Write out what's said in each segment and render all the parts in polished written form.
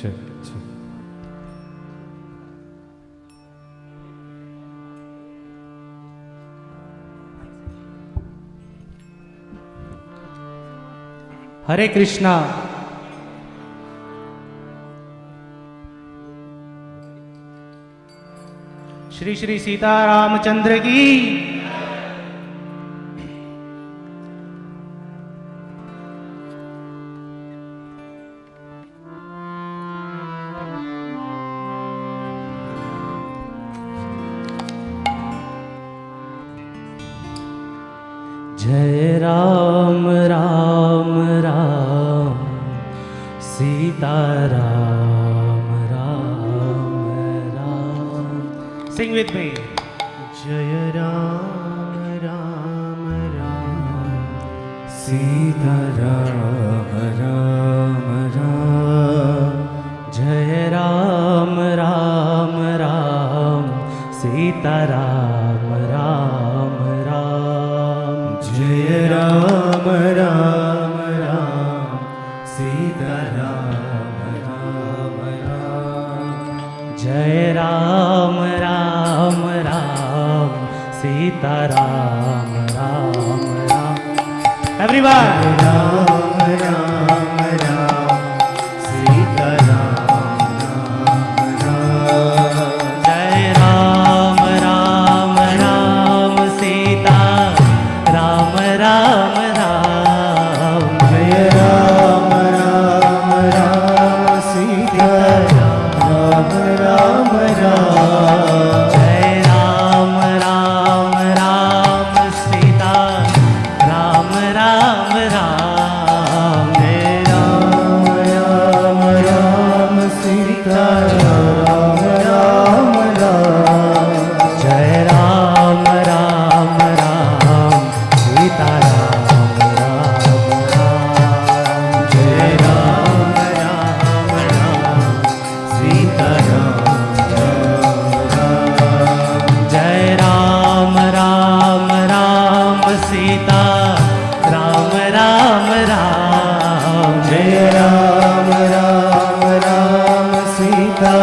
છે છે. હરે કૃષ્ણ. શ્રી શ્રી સીતારામચંદ્ર કી. जय Ram Ram Ram Sita Ram Ram Ram. Sing with me. जय राम राम राम सीता राम राम राम. जय राम राम राम सीता राम राम राम. जय राम राम राम सीता राम राम राम. जय राम राम राम सीता राम राम राम. Everyone. राम राम राम सीता राम राम राम. जय राम राम राम सीता राम राम राम. जय राम राम राम सीता राम राम राम. जय राम राम राम सीता राम राम राम. जय राम राम राम सीता राम राम राम. जय राम राम राम सीता राम राम राम. जय राम राम राम सीता राम राम राम. जय राम राम राम सीता राम राम राम. जय राम राम राम सीता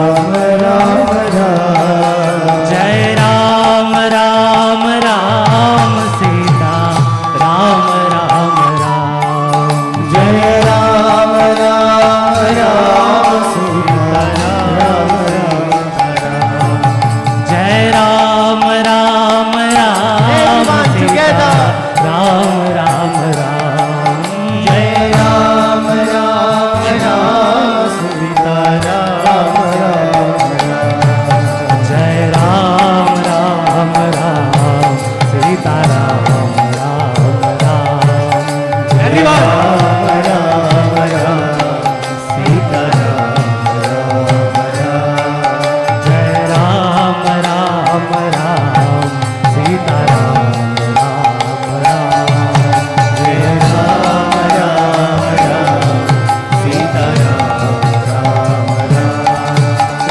राम राम राम. जय राम राम राम सीता राम राम राम. जय राम राम राम सीता राम राम राम. जय राम राम राम सीता राम राम राम. जय राम राम राम सीता राम राम राम. जय राम राम राम सीता राम राम राम. राम राम राम सीता राम राम राम. जय राम राम राम सीता राम राम राम. जय राम राम राम सीता राम राम राम.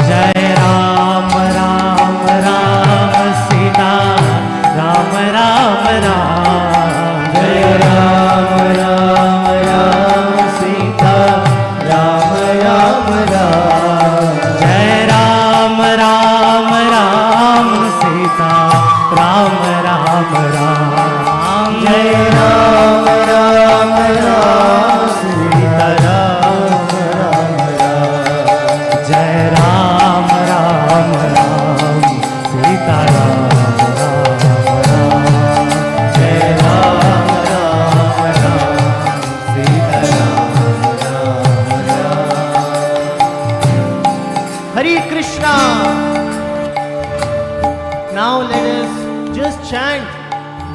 जय राम राम राम सीता राम राम राम. जय राम राम राम सीता राम राम राम. जय राम राम राम सीता राम राम राम. जय राम राम राम सीता राम राम राम. जय राम राम राम सीता राम राम राम. जय Ram Ram Ram Sita Ram Ram Ram. Hare Krishna. Now let us just chant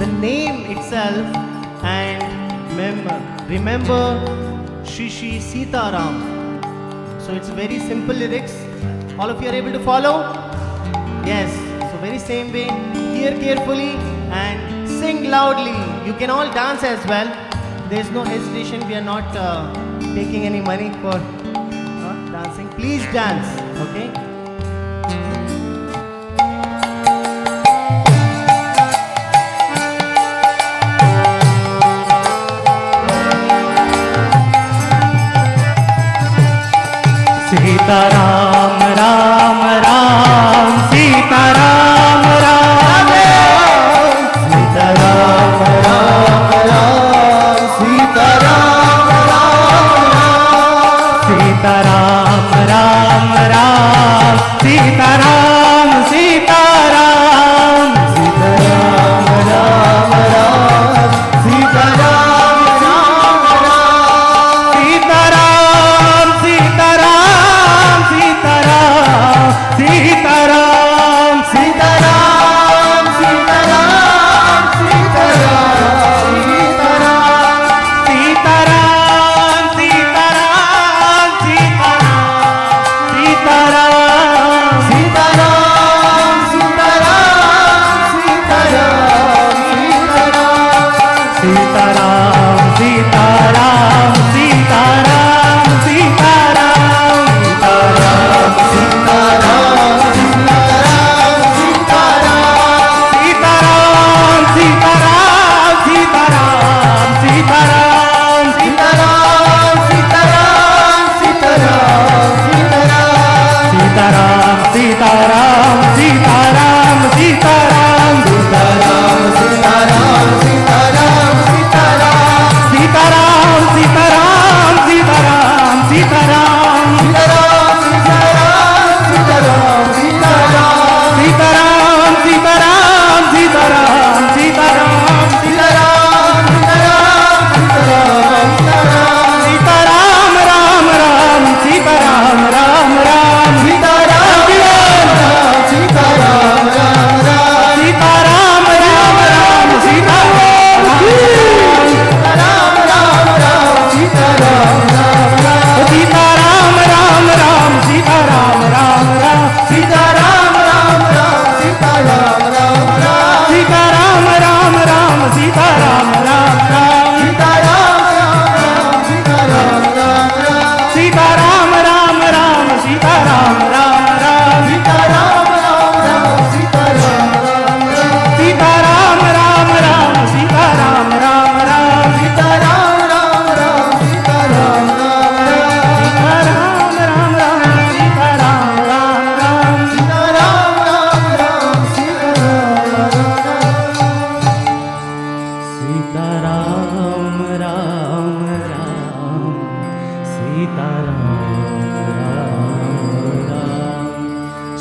the name itself and remember Shri Shri Sita Ram. So it's very simple lyrics. All of you are able to follow? Yes. So very same way, hear carefully and sing loudly. You can all dance as well. There is no hesitation. We are not taking any money for dancing. Please dance. Okay.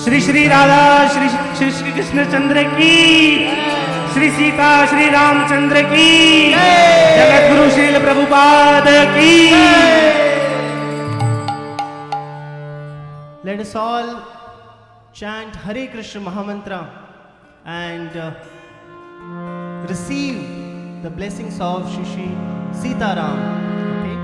Shri Shri Radha Shri Shri Shri Krishna चंद्र की, श्री सीता श्री रामचंद्र की, जगत गुरु श्रील प्रभुपाद की। Let us all chant Hare Krishna Mahamantra and receive the blessings of Shri Sita Ram. Okay?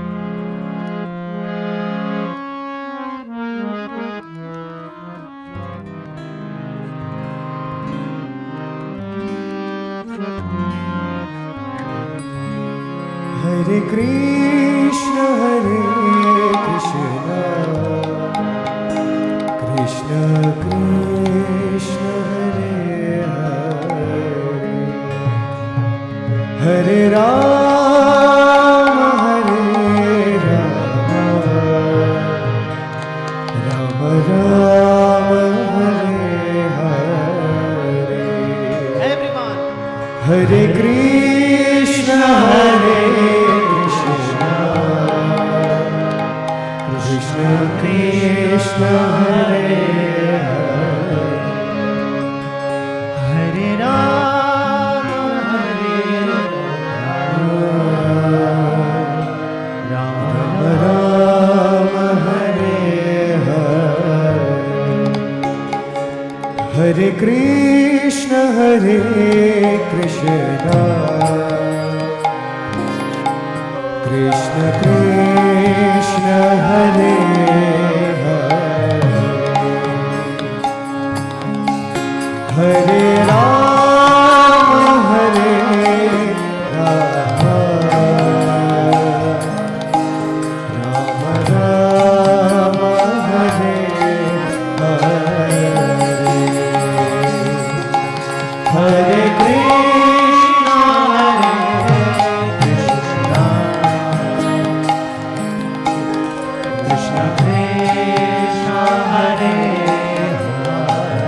Hare Krishna, Krishna Krishna, Hare Hare, Hare Rama, Rama Rama, Hare Hare. Everyone. Hare Krishna, Krishna Krishna, Hare Hare, Hare Rama, Rama Rama, Hare Hare, Hare Krishna, Krishna Krishna, Hare Hare, Hare Rama, Rama Rama, Hare Hare, Hare Krishna, Krishna Krishna, Hare Hare,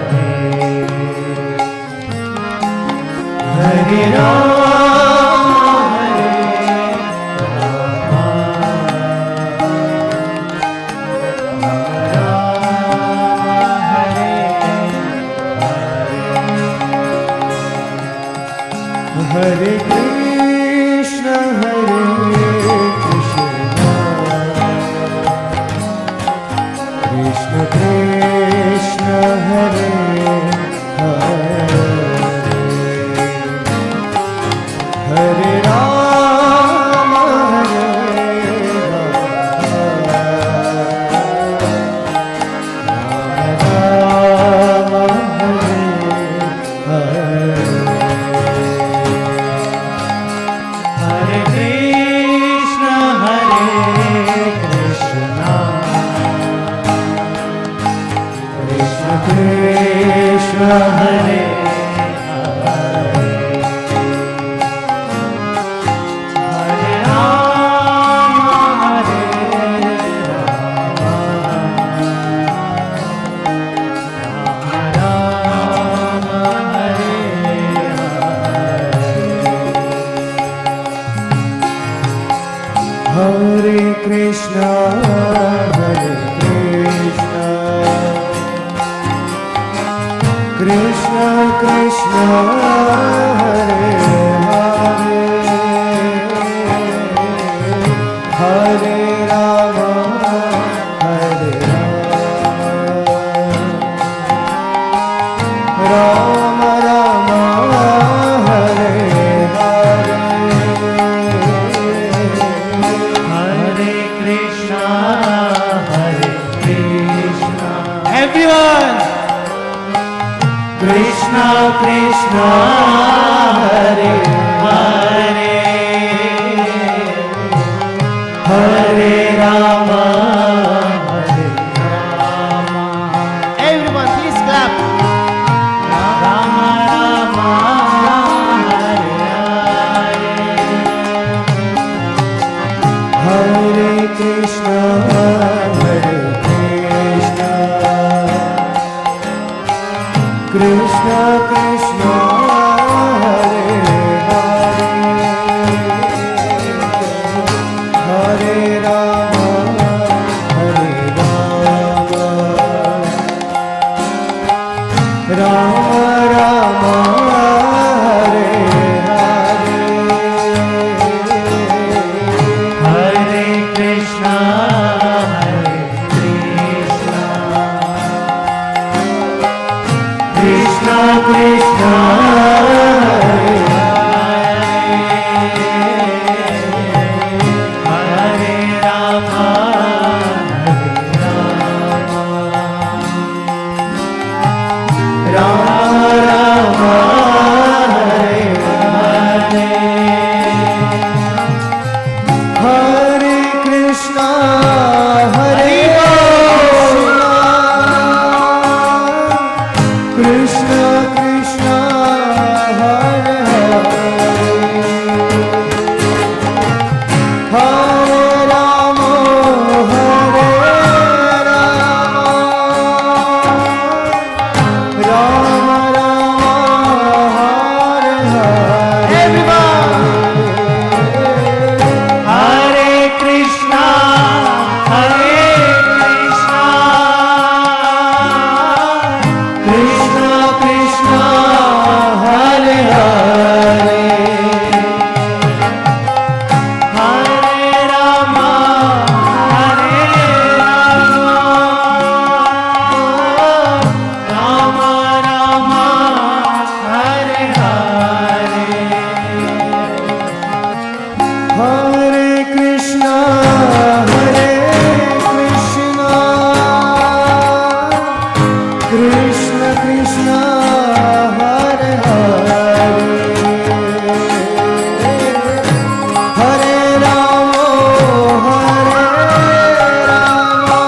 Hare Hare Krishna, Hare Krishna, Krishna Krishna, Hare Hare, Hare Rama, Hare Rama, Rama Rama, Hare Hare. Hare Krishna, Hare Krishna. Everyone. Krishna Krishna, Hare Hare, Hare Rama, Hare Rama. Everyone, please clap. Rama Rama, Hare Hare, Hare Krishna, Hare Krishna, Krishna Krishna, Hare Hare, Hare Rama, Hare Rama, Rama Rama, Hare Hare, Hare Krishna, Hare Krishna, Krishna Krishna, Hare Hare, Hare Rama, Hare Rama, Rama Rama, Hare Hare, Hare Krishna, Hare Krishna, Krishna Krishna, Hare Hare, Hare Rama, Hare Rama, Rama Rama, Hare Hare. Everyone. Hare Krishna, Hare Krishna, Krishna Krishna, Hare Hare, Hare Rama, Hare Rama, Rama Rama, Hare Hare, Hare Krishna, Hare Krishna, Krishna Krishna, Hare Hare, Hare Rama, Hare Rama,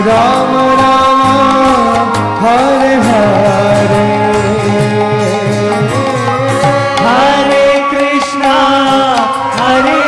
Rama Rama, Hare Hare, Hare Krishna, Hare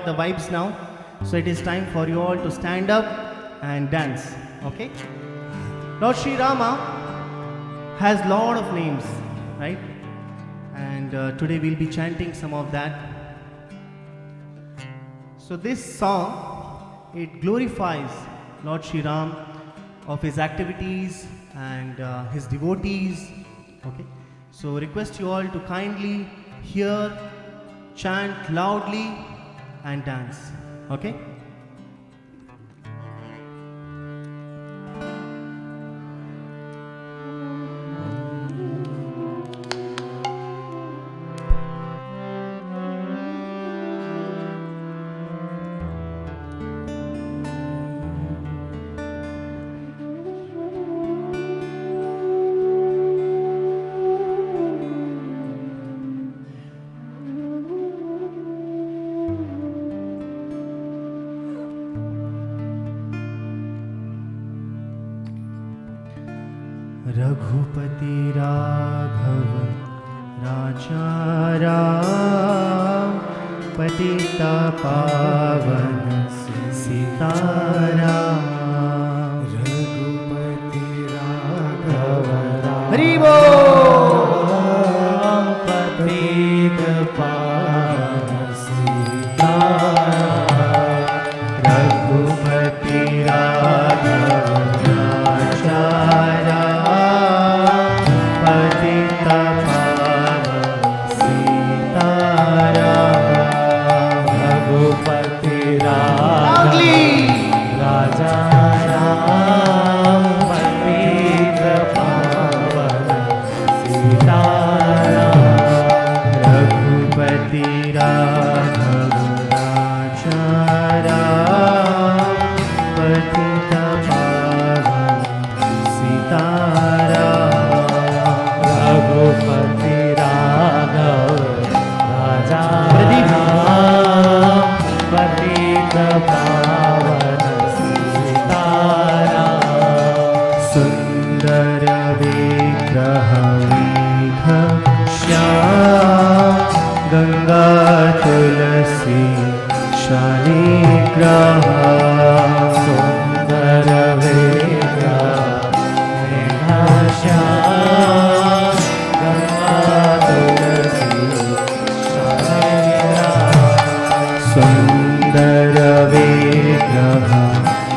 The vibes now, so it is time for you all to stand up and dance. Okay, Lord Sri Rama has lot of names, right? And today we'll be chanting some of that. So this song, it glorifies Lord Sri Ram of his activities and his devotees. Okay, so request you all to kindly hear, chant loudly and dance. Okay? Raghupati Raghav राजा राम, पतिता पावन सीताराम। रघुपति राघव हरि बोल। पतित पावन सीताराम। रघुपति राघव राजा राम, पतिता पावन सीताराम। रघुपति राघव राजा राम, पतित पावन सीताराम। रघुपति राघव राजा राम, पतिता पावन सीताराम। रघुपति राघव राजा राम, पतित पावन सीताराम। सुंदर विग्रह मेघ श्याम, गंगा तुलसी शालिग्राम। सुंदर विग्रह मेघ श्याम, गंगा तुलसी शालिग्राम। सुंदर विग्रह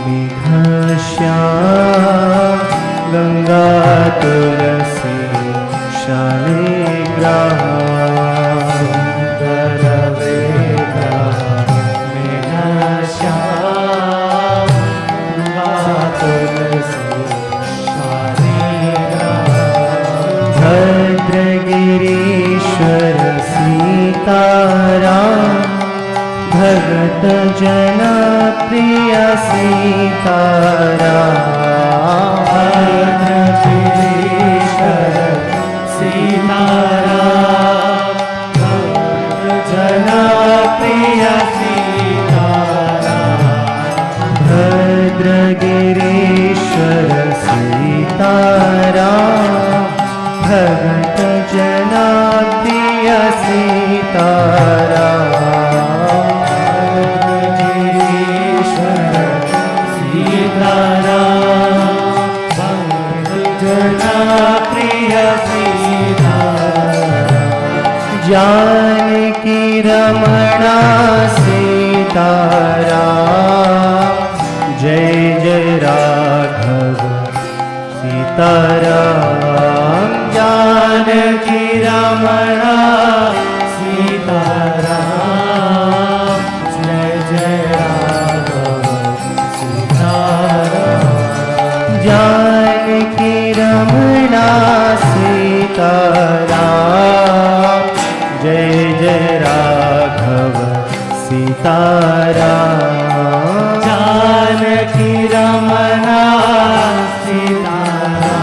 मेघ श्याम, गंगा तुलसी शालिग्राम। सुंदर विग्रह मेघ श्याम, गंगा तुलसी शालिग्राम। भद्रगिरीश्वर सीताराम, भगत जना प्रिय सीताराम। भद्रगिरीश्वर सीताराम, भक्त जना प्रिय सीताराम। भद्रगिरीश्वर सीताराम, भगत जना प्रिय सीताराम। भद्रगिरीश्वर सीताराम, भक्त जना प्रिय सीताराम। जानकी रमणा सीताराम, जय जय राघव सीताराम। जानकी रमणा सीताराम, जय जय राघव सीताराम। जानकी रमणा सीताराम, जय जय राघव सीताराम। जानकी रमणा सीताराम,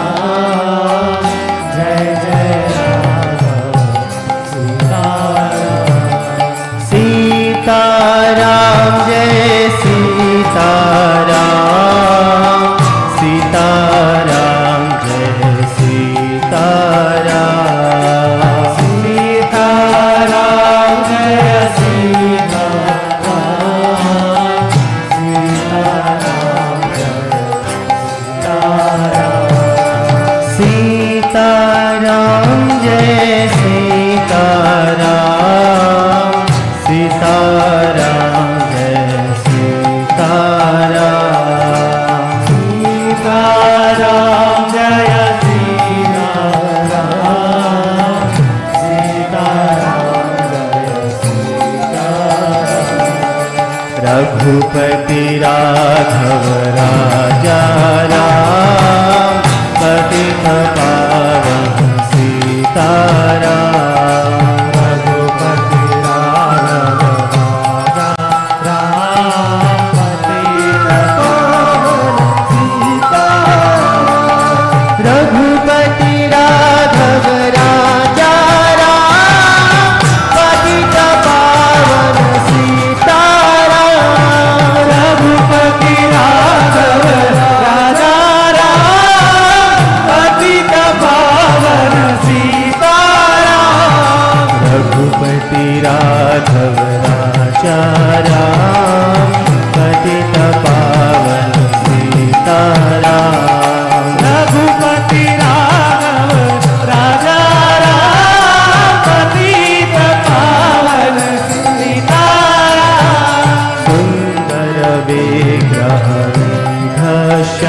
जय जय राघव सीताराम। सीताराम जय सीताराम, सीताराम जय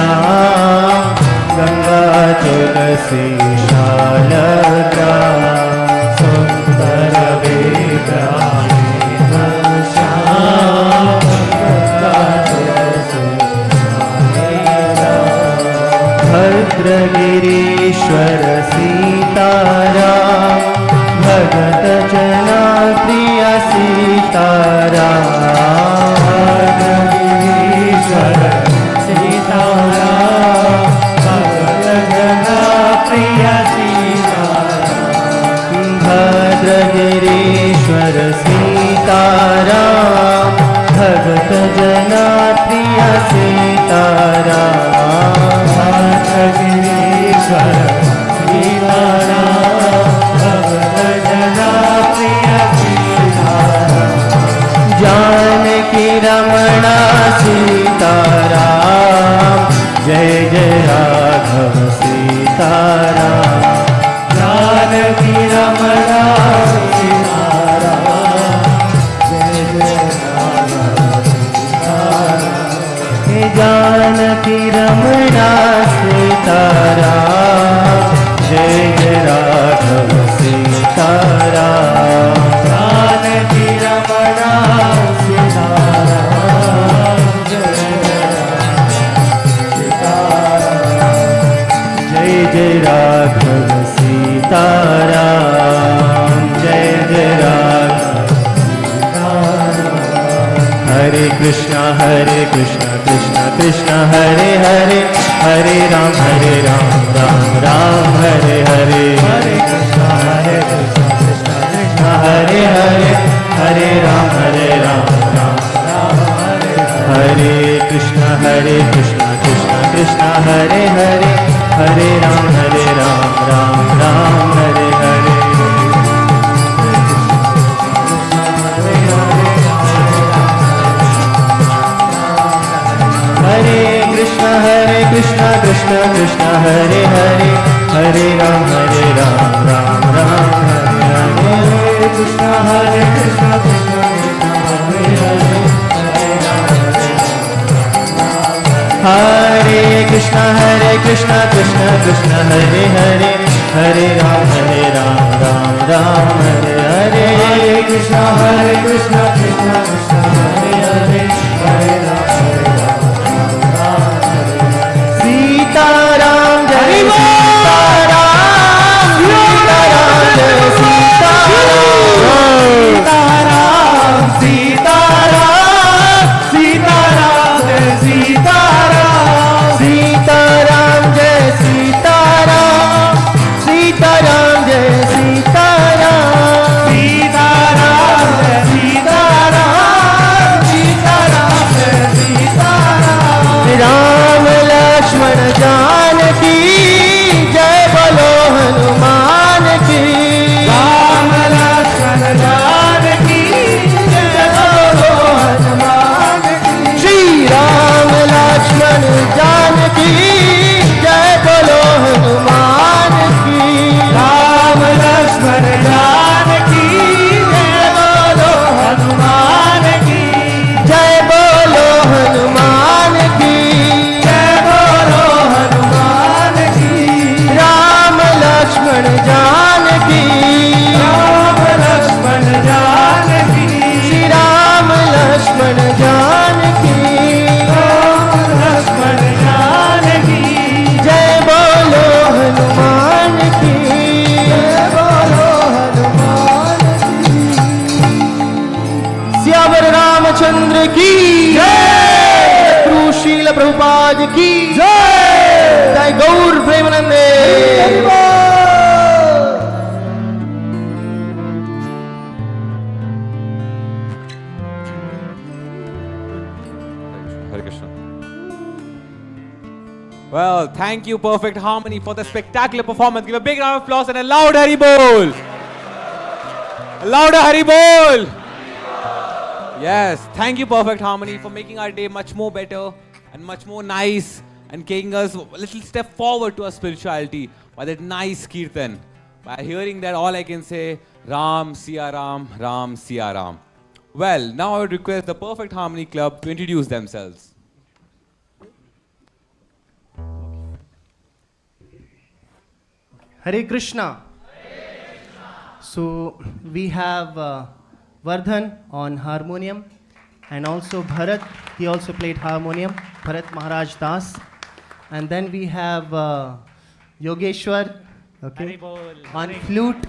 राम गंगा तुलसी शालग्राम सुंदर विग्रह श्याम गंगा तुलसी भद्रगिरीश्वर सीताराम भगत जना प्रिय सीताराम भद्रगिरीश्वर सीताराम भगत जना प्रिय सीताराम भद्रगिरीश्वर सीताराम भगत जना प्रिय सीताराम भद्रगिरीश्वर सीताराम भगत जना प्रिय सीताराम जानकी रमणा सीताराम जय जय राघव सीताराम जानकी रमणा सीताराम जय जय राघव सीताराम जानकी रमणा सीताराम जय जय राघव सीताराम जानकी रमणा सीताराम जय जय राघव सीताराम जय जय राघव सीताराम हरे कृष्णा कृष्ण कृष्ण हरे हरे हरे राम राम राम हरे हरे हरे कृष्ण कृष्ण कृष्ण हरे हरे हरे राम राम राम हरे हरे कृष्ण कृष्ण कृष्ण हरे हरे हरे राम राम राम हरे हरे हरे कृष्ण कृष्ण कृष्ण हरे हरे हरे राम राम राम हरे हरे कृष्ण कृष्ण कृष्ण हरे हरे हरे कृष्ण कृष्ण कृष्ण हरे हरे हरे राम राम राम हरे हरे कृष्ण कृष्ण कृष्ण हरे हरे हरे राम सीताराम जय सीताराम सीताराम जय सीताराम सीताराम सीताराम जय सीताराम सीताराम जय सीताराम सीताराम जय सीताराम सीताराम जय सीताराम सीताराम जय सीताराम राम लक्ष्मण जानकी जय बोलो हनुमान की राम लक्ष्मण जानकी जय बोलो हनुमान की श्री राम लक्ष्मण जानकी जय बोलो हनुमान की राम लक्ष्मण जानकी जय बोलो हनुमान की जय बोलो हनुमान की लक्ष्मण जानकी राम लक्ष्मण जानकी श्री राम लक्ष्मण जानकी राम लक्ष्मण जानकी जय बोलो हनुमान की जय बोलो हनुमान की सियावर रामचंद्र की जय प्रभु श्रील प्रभुपाद की जय जय गौर प्रेमानंदे Well, thank you, Perfect Harmony, for the spectacular performance. Give a big round of applause and a loud Hari Bol. A louder Hari Bol. Yes, thank you, Perfect Harmony, for making our day much more better and much more nice and taking us a little step forward to our spirituality by that nice Kirtan. By hearing that, all I can say, Ram, Siya Ram, Ram, Siya Ram. Well, now I would request the Perfect Harmony Club to introduce themselves. Hare Krishna. So we have Vardhan on harmonium and also Bharat. He also played harmonium. Bharat Maharaj Das. And then we have Yogeshwar. Okay. On flute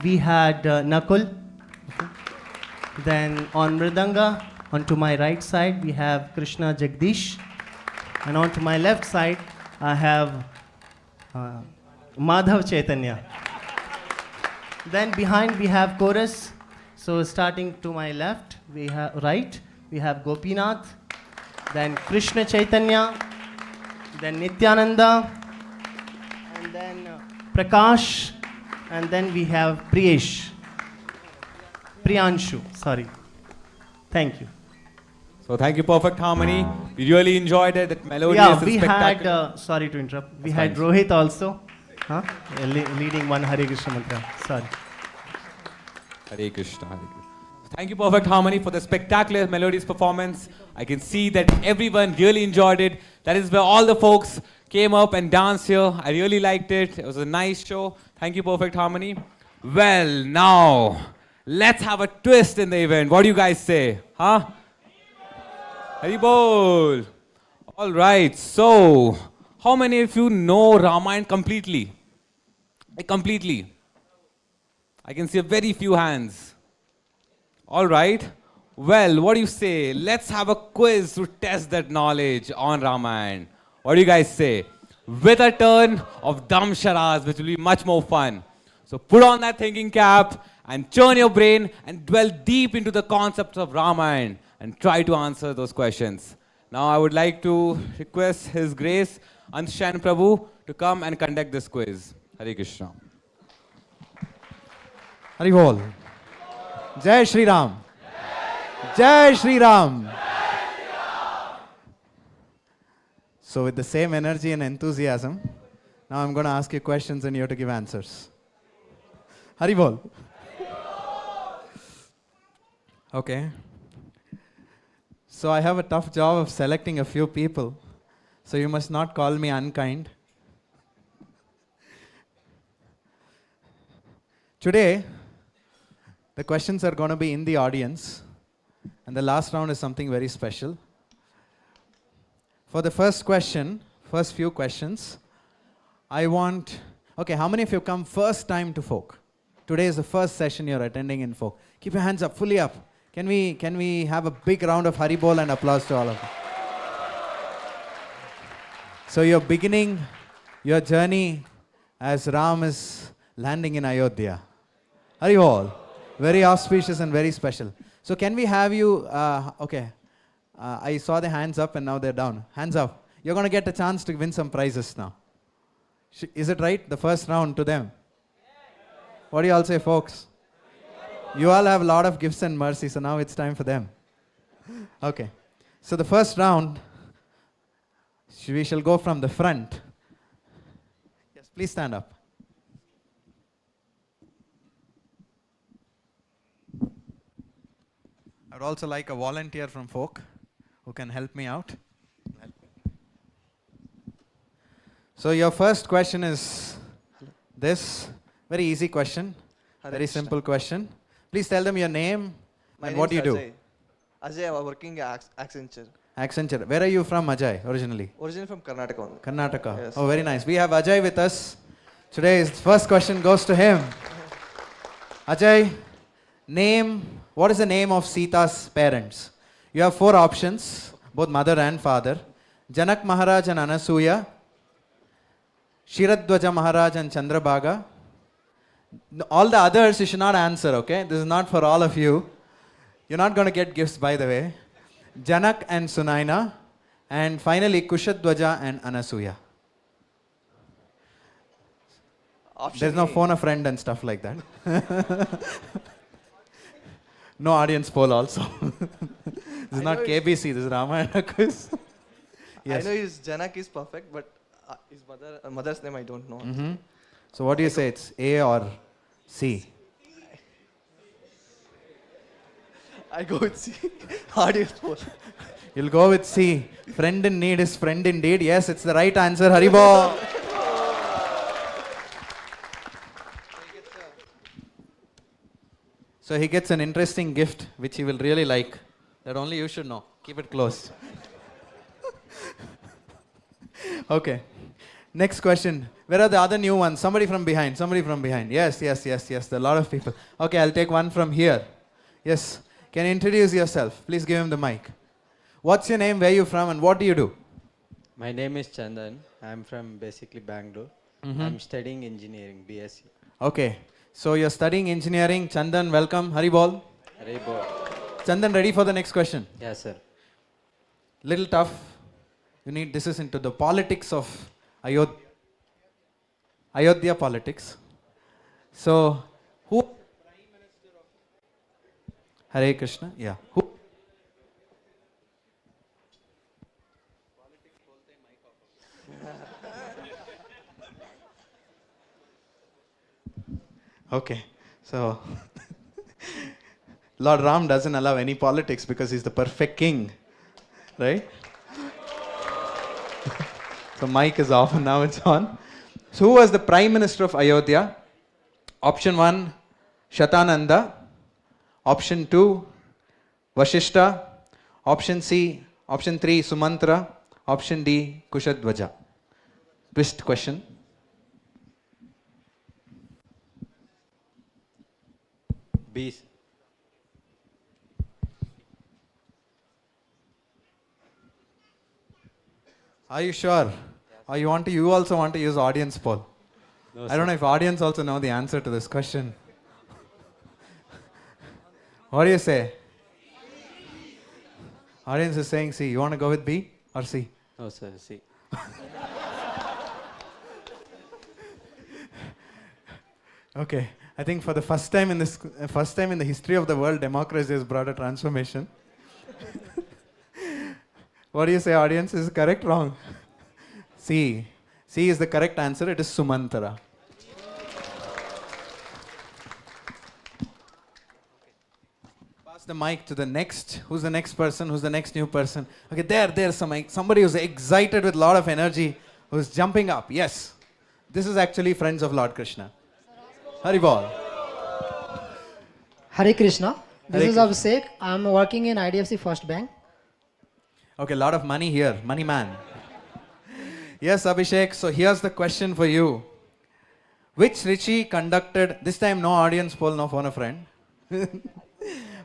we had Nakul. Okay. Then on mridanga, on to my right side we have Krishna Jagdish. And on to my left side I have Madhav Chaitanya. Then behind we have chorus. So starting to my left, we have Gopinath, then Krishna Chaitanya, then Nityananda, and then Prakash, and then we have Priyanshu. Sorry. Thank you. So thank you, Perfect Harmony. We really enjoyed it. That melodious Yeah, and we spectacular. had, sorry to interrupt, we That's had fine. Rohit also, leading one Hare Krishna mantra. Sorry. Hare Krishna, Hare Krishna. Thank you, Perfect Harmony, for the spectacular melodious performance. I can see that everyone really enjoyed it. That is where all the folks came up and danced here. I really liked it. It was a nice show. Thank you, Perfect Harmony. Well, now, let's have a twist in the event. What do you guys say? Huh? Haribol. All right. So, how many of you know Ramayana completely? Completely. I can see a very few hands. All right. Well, what do you say? Let's have a quiz to test that knowledge on Ramayana. What do you guys say? With a turn of dumb charadas, which will be much more fun. So put on that thinking cap and churn your brain and dwell deep into the concepts of Ramayana and try to answer those questions. Now I would like to request His Grace Anshan Prabhu to come and conduct this quiz. Hare Krishna. Hari Bol. Jai Sri Ram. Jai Sri Ram. So with the same energy and enthusiasm, now I'm going to ask you questions and you have to give answers. Hari Bol. Okay. So I have a tough job of selecting a few people. So you must not call me unkind. Today, the questions are going to be in the audience. And the last round is something very special. For the first few questions, I want, okay, how many of you come first time to folk? Today is the first session you're attending in folk. Keep your hands up, fully up. Can we have a big round of Haribol and applause to all of you? So you're beginning your journey as Ram is landing in Ayodhya. Haribol. Very auspicious and very special. So can we have you, I saw the hands up and now they're down. Hands up. You're going to get a chance to win some prizes now. Is it right? The first round to them? What do you all say, folks? You all have a lot of gifts and mercy, so now it's time for them. Okay. So the first round, we shall go from the front. Yes, please stand up. I would also like a volunteer from folk who can help me out. So your first question is this. Very easy question. Very simple question. Please tell them your name and what you do. Ajay, I'm working at Accenture. Accenture. Where are you from, Ajay, originally? Originally from Karnataka only. Karnataka. Yes. Oh, very nice. We have Ajay with us. Today's first question goes to him. Ajay, what is the name of Sita's parents? You have 4 options, both mother and father. Janak Maharaj and Anasuya, Shiradwaja Maharaj and Chandrabhaga. All the others you should not answer, okay? This is not for all of you. You're not going to get gifts, by the way. Janak and Sunaina. And finally, Kushadwaja and Anasuya. There's no phone a friend and stuff like that. No audience poll also. This is not KBC, this is Ramayana Quiz. Yes. I know his Janak is perfect, but his mother's name I don't know. Mm-hmm. So what do you say? It's A or C? I go with C. Audience poll. You'll go with C. Friend in need is friend indeed. Yes, it's the right answer. Haribo. So he gets an interesting gift which he will really like. That only you should know. Keep it close. Okay. Next question. Where are the other new ones? Somebody from behind. Somebody from behind. Yes. There are a lot of people. Okay, I'll take one from here. Yes. Can you introduce yourself? Please give him the mic. What's your name? Where are you from? And what do you do? My name is Chandan. I'm from basically Bangalore. I'm studying engineering, BSc. Okay. So you're studying engineering. Chandan, welcome. Haribol. Haribol. Chandan, ready for the next question? Yes, sir. Little tough. This is into the politics of Ayodhya politics. So, who? Hare Krishna. Yeah. Who? Okay. So, Lord Ram doesn't allow any politics because he's the perfect king. Right? So mic is off and now it's on. So who was the Prime Minister of Ayodhya? Option 1, Shatananda. Option 2, Vashishta. Option 3, Sumantra. Option D, Kushadwaja. Twist question. B. Are you sure? Or you also want to use audience poll? No, I don't know if audience also know the answer to this question. What do you say? Audience is saying C. You want to go with B or C? No, sir. C. Okay. I think for the first time in the history of the world, democracy has brought a transformation. What do you say, audience? Is it correct? Wrong? C. C is the correct answer. It is Sumantra. Pass the mic to the next. Who's the next person? Who's the next new person? Okay, there's somebody who's excited with a lot of energy, who's jumping up. Yes. This is actually friends of Lord Krishna. Haribol. Hare Krishna. This Hare is Abhishek. I'm working in IDFC First Bank. Okay, a lot of money here. Money man. Yes, Abhishek. So here's the question for you. Which Rishi conducted, this time no audience poll, no phone a friend.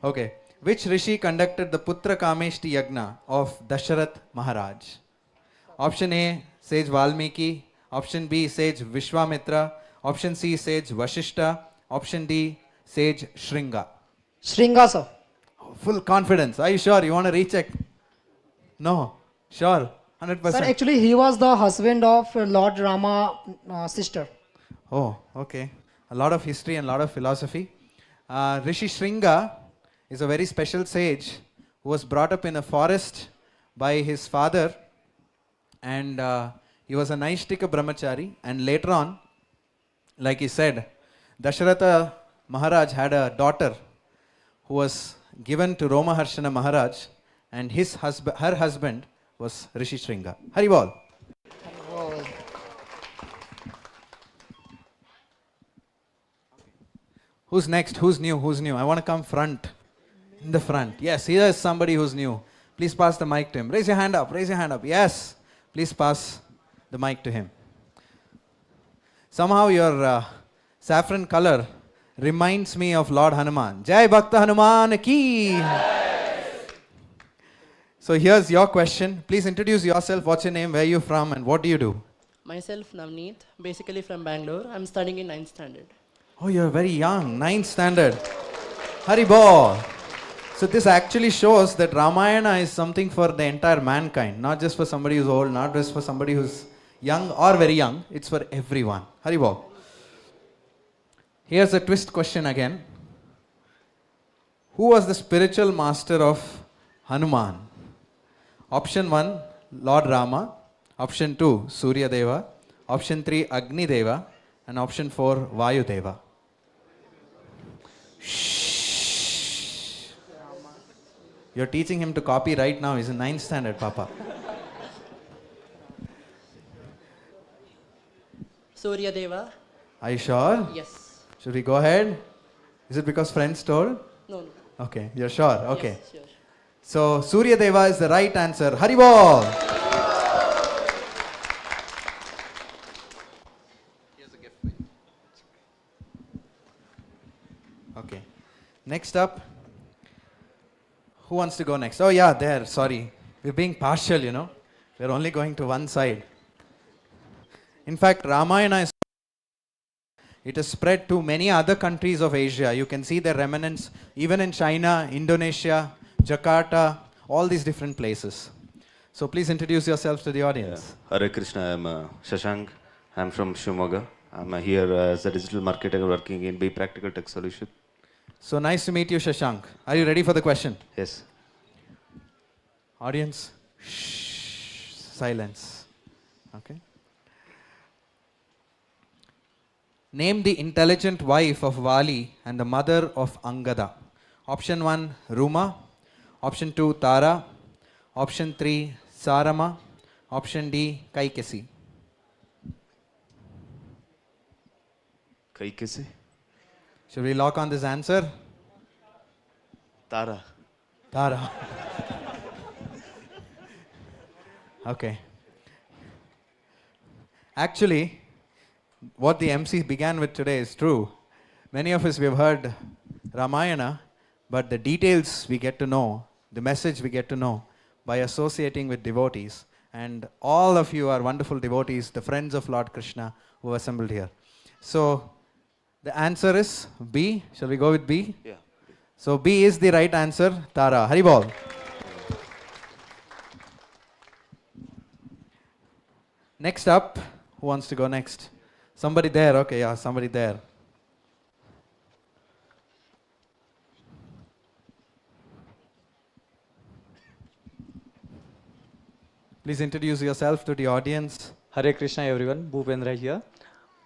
Okay. Which Rishi conducted the Putra Kameshti Yagna of Dasharath Maharaj? Option A, sage Valmiki. Option B, sage Vishwamitra. Option C, sage Vashishta. Option D, sage Shringa. Shringa, sir. Full confidence. Are you sure? You want to recheck? No. Sure. 100%. Sir, actually, he was the husband of Lord Rama sister. Oh, okay. A lot of history and a lot of philosophy. Rishi Shringa is a very special sage who was brought up in a forest by his father, and he was a Naishtika brahmachari, and later on, like he said, Dasharatha Maharaj had a daughter who was given to Rama-Rajya Maharaj, and her husband was Rishi Shringa. Haribol. Who's next? Who's new? I want to come front. In the front. Yes, here is somebody who's new. Please pass the mic to him. Raise your hand up. Yes. Please pass the mic to him. Somehow your saffron color reminds me of Lord Hanuman. Jai Bhakta Hanuman ki. So here's your question. Please introduce yourself. What's your name? Where are you from? And what do you do? Myself, Navneet, basically from Bangalore. I'm studying in 9th standard. Oh, you're very young. 9th standard. Haribol. So this actually shows that Ramayana is something for the entire mankind. Not just for somebody who's old, not just for somebody who's young or very young. It's for everyone. Haribol. Here's a twist question again. Who was the spiritual master of Hanuman? Option 1, Lord Rama. Option 2, Surya Deva. Option 3, Agni Deva. And option 4, Vayu Deva. Shh. You're teaching him to copy right now. He's in 9th standard, Papa. Surya Deva. Are you sure? Yes. Should we go ahead? Is it because friends told? No, no. Okay, you're sure? Okay. Yes, sure. So Surya Deva is the right answer. Haribol! Okay. Next up, who wants to go next? Oh yeah, there, sorry. We're being partial, you know. We're only going to one side. In fact, Ramayana is it is spread to many other countries of Asia. You can see the remnants even in China, Indonesia, Jakarta, all these different places. So please introduce yourselves to the audience. Hare Krishna, I'm Shashank. I'm from Shumoga. I'm here as a digital marketer working in Be Practical Tech Solution. So nice to meet you, Shashank. Are you ready for the question? Yes. Audience, shh, silence. Okay. Name the intelligent wife of Vali and the mother of Angada. Option 1, Ruma. Option 2, Tara. Option 3, Sarama. Option D, Kaikesi. Kaikesi? Should we lock on this answer? Tara. Tara. Okay. Actually, what the MC began with today is true. Many of us we have heard Ramayana, but the details we get to know, the message we get to know by associating with devotees. And all of you are wonderful devotees, the friends of Lord Krishna who assembled here. So the answer is B. Shall we go with B? Yeah. So B is the right answer. Tara. Haribol. Next up, who wants to go next? Somebody there. Okay, yeah, somebody there. Please introduce yourself to the audience. Hare Krishna everyone, Bhupendra here.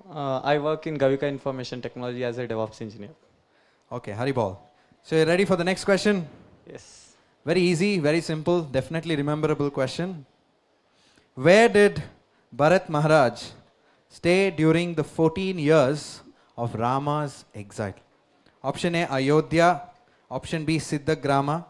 I work in Gavika Information Technology as a DevOps engineer. Okay, Haribol. So you're ready for the next question? Yes. Very easy, very simple, definitely rememberable question. Where did Bharat Maharaj stay during the 14 years of Rama's exile? Option A, Ayodhya. Option B, Siddhagrama.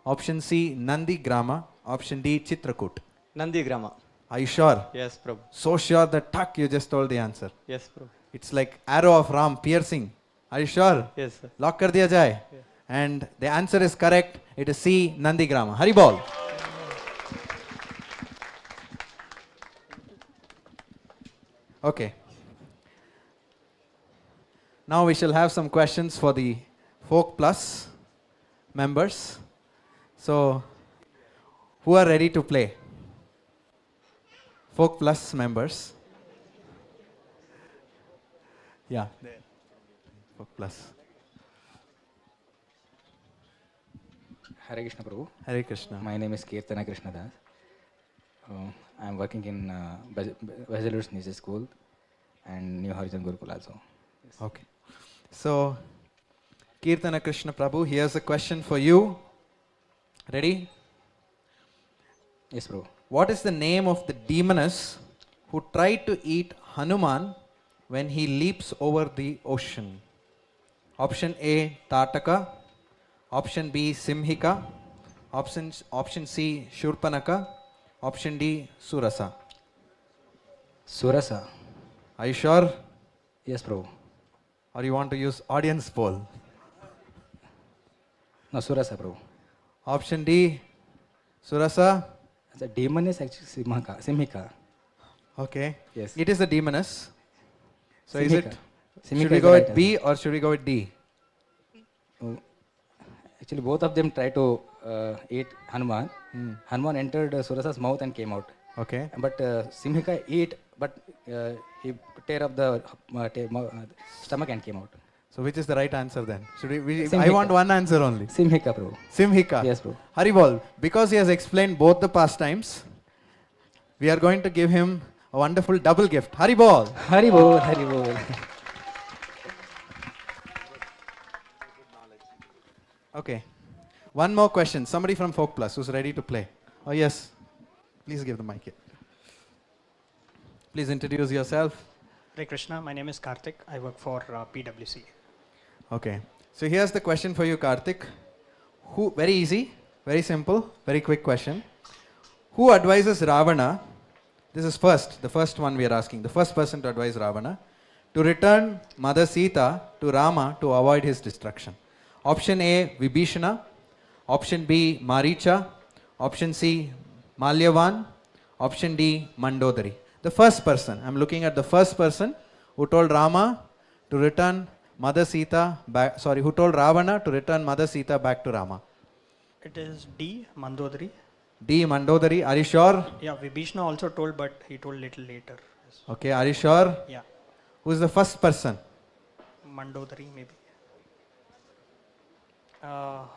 Option C, Nandigrama. Option D, Chitrakoot. Nandigrama. Are you sure? Yes, Prabhu. So sure that tuck you just told the answer. Yes, Prabhu. It's like arrow of Ram piercing. Are you sure? Yes, sir. Lock kar diya jaye. Yeah. And the answer is correct. It is C, Nandigrama. Haribol. Okay. Now we shall have some questions for the Folk Plus members. So, who are ready to play? Folk Plus members. Yeah. Folk Plus. Hare Krishna Prabhu. Hare Krishna. My name is Kirtan Krishna Das. I am working in Bachelor's Niche School and New Horizon Gurukul also. Yes. Okay. So, Kirtana Krishna Prabhu, here's a question for you. Ready? Yes, Prabhu. What is the name of the demoness who tried to eat Hanuman when he leaps over the ocean? Option A, Tataka. Option B, Simhika. Option C, Shurpanaka. Option D, Surasa. Surasa. Are you sure? Yes, Prabhu. Or you want to use audience poll? No, Surasa, Prabhu. Option D, Surasa. The demon is actually Simhika. Okay. Yes. It is a demoness. So Simhika. is it? Simhika Should we is go the with right B or should we go with D? answer. Actually, both of them try to eat Hanuman. Hanuman entered Surasa's mouth and came out. Okay. But Simhika ate, but he tear up the stomach and came out. So which is the right answer then? Should I Simhika. want one answer only. Simhika, Prabhu. Simhika. Yes, Prabhu. Haribol, because he has explained both the pastimes, we are going to give him a wonderful double gift. Haribol. Hari bol, Hari bol. Okay. One more question. Somebody from Folk Plus who's ready to play. Oh yes. Please give the mic here. Please introduce yourself. Hare Krishna, my name is Karthik. I work for PwC. Okay. So here's the question for you, Karthik. Who, very easy, very simple, very quick question. Who advises Ravana? This is the first one we are asking. The first person to advise Ravana to return Mother Sita to Rama to avoid his destruction. Option A, Vibhishana. Option B, Maricha. Option C, Malyavan. Option D, Mandodari. The first person, I'm looking at the first person who told Rama to return Mother Sita back, who told Ravana to return Mother Sita back to Rama. It is D, Mandodari. D, Mandodari. Are you sure? Yeah, Vibhishana also told, but he told little later. Yes. Okay, are you sure? Yeah, Who's the first person? Mandodari maybe. Or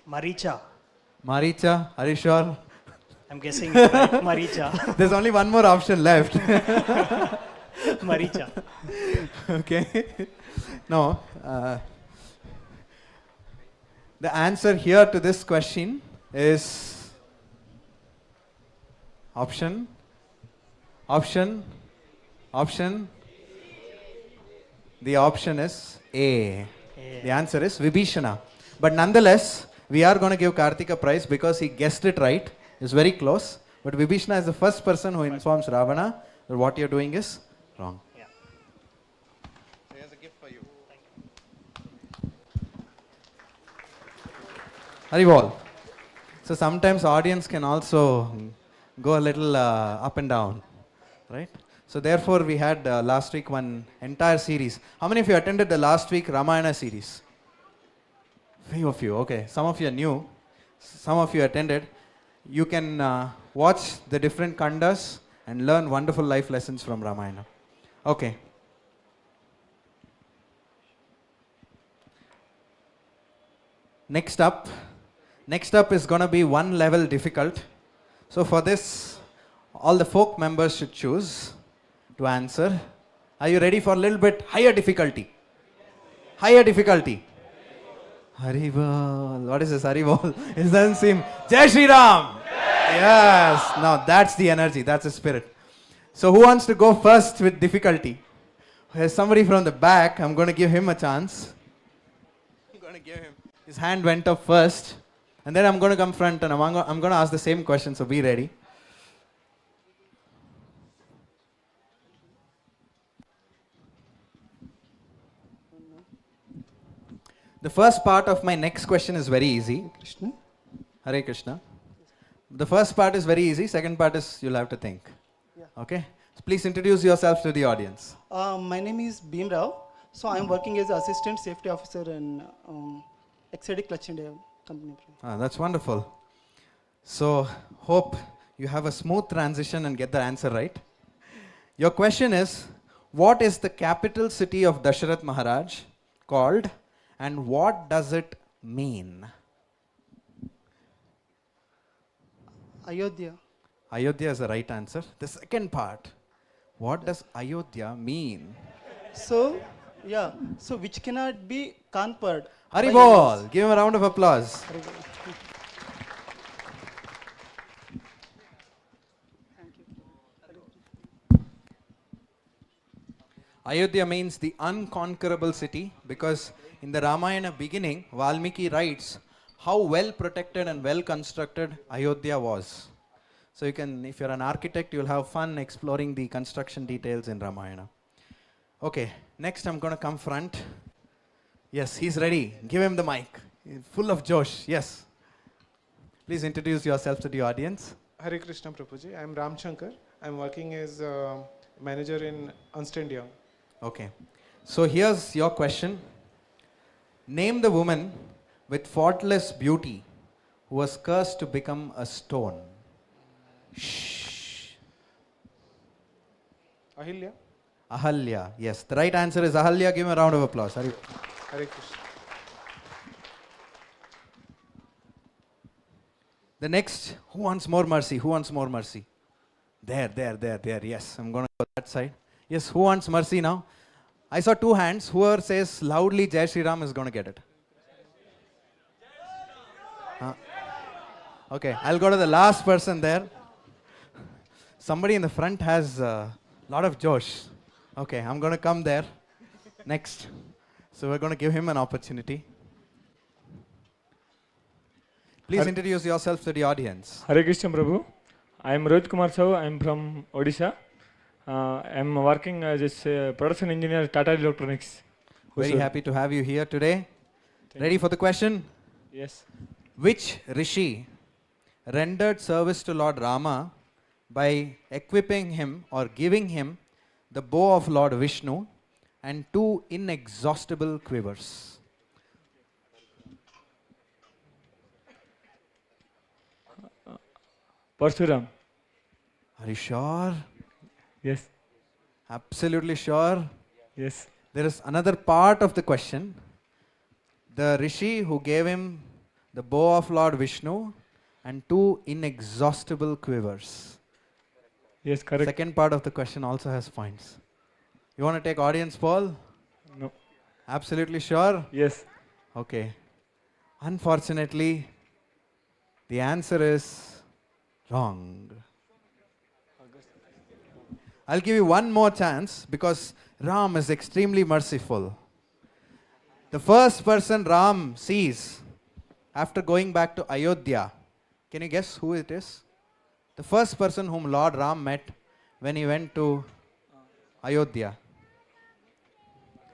Maricha. Maricha, are you sure? I'm guessing right, Maricha. There's only one more option left. Maricha. Okay. No. The answer here to this question is option. The option is A. The answer is Vibhishana. But nonetheless, we are going to give Karthik a prize because he guessed it right. It's very close. But Vibhishana is the first person who informs Ravana that what you're doing is wrong. Yeah. So here's a gift for you. Haribol. So sometimes audience can also go a little up and down, right? So therefore we had last week one entire series. How many of you attended the last week Ramayana series? Few of you, okay. Some of you are new. Some of you attended. You can watch the different kandas and learn wonderful life lessons from Ramayana. Okay. Next up is going to be one level difficult. So for this, all the folk members should choose to answer. Are you ready for a little bit higher difficulty? Higher difficulty. Haribol. What is this Haribol? It doesn't seem. Jai Sri Ram. Yes. Now that's the energy. That's the spirit. So who wants to go first with difficulty? There's somebody from the back. I'm going to give him a chance. I'm going to give him. His hand went up first. And then I'm going to come front and I'm going to ask the same question. So be ready. The first part of my next question is very easy. Krishna. Hare Krishna. The first part is very easy. Second part is you'll have to think. Yeah. Okay? So please introduce yourself to the audience. My name is Bhim Rao. So I'm working as Assistant Safety Officer in XAD Clutch India company. That's wonderful. So hope you have a smooth transition and get the answer right. Your question is, what is the capital city of Dasharath Maharaj called? And what does it mean? Ayodhya. Ayodhya is the right answer. The second part, what does Ayodhya mean? So, yeah. So which cannot be conquered. Haribol. Give him a round of applause. Ayodhya means the unconquerable city because in the Ramayana beginning, Valmiki writes how well protected and well constructed Ayodhya was. So you can, if you're an architect, you'll have fun exploring the construction details in Ramayana. Okay, next I'm going to come front. Yes, he's ready. Give him the mic. He's full of josh. Yes. Please introduce yourself to the audience. Hare Krishna Prabhuji. I'm Ram Shankar. I'm working as a manager in Ernst & Young. Okay. So here's your question. Name the woman with faultless beauty who was cursed to become a stone. Shh. Ahilya. Ahalya. Yes, the right answer is Ahalya. Give him a round of applause. Hare Krishna. The next, who wants more mercy? Who wants more mercy? There. Yes, I'm going to go that side. Yes, who wants mercy now? I saw two hands. Whoever says loudly Jai Sri Ram is going to get it. Okay, I'll go to the last person there. Somebody in the front has a lot of josh. Okay, I'm going to come there. Next. So we're going to give him an opportunity. Please introduce yourself to the audience. Hare Krishna Prabhu. I am Rohit Kumar Sahu. I am from Odisha. I am working as a production engineer at Tata Electronics. Very happy to have you here today. Ready for the question? Yes. Which rishi rendered service to Lord Rama by equipping him or giving him the bow of Lord Vishnu and 2 inexhaustible quivers? Parshuram. Are you sure? Yes. Absolutely sure? Yes. There is another part of the question. The rishi who gave him the bow of Lord Vishnu and 2 inexhaustible quivers. Yes, correct. Second part of the question also has points. You want to take audience poll? No. Absolutely sure? Yes. Okay. Unfortunately, the answer is wrong. I'll give you one more chance because Ram is extremely merciful. The first person Ram sees after going back to Ayodhya, can you guess who it is? The first person whom Lord Ram met when he went to Ayodhya.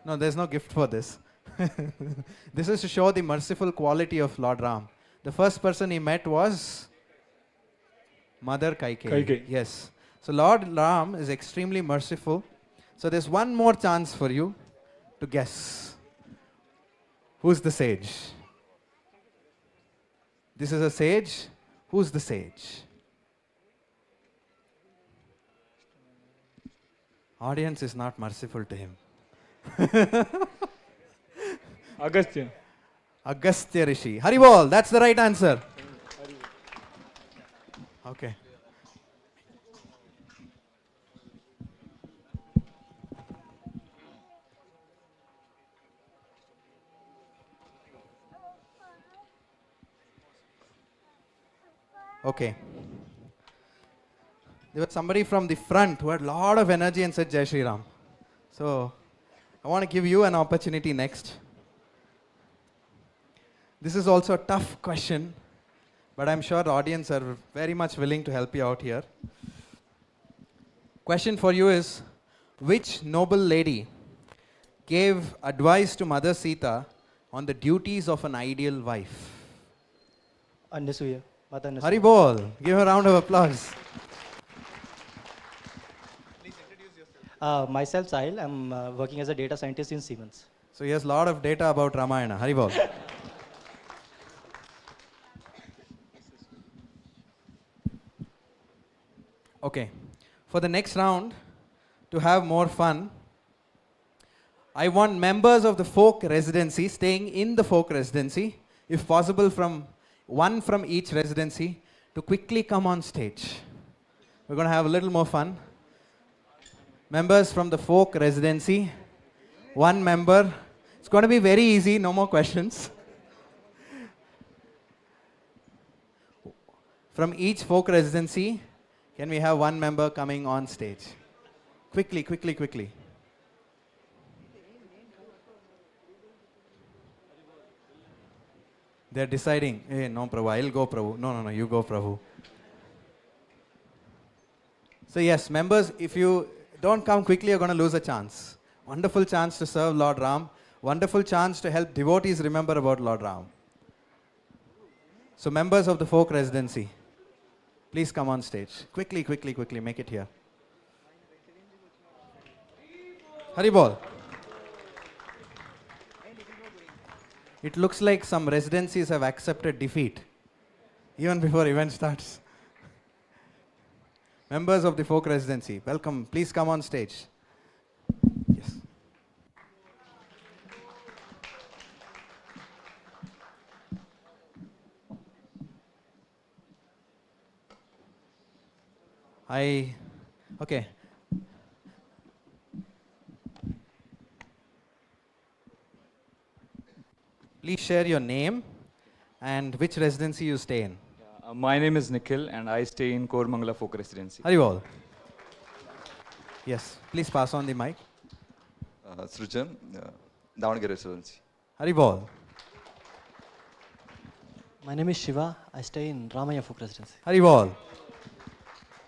No, there's no gift for this. This is to show the merciful quality of Lord Ram. The first person he met was Mother Kaikeyi. Yes. So Lord Ram is extremely merciful. So there's one more chance for you to guess. Who's the sage? This is a sage. Who's the sage? Audience is not merciful to him. Agastya. Agastya Rishi. Haribol, that's the right answer. Okay. Okay. There was somebody from the front who had a lot of energy and said Jai Sri Ram. So, I want to give you an opportunity next. This is also a tough question, but I'm sure the audience are very much willing to help you out here. Question for you is, which noble lady gave advice to Mother Sita on the duties of an ideal wife? Annasuya. Mata Annasuya. Haribol, give a round of applause. Myself, Sahil. I'm working as a data scientist in Siemens. So he has a lot of data about Ramayana. Haribol. Okay. For the next round, to have more fun, I want members of the folk residency staying in the folk residency, if possible one from each residency, to quickly come on stage. We're going to have a little more fun. Members from the folk residency, one member. It's going to be very easy, no more questions. From each folk residency, can we have one member coming on stage? Quickly, quickly, quickly. They're deciding, hey, no, Prabhu, I'll go, Prabhu. No, you go, Prabhu. So yes, members, if you don't come quickly, you're going to lose a chance. Wonderful chance to serve Lord Ram. Wonderful chance to help devotees remember about Lord Ram. So members of the folk residency, please come on stage. Quickly, quickly, quickly, make it here. Haribol. It looks like some residencies have accepted defeat, even before event starts. Members of the folk residency, welcome. Please come on stage. Yes. Okay. Please share your name and which residency you stay in. My name is Nikhil and I stay in Kormangala Folk Residency. Haribol. Yes, please pass on the mic. Srijan, Davangere residency. Haribol. My name is Shiva. I stay in Ramayana Folk Residency. Haribol.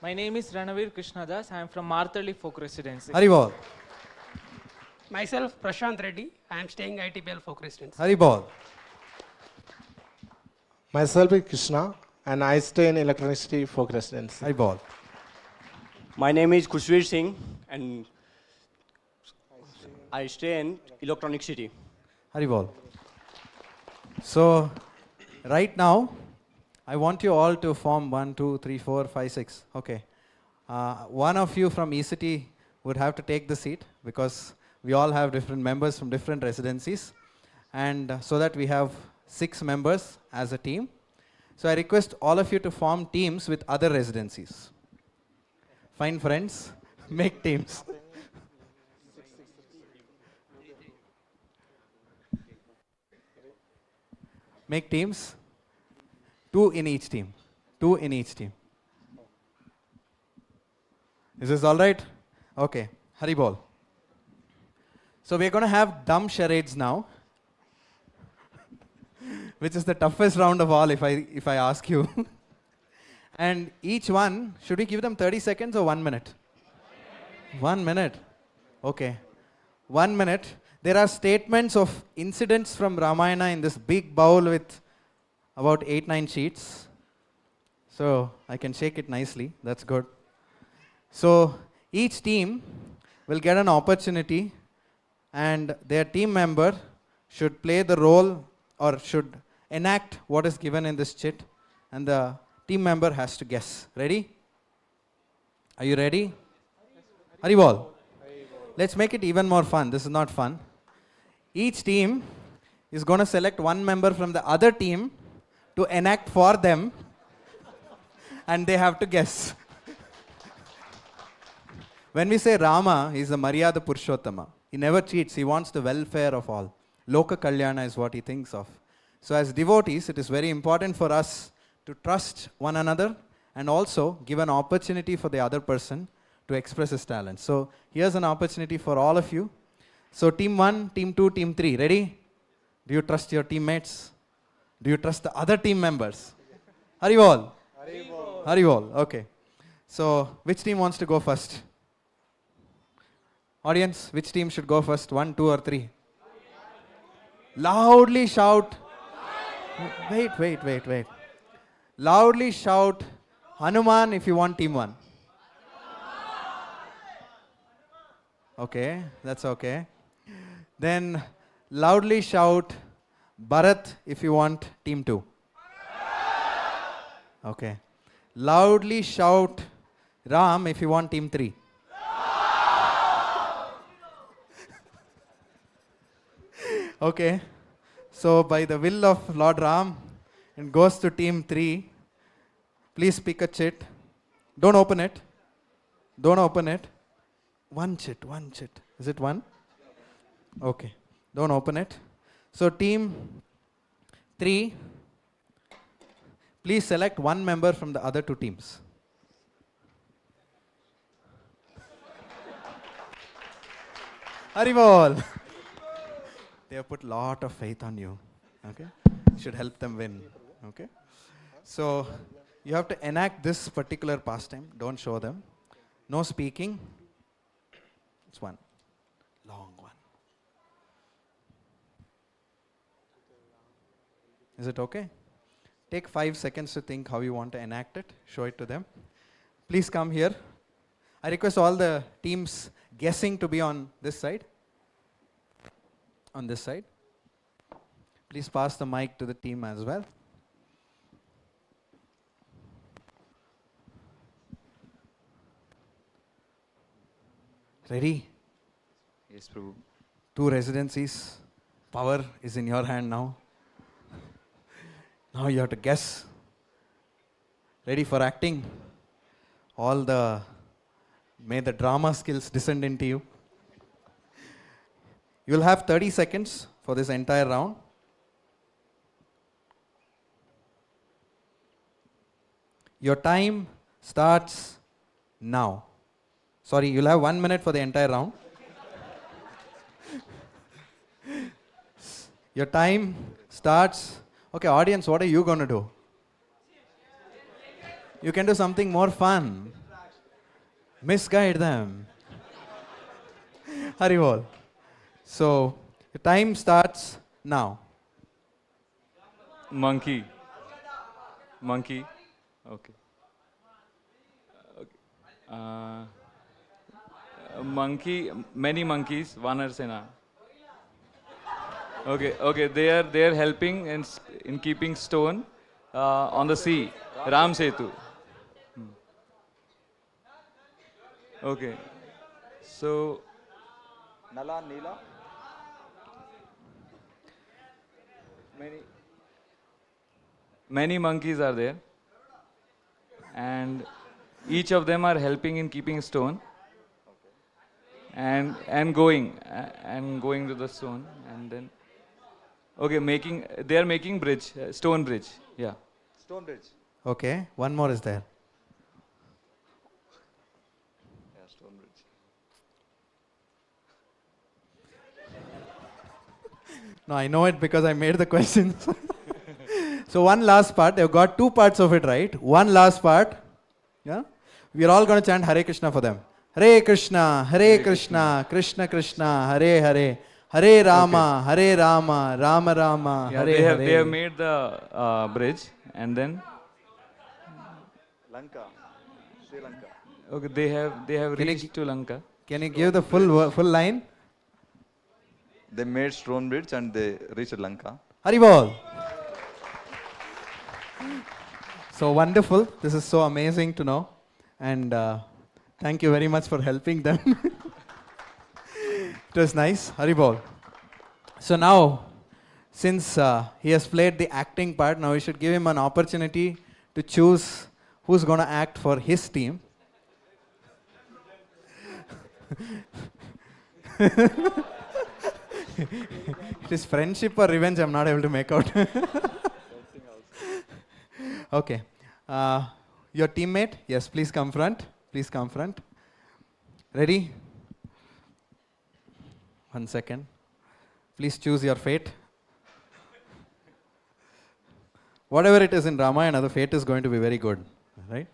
My name is Ranavir Krishnadas. I am from Martali Folk Residency. Haribol. Myself, Prashant Reddy. I am staying ITPL Folk Residency. Haribol. Myself is Krishna and I stay in Electricity Folk Residency. Haribol. My name is Kushveer Singh and I stay in Electronic City. Haribol. So, right now, I want you all to form 1, 2, 3, 4, 5, 6. Okay. One of you from ECT would have to take the seat because we all have different members from different residencies. And so that we have 6 members as a team. So I request all of you to form teams with other residencies. Find friends, make teams. Make teams. 2 in each team. 2 in each team. Is this all right? Okay. Haribol. So we're going to have dumb charades now, which is the toughest round of all if I ask you. And each one, should we give them 30 seconds or 1 minute? 1 minute. Okay. 1 minute. There are statements of incidents from Ramayana in this big bowl with about 8-9 sheets. So I can shake it nicely. That's good. So each team will get an opportunity and their team member should play the role or should enact what is given in this chit, and the team member has to guess. Ready? Are you ready? Haribol. Let's make it even more fun. This is not fun. Each team is going to select one member from the other team to enact for them, and they have to guess. When we say Rama, he is the Maryada Purushottama. He never cheats. He wants the welfare of all. Loka Kalyana is what he thinks of. So as devotees, it is very important for us to trust one another and also give an opportunity for the other person to express his talent. So here's an opportunity for all of you. So team 1, team 2, team 3, ready? Do you trust your teammates? Do you trust the other team members? Haribol. Haribol. Haribol. Okay. So which team wants to go first? Audience, which team should go first? 1, 2 or 3? Loudly shout. Wait. Loudly shout Hanuman if you want team 1. Okay, that's okay. Then loudly shout Bharat if you want team 2. Okay. Loudly shout Ram if you want team 3. Okay. So by the will of Lord Ram, it goes to team 3. Please pick a chit. Don't open it. Don't open it. One chit. Is it one? Okay. Don't open it. So team 3, please select one member from the other 2 teams. Haribol. They have put a lot of faith on you. Okay? Should help them win. Okay? So you have to enact this particular pastime. Don't show them. No speaking. It's one. Long one. Is it okay? Take 5 seconds to think how you want to enact it. Show it to them. Please come here. I request all the teams guessing to be on this side. On this side. Please pass the mic to the team as well. Ready? Yes, Prabhu. 2 residencies. Power is in your hand now. Now you have to guess. Ready for acting? May the drama skills descend into you. You will have 30 seconds for this entire round. Your time starts now. Sorry, you'll have 1 minute for the entire round. Your time starts. Okay, audience, what are you going to do? You can do something more fun. Misguide them. Hari bol. So, the time starts now. Monkey. Monkey. Okay. Monkey. Many monkeys. Vanarsena. Okay. They are helping in keeping stone on the sea. Ram Setu. Okay. So. Nala, Neela. Many monkeys are there, and each of them are helping in keeping stone, and going to the stone, and then they are making bridge, stone bridge. Yeah. Stone bridge. Okay, one more is there. Yeah, stone bridge. No, I know it because I made the questions. So one last part. They've got two parts of it right. One last part. Yeah, we are all going to chant Hare Krishna for them. Hare Krishna, Krishna Krishna, Hare Hare, Hare Rama, Hare Rama, Rama Rama, Yeah, Hare Hare. they have made the bridge, and then Lanka. Sri Lanka. okay, they have reached to Lanka. Can you give the full line? They made stone bridge and they reached Lanka. Hari bol. So wonderful. This is so amazing to know. And thank you very much for helping them. It was nice. Hari bol. So now, since he has played the acting part, now we should give him an opportunity to choose who's going to act for his team. It is friendship or revenge, I'm not able to make out. Okay. Your teammate, yes, please come front. Please come front. Ready? 1 second. Please choose your fate. Whatever it is in Ramayana, the fate is going to be very good. Right?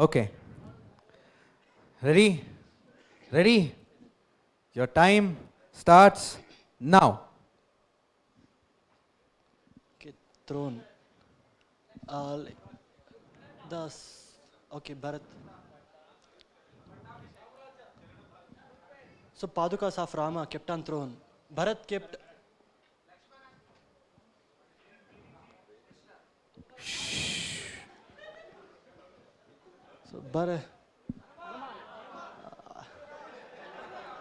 Okay. Ready? Ready? Your time starts now. Okay, throne. Okay, Bharat. So Padukas of Rama kept on throne. Bharat kept.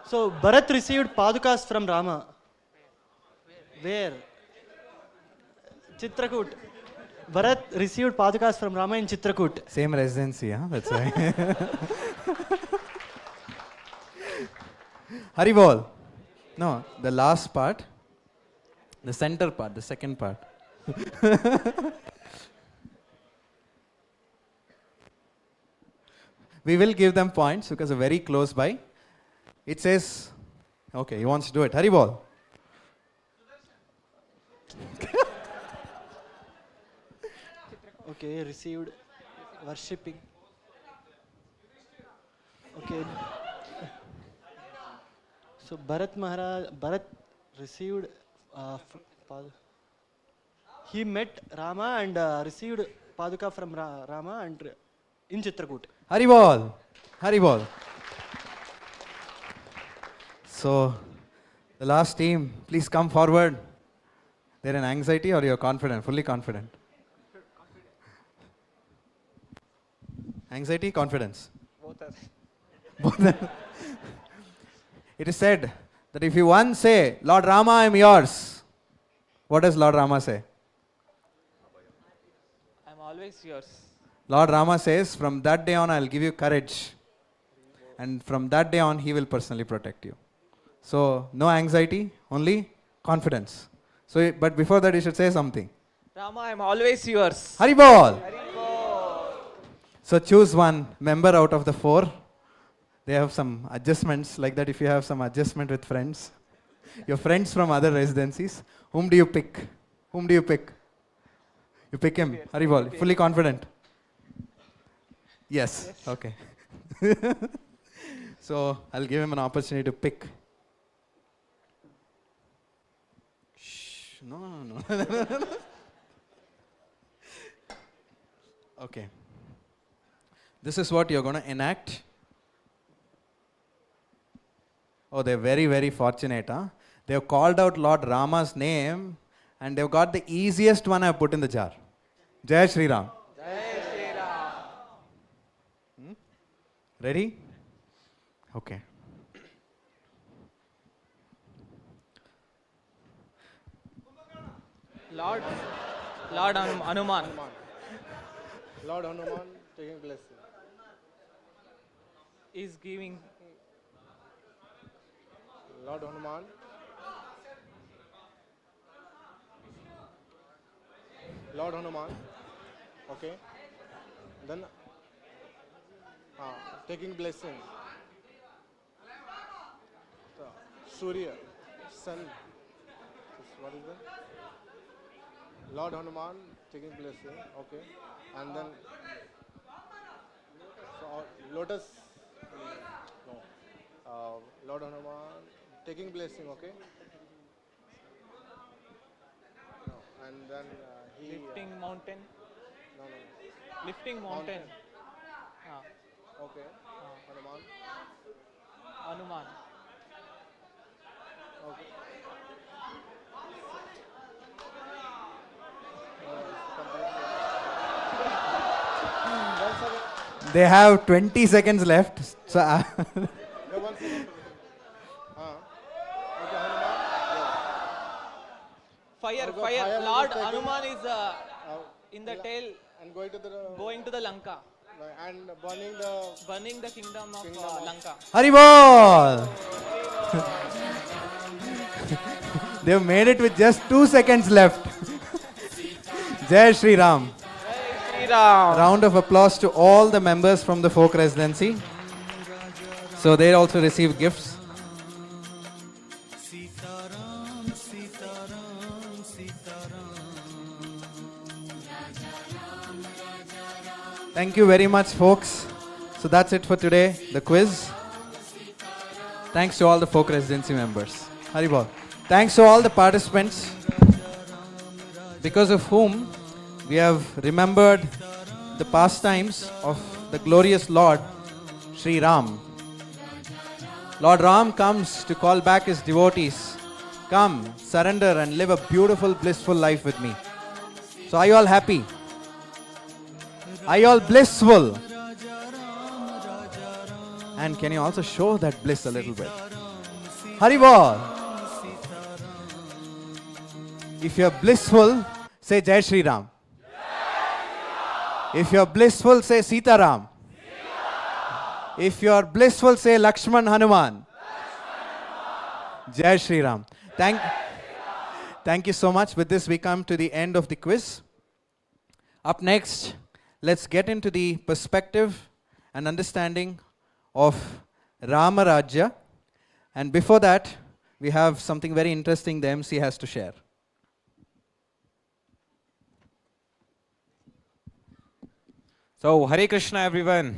So Bharat received Padukas from Rama. Where? Chitrakoot. Bharat received Padukas from Rama in Chitrakoot. Same residency, huh? That's why. Hari bol. No, the last part. The center part, the second part. We will give them points because they're very close by. It says, okay, he wants to do it. Hari bol. Okay, received worshipping. Okay. So Bharat received, he met Rama and received Paduka from Rama and in Chitrakoot. Hari bol. Hari bol. So, the last team, please come forward. They're in anxiety or you're confident, fully confident? Anxiety, confidence? Both are. It is said that if you once say, Lord Rama, I am yours, what does Lord Rama say? I'm always yours. Lord Rama says, from that day on, I'll give you courage. And from that day on, he will personally protect you. So, no anxiety, only confidence. So, but before that, you should say something. Rama, I'm always yours. Haribol! So, choose one member out of the 4. They have some adjustments like that. If you have some adjustment with friends, your friends from other residencies, whom do you pick? Whom do you pick? You pick him. Haribol, fully confident. Yes. Okay. So I'll give him an opportunity to pick. Shh. No. Okay. This is what you're going to enact. Oh, they're very, very fortunate. Huh? They've called out Lord Rama's name and they've got the easiest one I've put in the jar. Jai Sri Ram. Jai Sri Ram. Ready? Okay. Lord Hanuman. Lord Hanuman taking blessing. Is giving. Lord Hanuman. Lord Hanuman. Okay. Then taking blessing. Surya, sun. What is that? Lord Hanuman taking blessing. Okay. And then lotus. No. Lord Hanuman taking blessing. Okay. No. And then he Lifting mountain. No. Lifting mountain. Okay. Hanuman. Hanuman. Okay. They have 20 seconds left. So Fire. Lord Hanuman is in the tail and going to the Lanka. And burning the kingdom of Lanka. Haribol! They've made it with just 2 seconds left. Jai Sri Ram. Sri Ram. Round of applause to all the members from the folk residency. So they also receive gifts. Thank you very much, folks. So that's it for today, the quiz. Thanks to all the folk residency members. Haribol. Thanks to all the participants, because of whom we have remembered the pastimes of the glorious Lord Sri Ram. Lord Ram comes to call back his devotees. Come, surrender and live a beautiful, blissful life with me. So are you all happy? Are you all blissful? And can you also show that bliss a little bit? Haribol. If you're blissful, say Jai Sri Ram. If you're blissful, say Sita Ram. If you're blissful, say Lakshman Hanuman. Jai Sri Ram. Thank you so much. With this, we come to the end of the quiz. Up next, let's get into the perspective and understanding of Rama-Rajya. And before that, we have something very interesting the MC has to share. So, Hare Krishna everyone.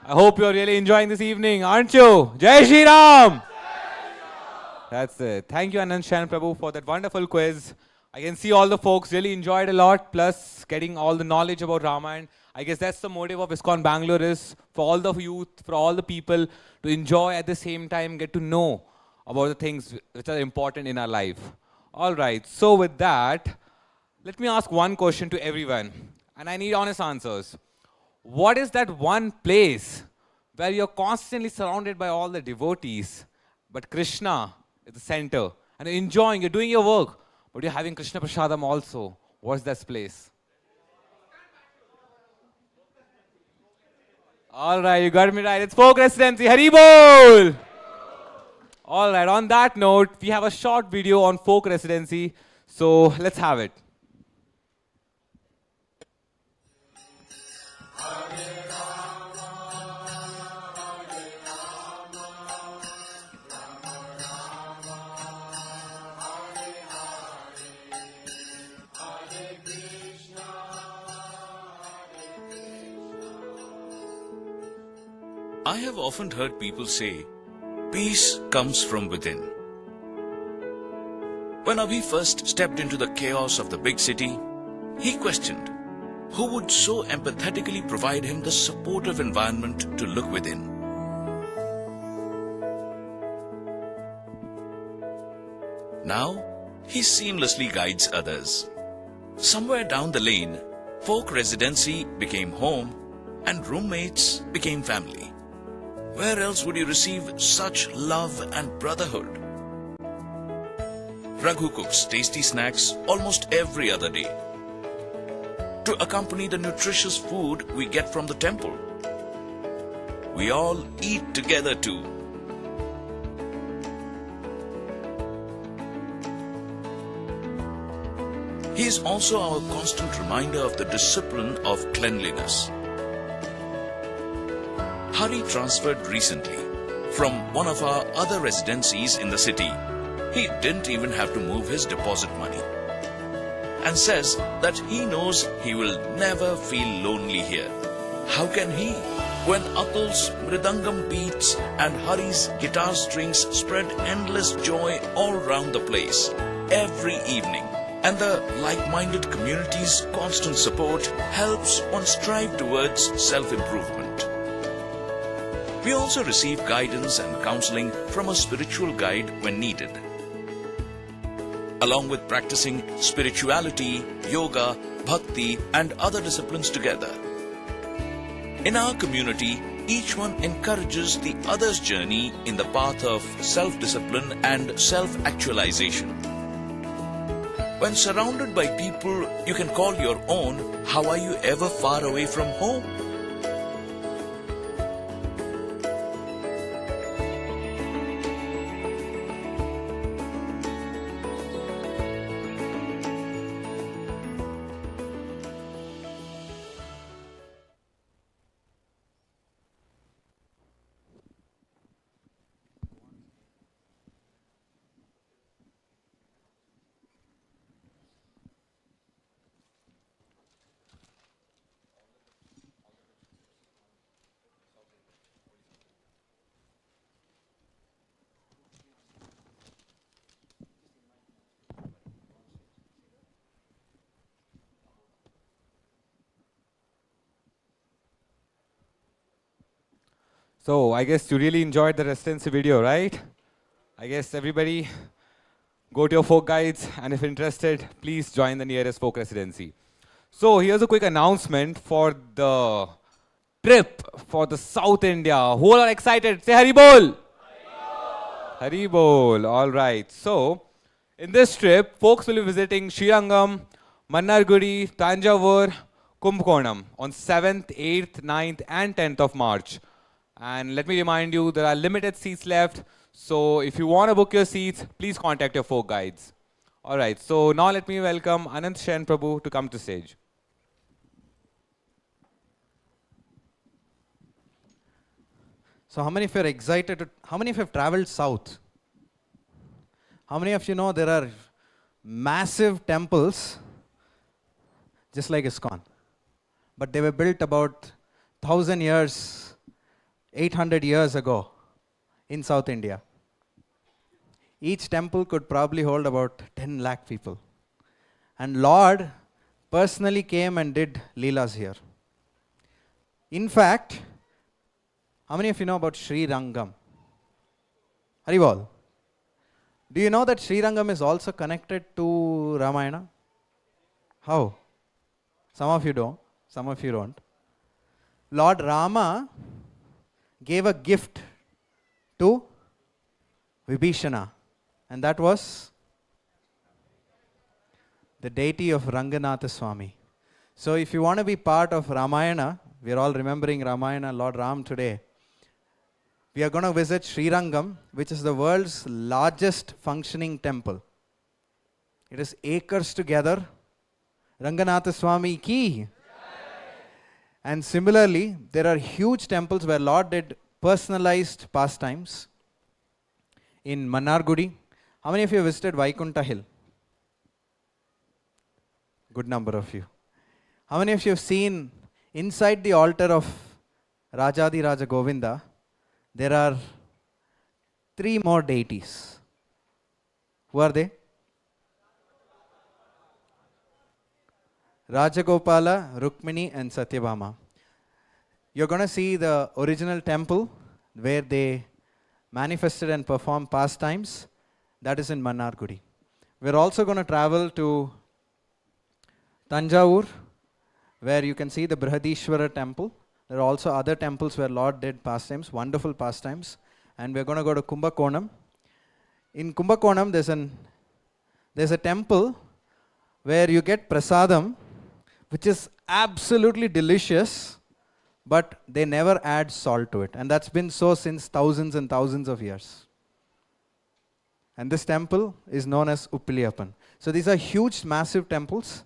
I hope you're really enjoying this evening, aren't you? Jai Shri Ram! That's it. Thank you Anand Shan Prabhu for that wonderful quiz. I can see all the folks really enjoyed a lot, plus getting all the knowledge about Rama. And I guess that's the motive of ISKCON Bangalore, is for all the youth, for all the people to enjoy, at the same time get to know about the things which are important in our life. All right, so with that, let me ask one question to everyone. And I need honest answers. What is that one place where you're constantly surrounded by all the devotees, but Krishna is the center, and you're enjoying, you're doing your work, but you're having Krishna Prasadam also? What's that place? All right, you got me right. It's folk residency. Haribol! All right, on that note, we have a short video on folk residency. So let's have it. I have often heard people say, peace comes from within. When Abhi first stepped into the chaos of the big city, he questioned who would so empathetically provide him the supportive environment to look within. Now, he seamlessly guides others. Somewhere down the lane, folk residency became home and roommates became family. Where else would you receive such love and brotherhood? Raghu cooks tasty snacks almost every other day to accompany the nutritious food we get from the temple. We all eat together too. He is also our constant reminder of the discipline of cleanliness. Hari transferred recently from one of our other residencies in the city. He didn't even have to move his deposit money and says that he knows he will never feel lonely here. How can he? When Atul's mridangam beats and Hari's guitar strings spread endless joy all round the place every evening, and the like-minded community's constant support helps one strive towards self-improvement. We also receive guidance and counseling from a spiritual guide when needed. Along with practicing spirituality, yoga, bhakti and other disciplines together. In our community, each one encourages the other's journey in the path of self-discipline and self-actualization. When surrounded by people you can call your own, how are you ever far away from home? So I guess you really enjoyed the residency video, right? I guess everybody go to your folk guides, and if interested, please join the nearest folk residency. So here's a quick announcement for the trip for the South India. Who are excited? Say Haribol! Haribol, all right. So in this trip, folks will be visiting Srirangam, Mannargudi, Tanjavur, Kumbakonam on 7th, 8th, 9th and 10th of March. And let me remind you, there are limited seats left. So if you want to book your seats, please contact your folk guides. All right, so now let me welcome Anant Shen Prabhu to come to stage. So how many of you are excited? How many of you have traveled south? How many of you know there are massive temples just like ISKCON? But they were built about 1,000 years, 800 years ago in South India. Each temple could probably hold about 10 lakh people. And Lord personally came and did Leelas here. In fact, how many of you know about Sri Rangam? Haribol. Do you know that Sri Rangam is also connected to Ramayana? How? Some of you don't, some of you don't. Lord Rama gave a gift to Vibhishana, and that was the deity of Ranganatha Swami. So if you want to be part of Ramayana, we are all remembering Ramayana, Lord Ram today. We are going to visit Sri Rangam, which is the world's largest functioning temple. It is acres together. Ranganatha Swami ki. And similarly, there are huge temples where Lord did personalized pastimes. In Mannargudi, how many of you visited Vaikunta Hill? Good number of you. How many of you have seen inside the altar of Rajadi Raja Govinda, there are 3 more deities. Who are they? Rajagopala, Rukmini and Satyabhama. You're going to see the original temple where they manifested and performed pastimes. That is in Mannargudi. We're also going to travel to Tanjavur, where you can see the Brihadishwara temple. There are also other temples where Lord did pastimes, wonderful pastimes. And we're going to go to Kumbakonam. In Kumbakonam, there's a temple where you get prasadam, which is absolutely delicious, but they never add salt to it. And that's been so since thousands and thousands of years. And this temple is known as Uppiliyappan. So these are huge, massive temples,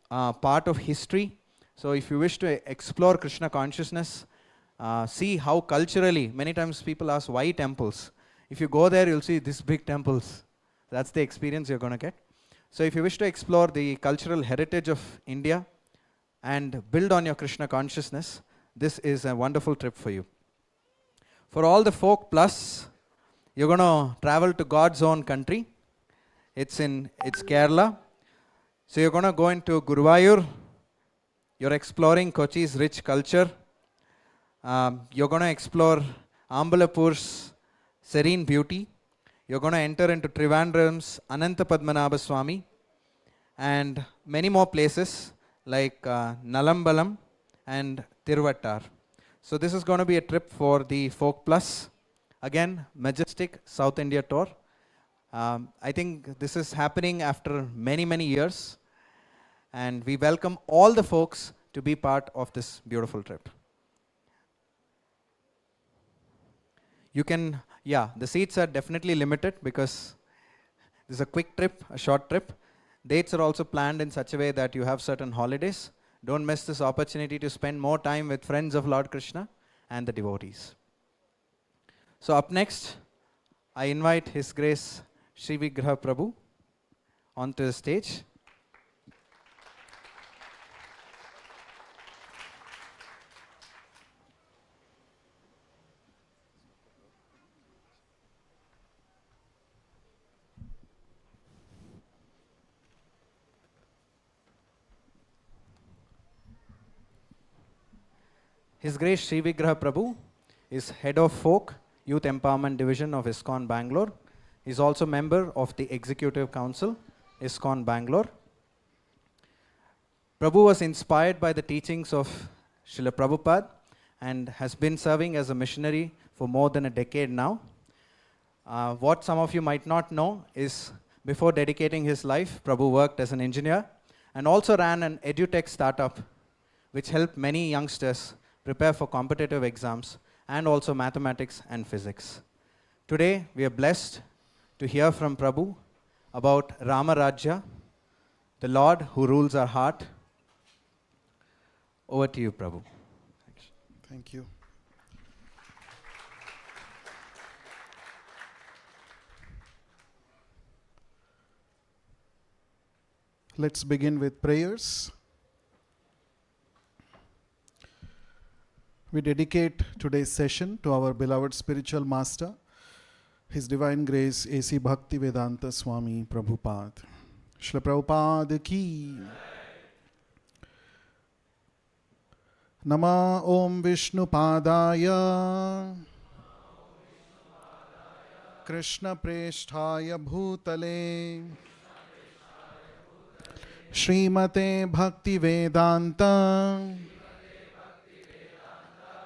part of history. So if you wish to explore Krishna consciousness, see how culturally, many times people ask why temples. If you go there, you'll see these big temples. That's the experience you're going to get. So if you wish to explore the cultural heritage of India and build on your Krishna consciousness, this is a wonderful trip for you. For all the folk plus, you're going to travel to God's own country. It's Kerala. So you're going to go into Guruvayur. You're exploring Kochi's rich culture. You're going to explore Ambalapur's serene beauty. You're going to enter into Trivandrum's Ananta Padmanabha Swami and many more places like Nalambalam and Tiruvattar. So this is going to be a trip for the Folk Plus. Again, majestic South India tour. I think this is happening after many, many years. And we welcome all the folks to be part of this beautiful trip. You can, the seats are definitely limited because this is a quick trip, a short trip. Dates are also planned in such a way that you have certain holidays. Don't miss this opportunity to spend more time with friends of Lord Krishna and the devotees. So up next, I invite His Grace Sri Vigraha Prabhu onto the stage. His Grace Sri Vigraha Prabhu is Head of Folk Youth Empowerment Division of ISKCON Bangalore. He is also member of the Executive Council, ISKCON Bangalore. Prabhu was inspired by the teachings of Srila Prabhupada and has been serving as a missionary for more than a decade now. What some of you might not know is before dedicating his life, Prabhu worked as an engineer and also ran an edutech startup which helped many youngsters prepare for competitive exams and also mathematics and physics. Today, we are blessed to hear from Prabhu about Rama-Rajya, the Lord who rules our heart. Over to you, Prabhu. Thank you. Let's begin with prayers. We dedicate today's session to our beloved spiritual master, His Divine Grace A.C. Bhakti Vedanta Swami Prabhupada. Srila Prabhupada ki. Nama Om Vishnu Padaya Krishna Preshthaya Bhutale Srimate Bhakti Vedanta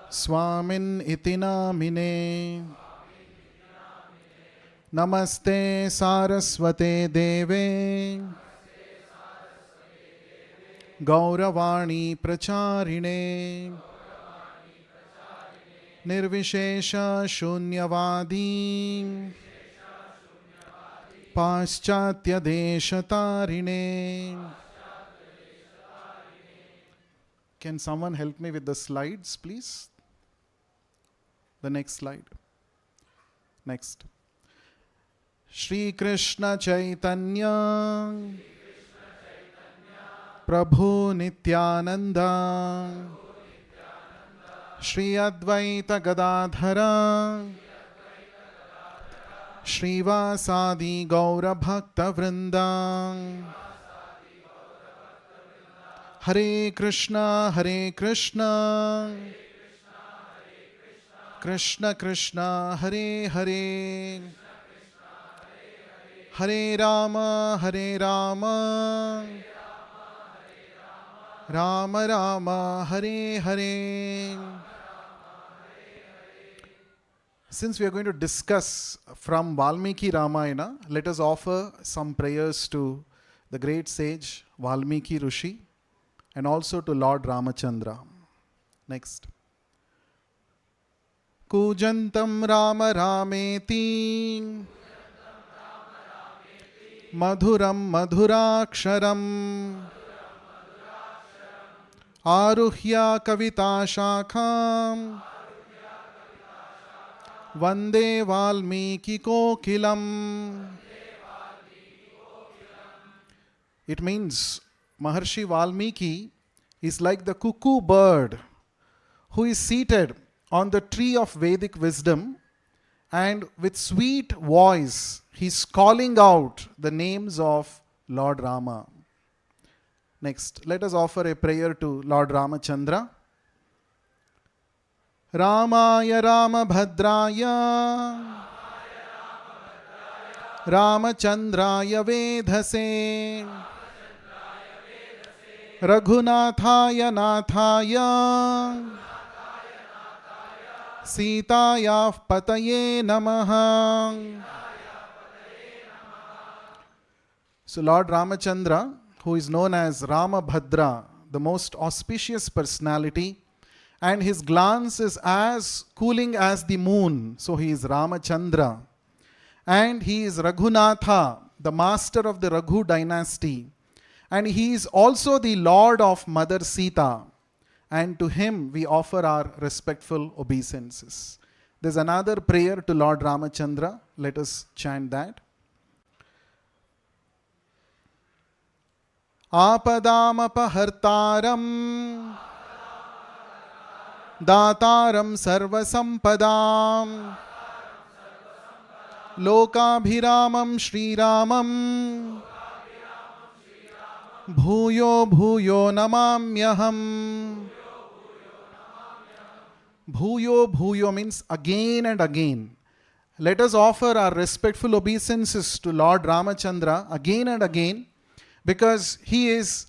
Swamin iti namine Namaste Saraswate Deve Gauravani Pracharine Nirvishesha Shunyavadi Paschatya Deshatarine. Can someone help me with the slides, please? The next slide. Next. Shri Krishna Chaitanya Prabhu Nityananda Shri Advaita Gadadhara Shri Vasadi Gaura Bhakta Vrinda. Hare Krishna, Hare Krishna, Krishna Krishna, Hare Hare, Hare Rama, Hare Rama, Rama Rama, Hare Hare. Since we are going to discuss from Valmiki Ramayana, let us offer some prayers to the great sage Valmiki Rishi and also to Lord Ramachandra. Next. Kujantam Rama Rameti Madhuram Madhuraksharam Aruhya Kavita Shakham Vande Valmiki Kokilam. It means Maharshi Valmiki is like the cuckoo bird who is seated on the tree of Vedic wisdom, and with sweet voice he is calling out the names of Lord Rama. Next, let us offer a prayer to Lord Ramachandra. Ramaya Ramabhadraya Ramachandraya Vedhase Raghunathaya Nathaya Sitaya Pataye Namaha. So Lord Ramachandra, who is known as Ramabhadra, the most auspicious personality, and his glance is as cooling as the moon, so he is Ramachandra. And he is Raghunatha, the master of the Raghu dynasty. And he is also the Lord of Mother Sita. And to him we offer our respectful obeisances. There's another prayer to Lord Ramachandra. Let us chant that. Apadam apahartaram Dataram sarvasampadam Lokabhiramam Sri Ramam Bhuyo bhuyo namamyaham. Bhuyo bhuyo means again and again. Let us offer our respectful obeisances to Lord Ramachandra again and again, because he is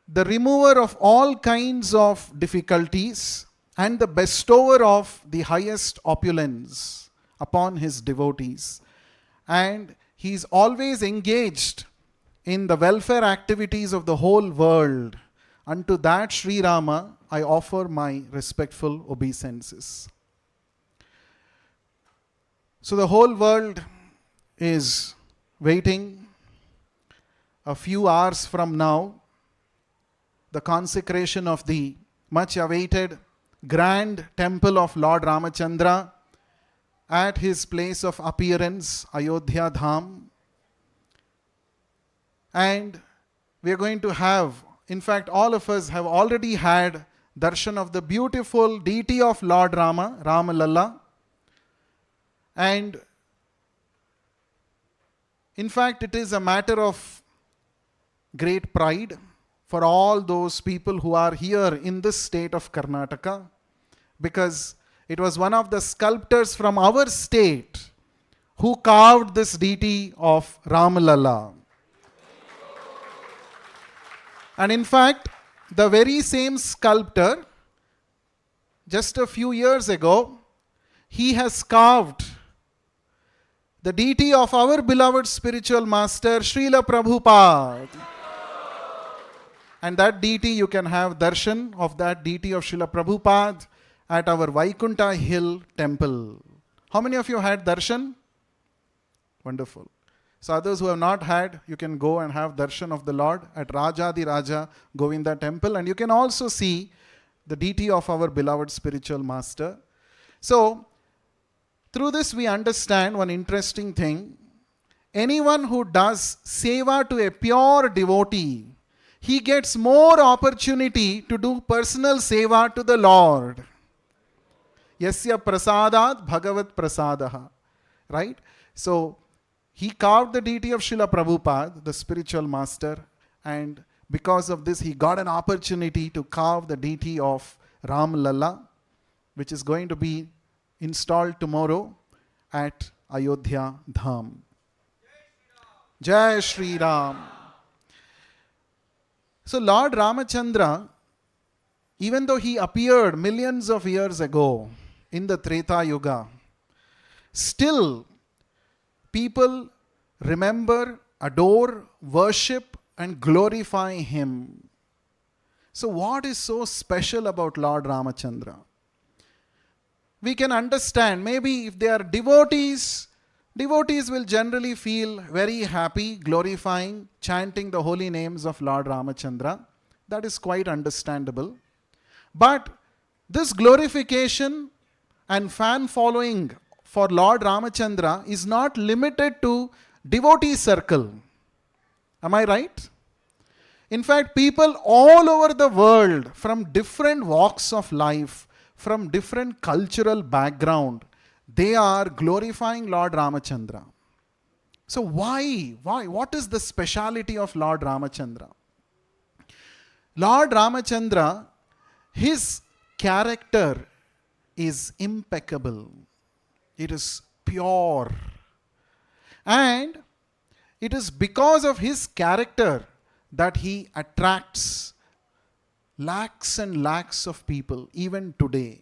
the remover of all kinds of difficulties and the bestower of the highest opulence upon his devotees. And he is always engaged in the welfare activities of the whole world. Unto that Sri Rama I offer my respectful obeisances. So the whole world is waiting a few hours from now, the consecration of the much awaited grand temple of Lord Ramachandra at his place of appearance, Ayodhya Dham. And we are going to have, in fact all of us have already had darshan of the beautiful deity of Lord Rama, Ramalalla. And in fact it is a matter of great pride for all those people who are here in this state of Karnataka, because it was one of the sculptors from our state who carved this deity of Ramalalla. And in fact, the very same sculptor, just a few years ago, he has carved the deity of our beloved spiritual master, Srila Prabhupada. And that deity, you can have darshan of that deity of Srila Prabhupada at our Vaikunta Hill temple. How many of you had darshan? Wonderful. So others who have not had, you can go and have darshan of the Lord at Rajadi Raja Govinda temple, and you can also see the deity of our beloved spiritual master. So through this we understand one interesting thing. Anyone who does seva to a pure devotee, he gets more opportunity to do personal seva to the Lord. Yasya prasadat bhagavat prasadaha. Right? So he carved the deity of Srila Prabhupada, the spiritual master, and because of this he got an opportunity to carve the deity of Ram Lalla, which is going to be installed tomorrow at Ayodhya Dham. Jai Sri Ram. So Lord Ramachandra, even though he appeared millions of years ago in the Treta Yuga, still people remember, adore, worship and glorify him. So what is so special about Lord Ramachandra? We can understand, maybe if they are devotees, devotees will generally feel very happy, glorifying, chanting the holy names of Lord Ramachandra. That is quite understandable. But this glorification and fan following for Lord Ramachandra is not limited to devotee circle. Am I right? In fact, people all over the world from different walks of life, from different cultural background, they are glorifying Lord Ramachandra. So why? What is the speciality of Lord Ramachandra? Lord Ramachandra, his character is impeccable. It is pure. And it is because of his character that he attracts lakhs and lakhs of people even today.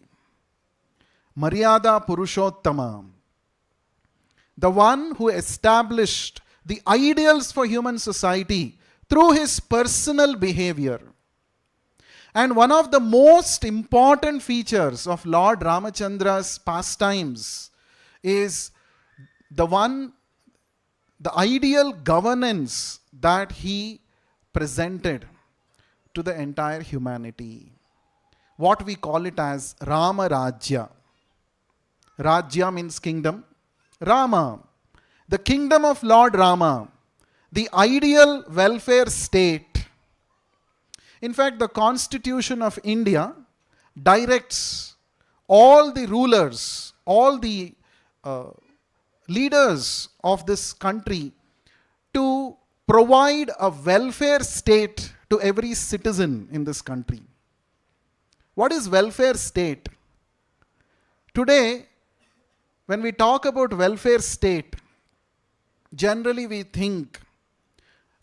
Maryada Purushottama, the one who established the ideals for human society through his personal behavior. And one of the most important features of Lord Ramachandra's pastimes is the ideal governance that he presented to the entire humanity. What we call it as Rama-Rajya. Rajya means kingdom. Rama, the kingdom of Lord Rama, the ideal welfare state. In fact, the Constitution of India directs all the rulers, all the leaders of this country to provide a welfare state to every citizen in this country. What is welfare state? Today, when we talk about welfare state, generally we think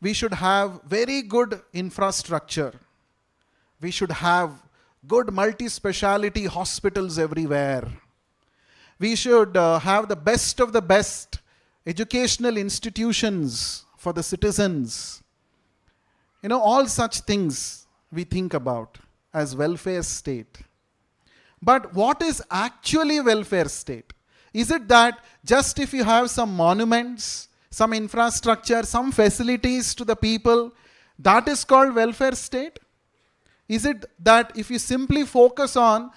we should have very good infrastructure. We should have good multi-speciality hospitals everywhere. We should have the best of the best educational institutions for the citizens. You know, all such things we think about as welfare state. But what is actually welfare state? Is it that just if you have some monuments, some infrastructure, some facilities to the people, that is called welfare state? Is it that if you simply focus on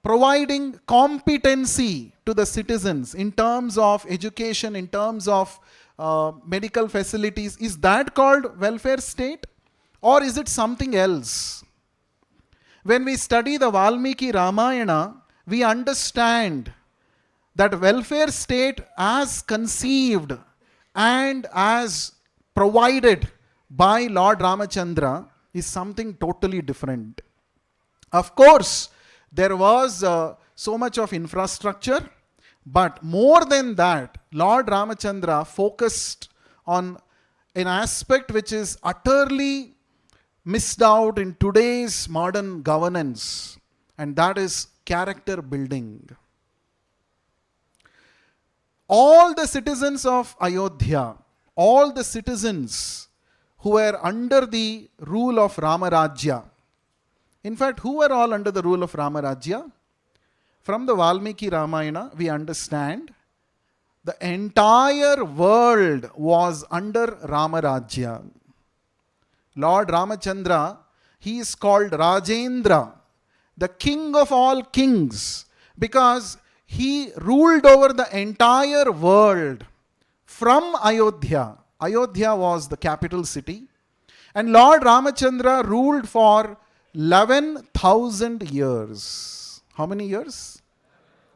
providing competency to the citizens in terms of education, in terms of medical facilities, is that called welfare state? Or is it something else? When we study the Valmiki Ramayana, we understand that welfare state as conceived and as provided by Lord Ramachandra is something totally different. Of course, there was so much of infrastructure, but more than that, Lord Ramachandra focused on an aspect which is utterly missed out in today's modern governance, and that is character building. All the citizens of Ayodhya, all the citizens who were under the rule of Rama-Rajya, in fact, who were all under the rule of Rama-Rajya? From the Valmiki Ramayana, we understand the entire world was under Rama-Rajya. Lord Ramachandra, he is called Rajendra, the king of all kings, because he ruled over the entire world from Ayodhya. Ayodhya was the capital city. And Lord Ramachandra ruled for 11,000 years. How many years?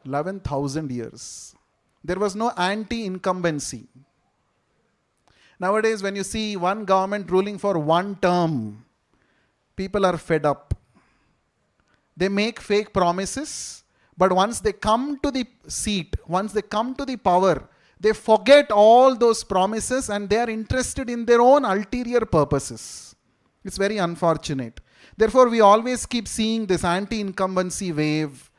11,000 years. There was no anti-incumbency. Nowadays, when you see one government ruling for one term, people are fed up. They make fake promises, but once they come to the seat, once they come to the power, they forget all those promises and they are interested in their own ulterior purposes. It's very unfortunate. Therefore, we always keep seeing this anti-incumbency wave,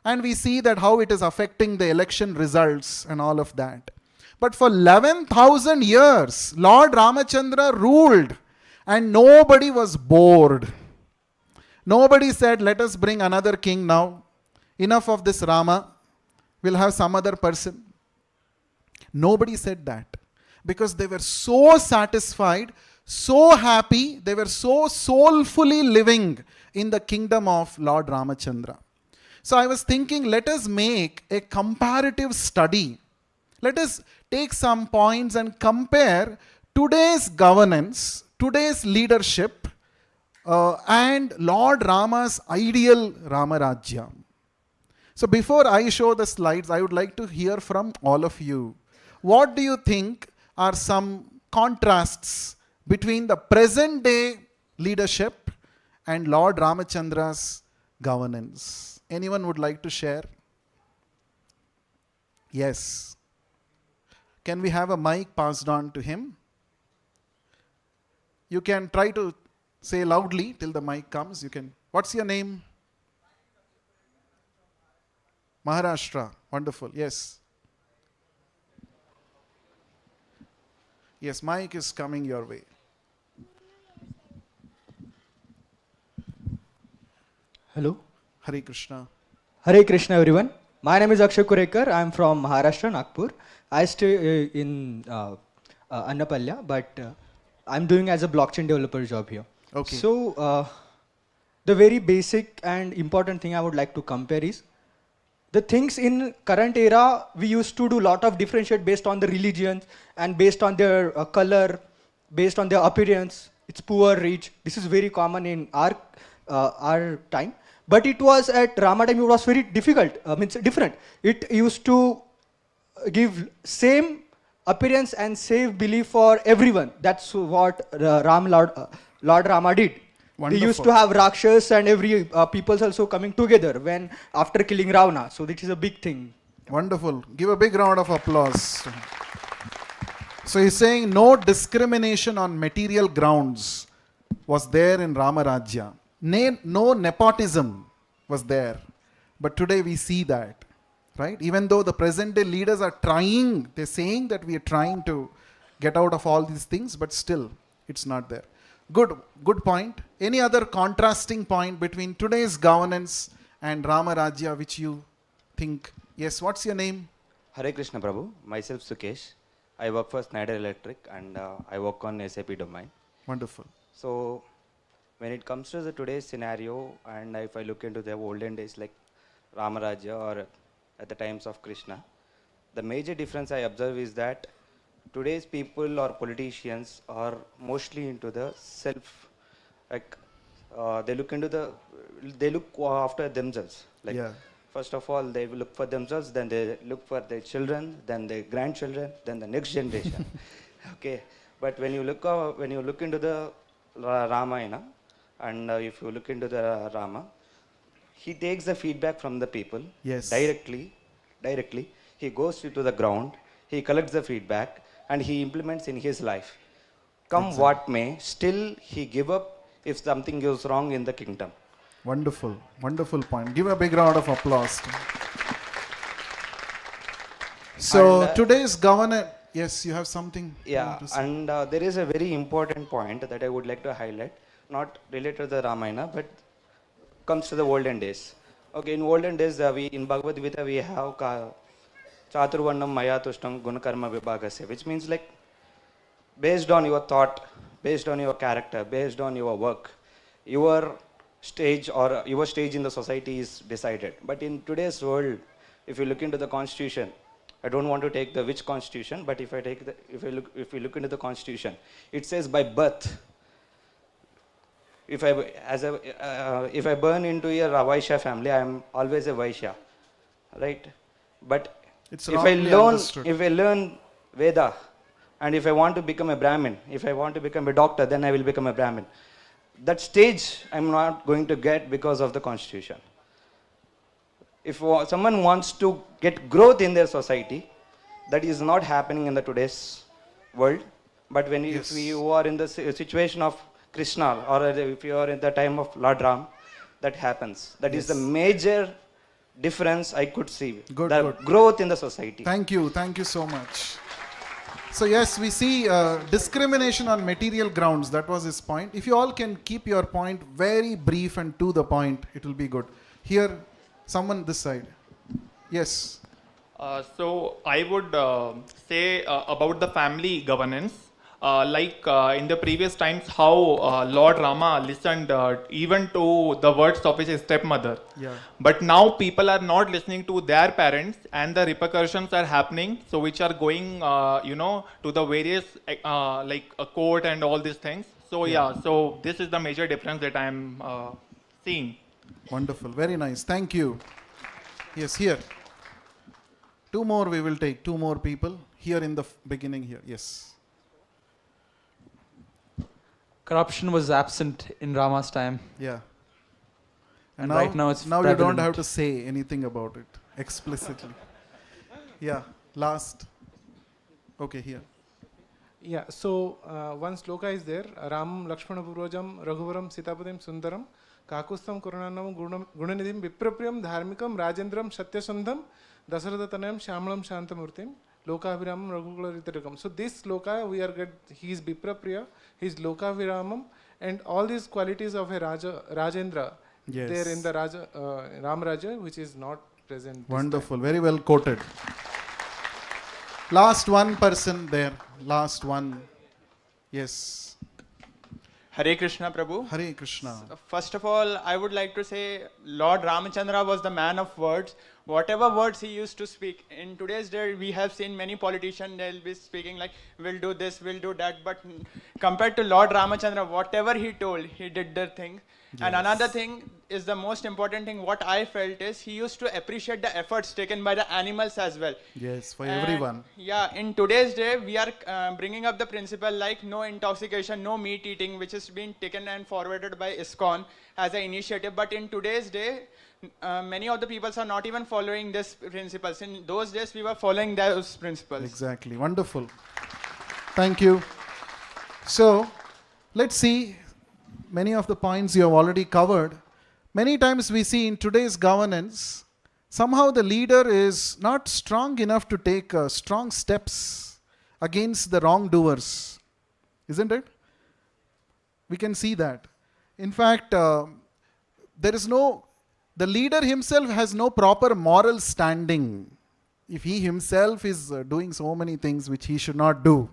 and we see that how it is affecting the election results and all of that. But for 11,000 years, Lord Ramachandra ruled and nobody was bored. Nobody said, let us bring another king now. Enough of this Rama. We'll have some other person. Nobody said that. Because they were so satisfied, so happy, they were so soulfully living in the kingdom of Lord Ramachandra. So I was thinking, let us make a comparative study. Let us take some points and compare today's governance, today's leadership, and Lord Rama's ideal Rama-Rajya. So before I show the slides, I would like to hear from all of you. What do you think are some contrasts between the present day leadership and Lord Ramachandra's governance? Anyone would like to share? Yes. Can we have a mic passed on to him? You can try to say loudly till the mic comes. You can. What's your name? Maharashtra. Wonderful. Yes. Yes, mic is coming your way. Hello. Hare Krishna. Hare Krishna, everyone. My name is Akshay Kurekar. I am from Maharashtra, Nagpur. I stay in Annapalya, but I'm doing as a blockchain developer job here. Okay. So, the very basic and important thing I would like to compare is the things in current era, we used to do a lot of differentiate based on the religions and based on their color, based on their appearance. It's poor, rich. This is very common in our time. But it was at Rama time, it was very difficult, means different. It used to give same appearance and same belief for everyone. That's what Lord Rama did. Wonderful. They used to have Rakshas and every peoples also coming together when after killing Ravana. So this is a big thing. Wonderful. Give a big round of applause. So he's saying no discrimination on material grounds was there in Rama-Rajya. No nepotism was there. But today we see that, right? Even though the present day leaders are trying, they're saying that we are trying to get out of all these things, but still it's not there. Good point. Any other contrasting point between today's governance and Rama-Rajya which you think? Yes, what's your name? Hare Krishna Prabhu. Myself Sukesh. I work for Schneider Electric and I work on SAP domain. Wonderful. So when it comes to the today's scenario, and if I look into the olden days like Rama-Rajya or at the times of Krishna, the major difference I observe is that today's people or politicians are mostly into the self, like they look after themselves. Like first of all, they will look for themselves, then they look for their children, then their grandchildren, then the next generation. Okay, but when you look into the Ramayana, and if you look into the Rama, he takes the feedback from the people directly. He goes to the ground, he collects the feedback, and he implements in his life. Come what may, still he give up if something goes wrong in the kingdom. Wonderful, wonderful point. Give a big round of applause. So today's governor, yes, you have something. Yeah, and there is a very important point that I would like to highlight, not related to the Ramayana, but comes to the olden days. Okay, in olden days, we in Bhagavad Gita we have Chaturvarnam Mayatushtam Gunakarma Vibhagasya, which means like based on your thought, based on your character, based on your work, your stage or your stage in the society is decided. But in today's world, if you look into the constitution, I don't want to take the which constitution, but if you look into the constitution, it says by birth. If I burn into a Vaishya family, I am always a Vaishya, right? But It's if wrongly understood. I learn Veda, and if I want to become a Brahmin, if I want to become a doctor, then I will become a Brahmin. That stage I am not going to get because of the constitution. If someone wants to get growth in their society, that is not happening in the today's world. But when if you are in the situation of Krishna, or if you are in the time of Lord Ram, that happens. That is the major difference I could see. The growth in the society. Thank you so much. So yes, we see discrimination on material grounds. That was his point. If you all can keep your point very brief and to the point, it will be good. Here, someone this side. Yes. So I would say about the family governance. In the previous times, how Lord Rama listened even to the words of his stepmother. Yeah. But now people are not listening to their parents, and the repercussions are happening. So which are going, to the various a court and all these things. So so this is the major difference that I am seeing. Wonderful. Very nice. Thank you. Yes, here. Two more we will take. Two more people. Here in the beginning here. Yes. Corruption was absent in Rama's time. Yeah. And right now it's now prevalent. you don't have to say anything about it explicitly. Yeah. Last. Okay, here. Yeah, so one sloka is there. Ram Lakshmana Purvajam Raghuvaram Sitapatim Sundaram Kakustam Kurunanam Gunanidhim Viprapriyam Dharmikam Rajendram Satyasandham Dasaradatanayam Shyamalam Shantamurtim Lokaviramam Raghukula Ritarikam. So this sloka we are get, he is Viprapriya, he is Lokaviramam, and all these qualities of a Rajendra, there in the Rama-Rajya, which is not present. Wonderful, very well quoted. Last one person there. Last one. Yes. Hare Krishna, Prabhu. Hare Krishna. First of all, I would like to say Lord Ramachandra was the man of words. Whatever words he used to speak. In today's day, we have seen many politicians, they'll be speaking like, we'll do this, we'll do that. But compared to Lord Ramachandra, whatever he told, he did the thing. Yes. And another thing is the most important thing, what I felt is, he used to appreciate the efforts taken by the animals as well. Yes, for everyone. Yeah, in today's day, we are bringing up the principle like no intoxication, no meat eating, which is being taken and forwarded by ISKCON as an initiative. But in today's day, many of the people are not even following these principles. In those days, we were following those principles. Exactly. Wonderful. Thank you. So, let's see. Many of the points you have already covered. Many times we see in today's governance, somehow the leader is not strong enough to take strong steps against the wrongdoers. Isn't it? We can see that. In fact, the leader himself has no proper moral standing. If he himself is doing so many things which he should not do,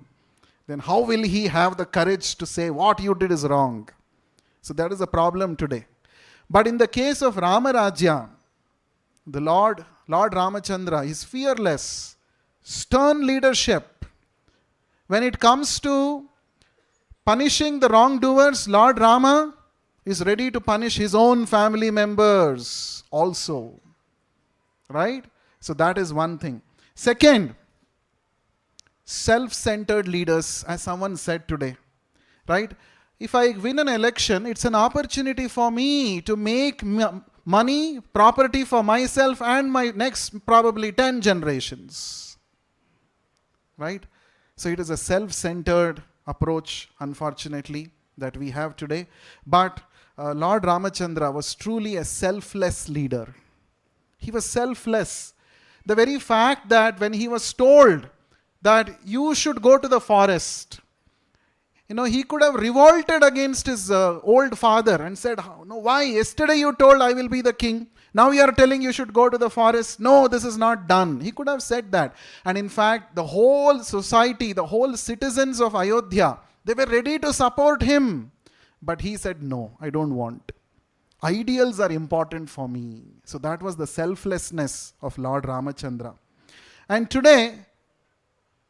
then how will he have the courage to say what you did is wrong? So that is a problem today. But in the case of Rama-Rajya, the Lord Ramachandra is fearless, stern leadership. When it comes to punishing the wrongdoers, Lord Rama is ready to punish his own family members also. Right? So that is one thing. Second, self-centered leaders, as someone said today. Right? If I win an election, it's an opportunity for me to make money, property for myself and my next probably 10 generations. Right? So it is a self-centered approach, unfortunately, that we have today. But Lord Ramachandra was truly a selfless leader. He was selfless. The very fact that when he was told that you should go to the forest, He could have revolted against his old father and said, no, why? Yesterday you told I will be the king. Now you are telling you should go to the forest. No, this is not done. He could have said that. And in fact, the whole society, the whole citizens of Ayodhya, they were ready to support him. But he said, no, I don't want. Ideals are important for me. So that was the selflessness of Lord Ramachandra. And today,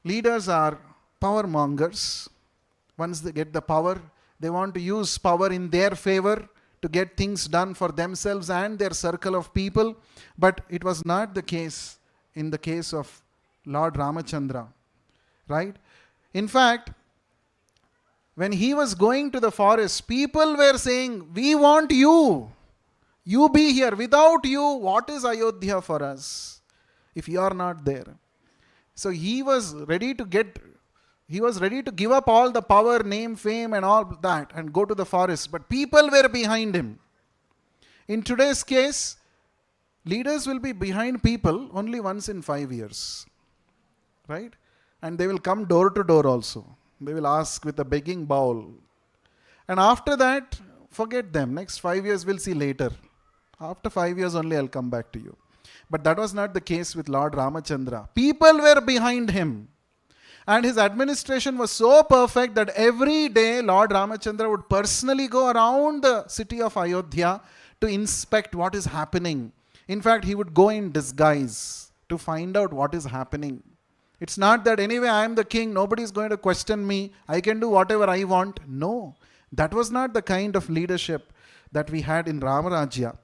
leaders are power mongers. Once they get the power, they want to use power in their favor to get things done for themselves and their circle of people. But it was not the case in the case of Lord Ramachandra. Right? In fact, when he was going to the forest, people were saying, we want you. You be here. Without you, what is Ayodhya for us if you are not there? So he was ready to give up all the power, name, fame and all that and go to the forest. But people were behind him. In today's case, leaders will be behind people only once in 5 years. Right? And they will come door to door also. They will ask with a begging bowl. And after that, forget them. Next 5 years we'll see later. After 5 years only I'll come back to you. But that was not the case with Lord Ramachandra. People were behind him. And his administration was so perfect that every day Lord Ramachandra would personally go around the city of Ayodhya to inspect what is happening. In fact, he would go in disguise to find out what is happening. It's not that anyway I am the king, nobody is going to question me, I can do whatever I want. No, that was not the kind of leadership that we had in Rama-Rajya.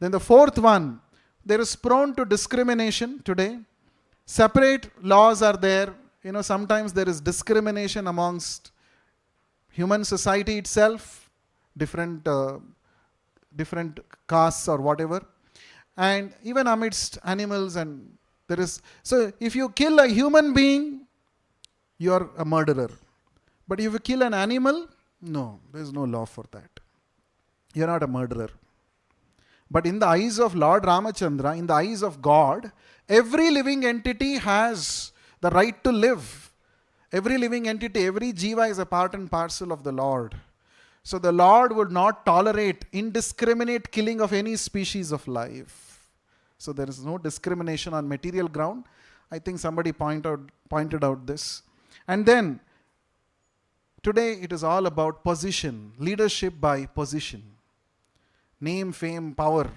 Then the fourth one, there is prone to discrimination today. Separate laws are there. Sometimes there is discrimination amongst human society itself, different castes or whatever, and even amidst animals. And there is, so if you kill a human being, you are a murderer. But if you kill an animal, no, there is no law for that. You are not a murderer. But in the eyes of Lord Ramachandra, in the eyes of God, every living entity has the right to live. Every living entity, every jiva is a part and parcel of the Lord. So the Lord would not tolerate indiscriminate killing of any species of life. So there is no discrimination on material ground. I think somebody pointed out this. And then, today it is all about position, leadership by position. Name, fame, power.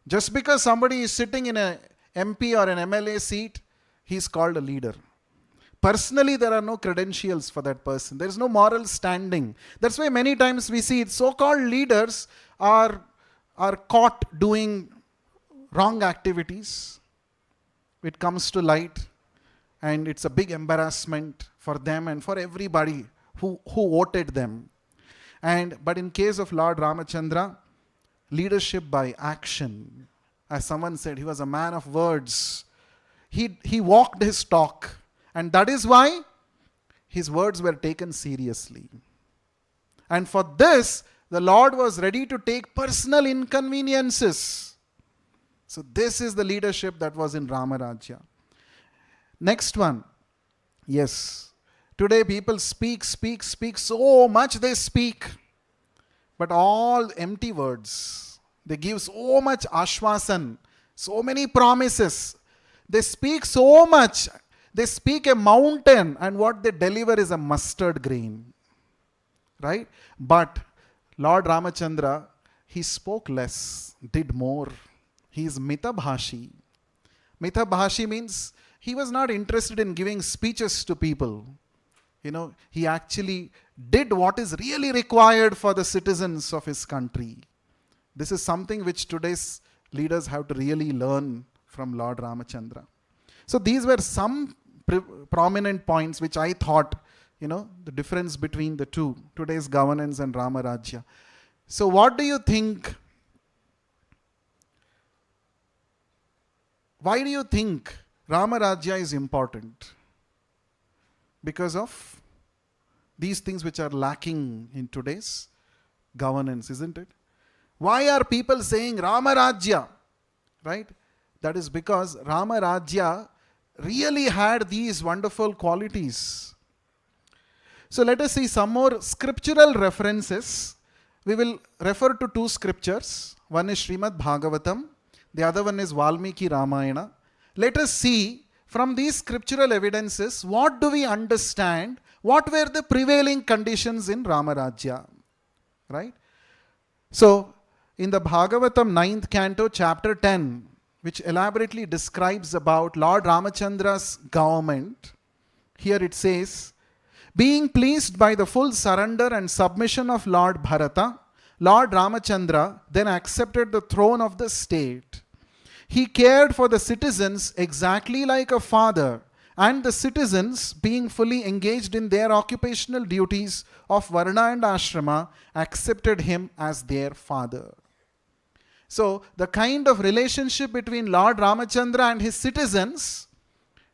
Just because somebody is sitting in an MP or an MLA seat, he is called a leader. Personally, there are no credentials for that person. There is no moral standing. That's why many times we see so-called leaders are caught doing wrong activities. It comes to light and it's a big embarrassment for them and for everybody who voted them. But in case of Lord Ramachandra, leadership by action. As someone said, he was a man of words. He walked his talk. And that is why his words were taken seriously. And for this, the Lord was ready to take personal inconveniences. So this is the leadership that was in Rama-Rajya. Next one. Yes. Today people speak so much they speak. But all empty words. They give so much ashwasan, so many promises. They speak so much. They speak a mountain and what they deliver is a mustard grain. Right? But Lord Ramachandra, he spoke less, did more. He is mitabhashi. Mitabhashi means he was not interested in giving speeches to people. He actually did what is really required for the citizens of his country. This is something which today's leaders have to really learn from Lord Ramachandra. So these were some prominent points which I thought, the difference between the two, today's governance and Rama-Rajya. So what do you think? Why do you think Rama-Rajya is important? Because of these things which are lacking in today's governance, isn't it? Why are people saying Rama-Rajya? Right? That is because Rama-Rajya really had these wonderful qualities. So let us see some more scriptural references. We will refer to two scriptures. One is Srimad Bhagavatam, the other one is Valmiki Ramayana. Let us see from these scriptural evidences, what do we understand? What were the prevailing conditions in Rama-Rajya? Right? So, in the Bhagavatam 9th canto, chapter 10, which elaborately describes about Lord Ramachandra's government, here it says, being pleased by the full surrender and submission of Lord Bharata, Lord Ramachandra then accepted the throne of the state. He cared for the citizens exactly like a father, and the citizens, being fully engaged in their occupational duties of Varna and Ashrama, accepted him as their father. So, the kind of relationship between Lord Ramachandra and his citizens,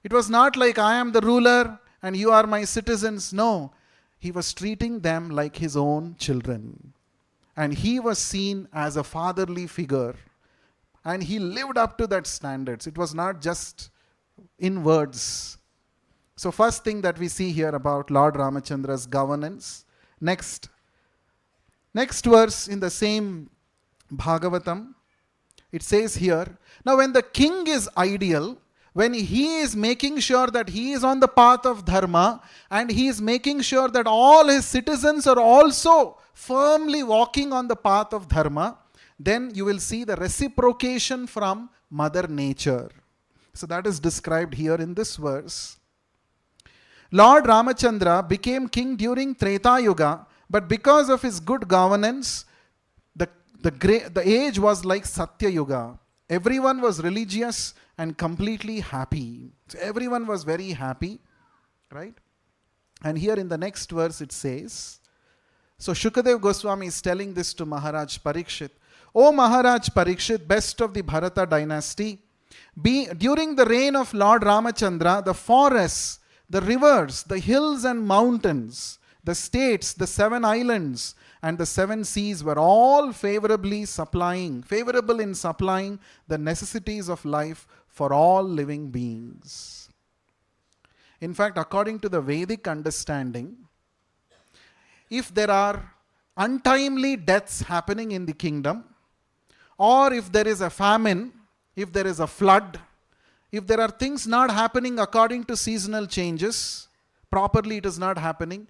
it was not like I am the ruler and you are my citizens. No, he was treating them like his own children. And he was seen as a fatherly figure. And he lived up to that standards. It was not just in words. So first thing that we see here about Lord Ramachandra's governance. Next verse in the same Bhagavatam, it says here, now when the king is ideal, when he is making sure that he is on the path of dharma, and he is making sure that all his citizens are also firmly walking on the path of dharma, then you will see the reciprocation from Mother Nature. So that is described here in this verse. Lord Ramachandra became king during Treta Yuga, but because of his good governance, the age was like Satya Yuga. Everyone was religious and completely happy. So everyone was very happy, right? And here in the next verse it says, so Shukadev Goswami is telling this to Maharaj Parikshit. O Maharaj Parikshit, best of the Bharata dynasty, during the reign of Lord Ramachandra, the forests, the rivers, the hills and mountains, the states, the 7 islands, and the 7 seas were all favorable in supplying the necessities of life for all living beings. In fact, according to the Vedic understanding, if there are untimely deaths happening in the kingdom, or if there is a famine, if there is a flood, if there are things not happening according to seasonal changes, properly it is not happening,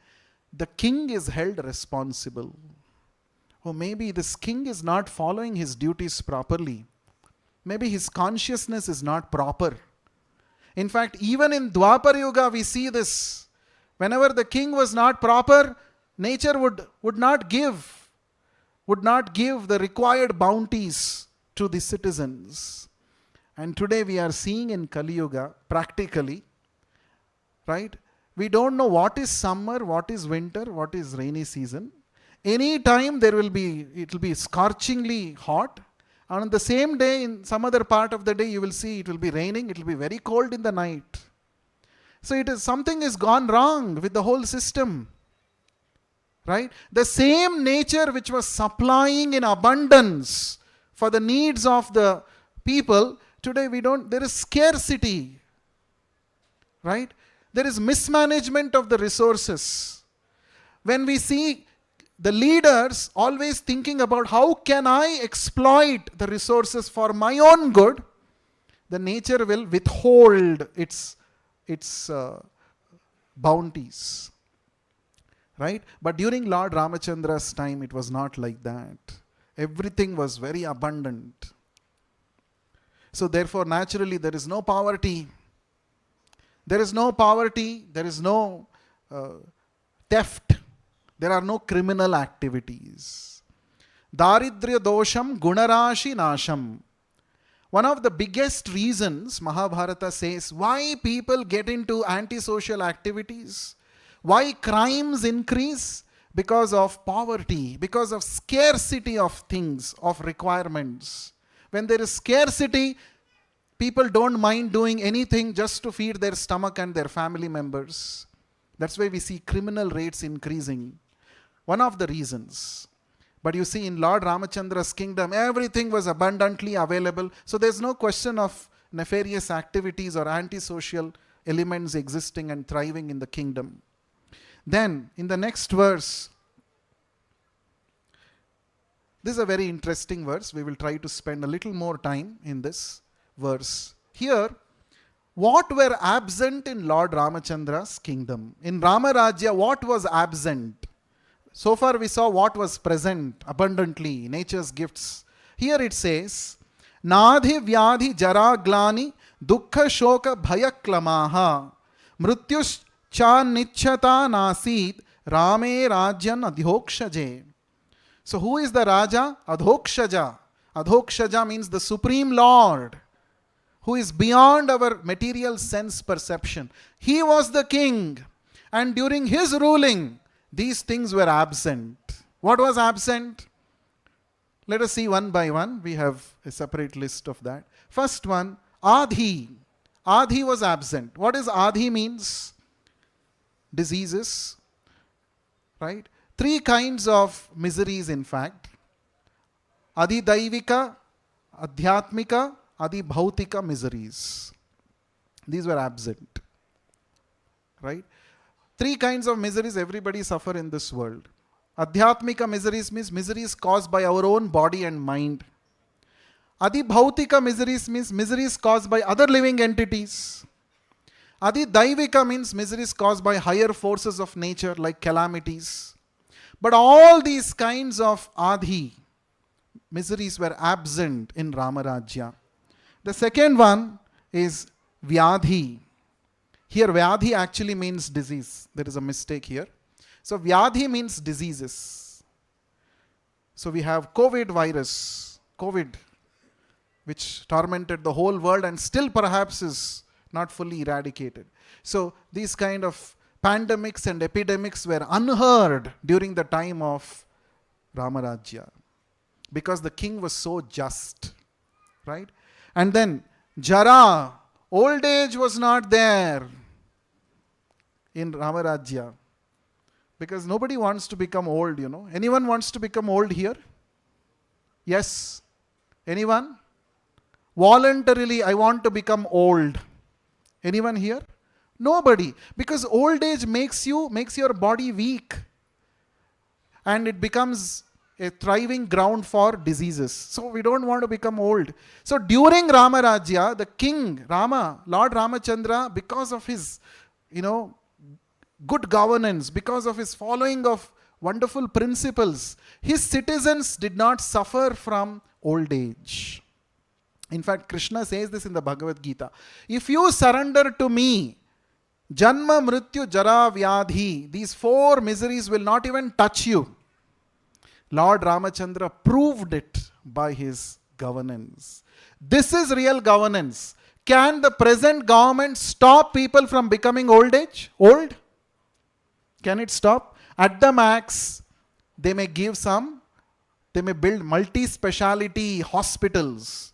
the king is held responsible. Or maybe this king is not following his duties properly. Maybe his consciousness is not proper. In fact, even in Dwapar Yuga we see this. Whenever the king was not proper, nature would not give the required bounties to the citizens. And today we are seeing in Kali Yuga, practically, right? We don't know what is summer, what is winter, what is rainy season. Any time it will be scorchingly hot. And on the same day, in some other part of the day, you will see it will be raining, it will be very cold in the night. So something has gone wrong with the whole system. Right? The same nature which was supplying in abundance for the needs of the people, today there is scarcity. Right? There is mismanagement of the resources. When we see the leaders always thinking about how can I exploit the resources for my own good, the nature will withhold its bounties. Right? But during Lord Ramachandra's time, it was not like that. Everything was very abundant. So therefore, naturally, there is no poverty. There is no poverty. There is no theft. There are no criminal activities. Daridrya dosham gunarashi nasham. One of the biggest reasons, Mahabharata says, why people get into antisocial activities, why crimes increase? Because of poverty, because of scarcity of things, of requirements. When there is scarcity, people don't mind doing anything just to feed their stomach and their family members. That's why we see criminal rates increasing. One of the reasons. But you see, in Lord Ramachandra's kingdom, everything was abundantly available. So there's no question of nefarious activities or antisocial elements existing and thriving in the kingdom. Then, in the next verse, this is a very interesting verse. We will try to spend a little more time in this verse. Here, what were absent in Lord Ramachandra's kingdom? In Rama-Rajya, what was absent? So far we saw what was present abundantly, nature's gifts. Here it says, Nadhi vyadhi jara glani dukkha shoka bhayaklamaha mrityush cha nichata nasid rame rajyan adhokshaje. So who is the Raja? Adhokshaja. Adhokshaja means the Supreme Lord, who is beyond our material sense perception. He was the king, and during his ruling, these things were absent. What was absent? Let us see one by one. We have a separate list of that. First one, Adhi. Adhi was absent. What does Adhi means? Diseases, right? 3 kinds of miseries, in fact. Adi Daivika, Adhyatmika, Adi Bhautika miseries. These were absent, right? 3 kinds of miseries everybody suffer in this world. Adhyatmika miseries means miseries caused by our own body and mind. Adi Bhautika miseries means miseries caused by other living entities. Adi Daivika means miseries caused by higher forces of nature like calamities. But all these kinds of Adhi miseries were absent in Rama-Rajya. The second one is Vyadhi. Here Vyadhi actually means disease. There is a mistake here. So Vyadhi means diseases. So we have COVID virus, COVID, which tormented the whole world and still perhaps is not fully eradicated. So these kind of pandemics and epidemics were unheard during the time of Rama-Rajya, because the king was so just, right? And then Jara, old age was not there in Rama-Rajya, because nobody wants to become old, you know. Anyone wants to become old here? Yes? Anyone? Voluntarily, I want to become old. Anyone here? Nobody, because old age makes your body weak, and it becomes a thriving ground for diseases. So we don't want to become old. So during Rama-Rajya, the king Rama, Lord Ramachandra, because of his, good governance, because of his following of wonderful principles, his citizens did not suffer from old age. In fact, Krishna says this in the Bhagavad Gita. If you surrender to me, Janma, Mrityu, Jara, Vyadhi, these 4 miseries will not even touch you. Lord Ramachandra proved it by his governance. This is real governance. Can the present government stop people from becoming old? Can it stop? At the max, they may build multi-speciality hospitals.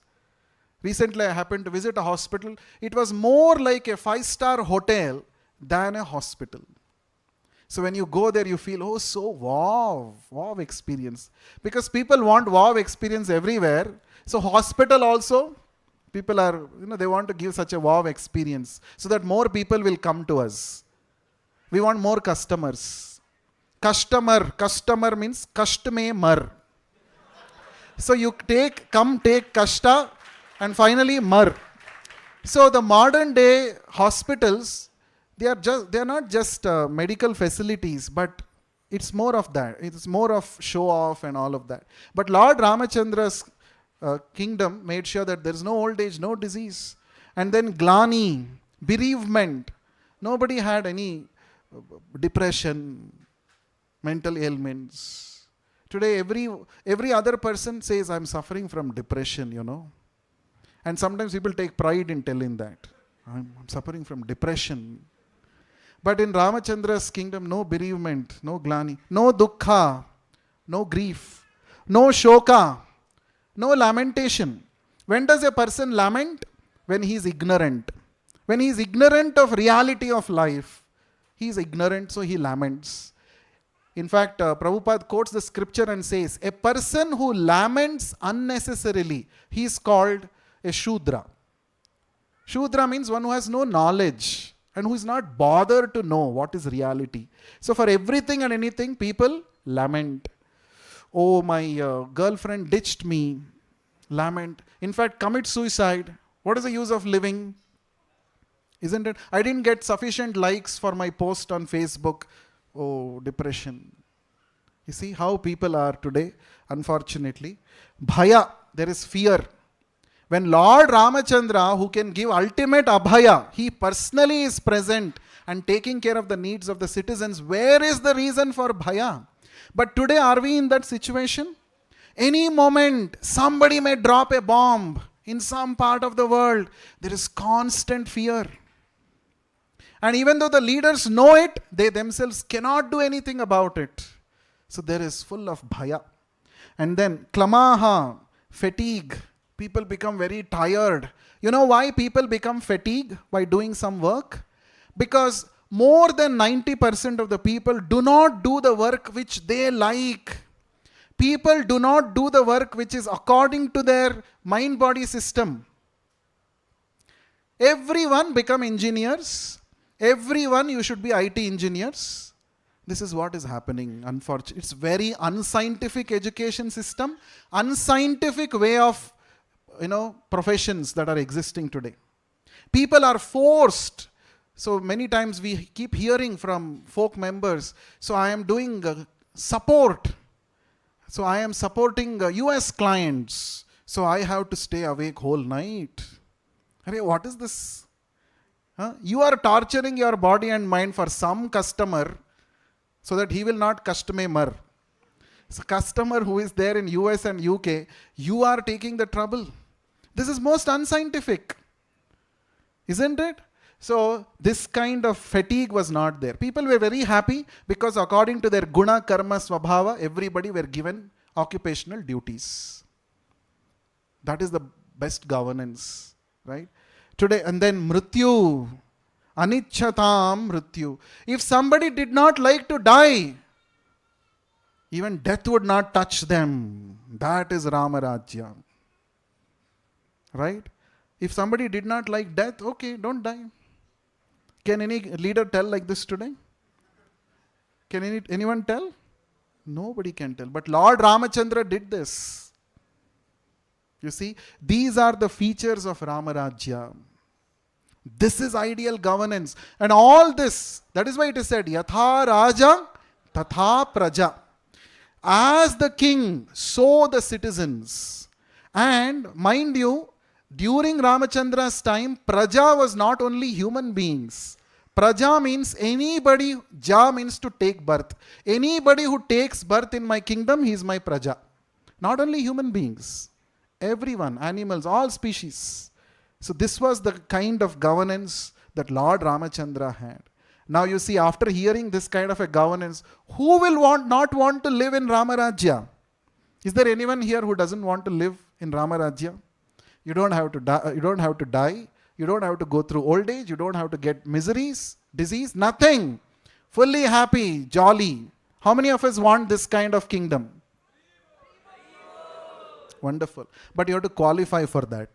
Recently, I happened to visit a hospital. It was more like a 5-star hotel than a hospital. So when you go there, you feel, so wow experience. Because people want wow experience everywhere. So hospital also, people are, they want to give such a wow experience so that more people will come to us. We want more customers. Customer means kast mein mar. So you take kashta, and finally mar. So the modern day hospitals, they are not just medical facilities, but it's more of that. It's more of show off and all of that. But Lord Ramachandra's kingdom made sure that there is no old age, no disease. And then glani, bereavement. Nobody had any depression, mental ailments. Today every other person says, I'm suffering from depression, And sometimes people take pride in telling that. I'm suffering from depression. But in Ramachandra's kingdom, no bereavement, no glani, no dukkha, no grief, no shoka, no lamentation. When does a person lament? When he is ignorant. When he is ignorant of reality of life, he is ignorant, so he laments. In fact, Prabhupada quotes the scripture and says, a person who laments unnecessarily, he is called a Shudra. Shudra means one who has no knowledge and who is not bothered to know what is reality. So for everything and anything, people lament. Oh, my girlfriend ditched me. Lament. In fact, commit suicide. What is the use of living? Isn't it? I didn't get sufficient likes for my post on Facebook. Oh, depression. You see how people are today, unfortunately. Bhaya, there is fear. When Lord Ramachandra, who can give ultimate abhaya, he personally is present and taking care of the needs of the citizens, where is the reason for bhaya? But today, are we in that situation? Any moment, somebody may drop a bomb in some part of the world. There is constant fear. And even though the leaders know it, they themselves cannot do anything about it. So there is full of bhaya. And then klamaha, fatigue. People become very tired. You know why people become fatigued by doing some work? Because more than 90% of the people do not do the work which they like. People do not do the work which is according to their mind-body system. Everyone become engineers. Everyone, you should be IT engineers. This is what is happening, unfortunately. It's very unscientific education system, unscientific way of, professions that are existing today. People are forced. So many times we keep hearing from folk members, so I am doing support. So I am supporting US clients. So I have to stay awake whole night. What is this? You are torturing your body and mind for some customer so that he will not customer. So customer who is there in US and UK, you are taking the trouble. This is most unscientific. Isn't it? So this kind of fatigue was not there. People were very happy because according to their guna, karma, swabhava, everybody were given occupational duties. That is the best governance, right? Today, and then mrityu, anichchatam mrityu. If somebody did not like to die, even death would not touch them. That is Rama-Rajya. Right? If somebody did not like death, okay, don't die. Can any leader tell like this today? Can anyone tell? Nobody can tell. But Lord Ramachandra did this. You see, these are the features of Rama-Rajya. This is ideal governance. And all this, that is why it is said, Yatha Raja, Tatha Praja. As the king, so the citizens. And mind you, during Ramachandra's time, Praja was not only human beings. Praja means anybody, Ja means to take birth. Anybody who takes birth in my kingdom, he is my Praja. Not only human beings. Everyone, animals, all species. So this was the kind of governance that Lord Ramachandra had. Now you see, after hearing this kind of a governance, who will not want to live in Rama-Rajya? Is there anyone here who doesn't want to live in Rama-Rajya? You don't have to die. You don't have to die. You don't have to go through old age. You don't have to get miseries, disease, nothing. Fully happy, jolly. How many of us want this kind of kingdom? Wonderful. But you have to qualify for that.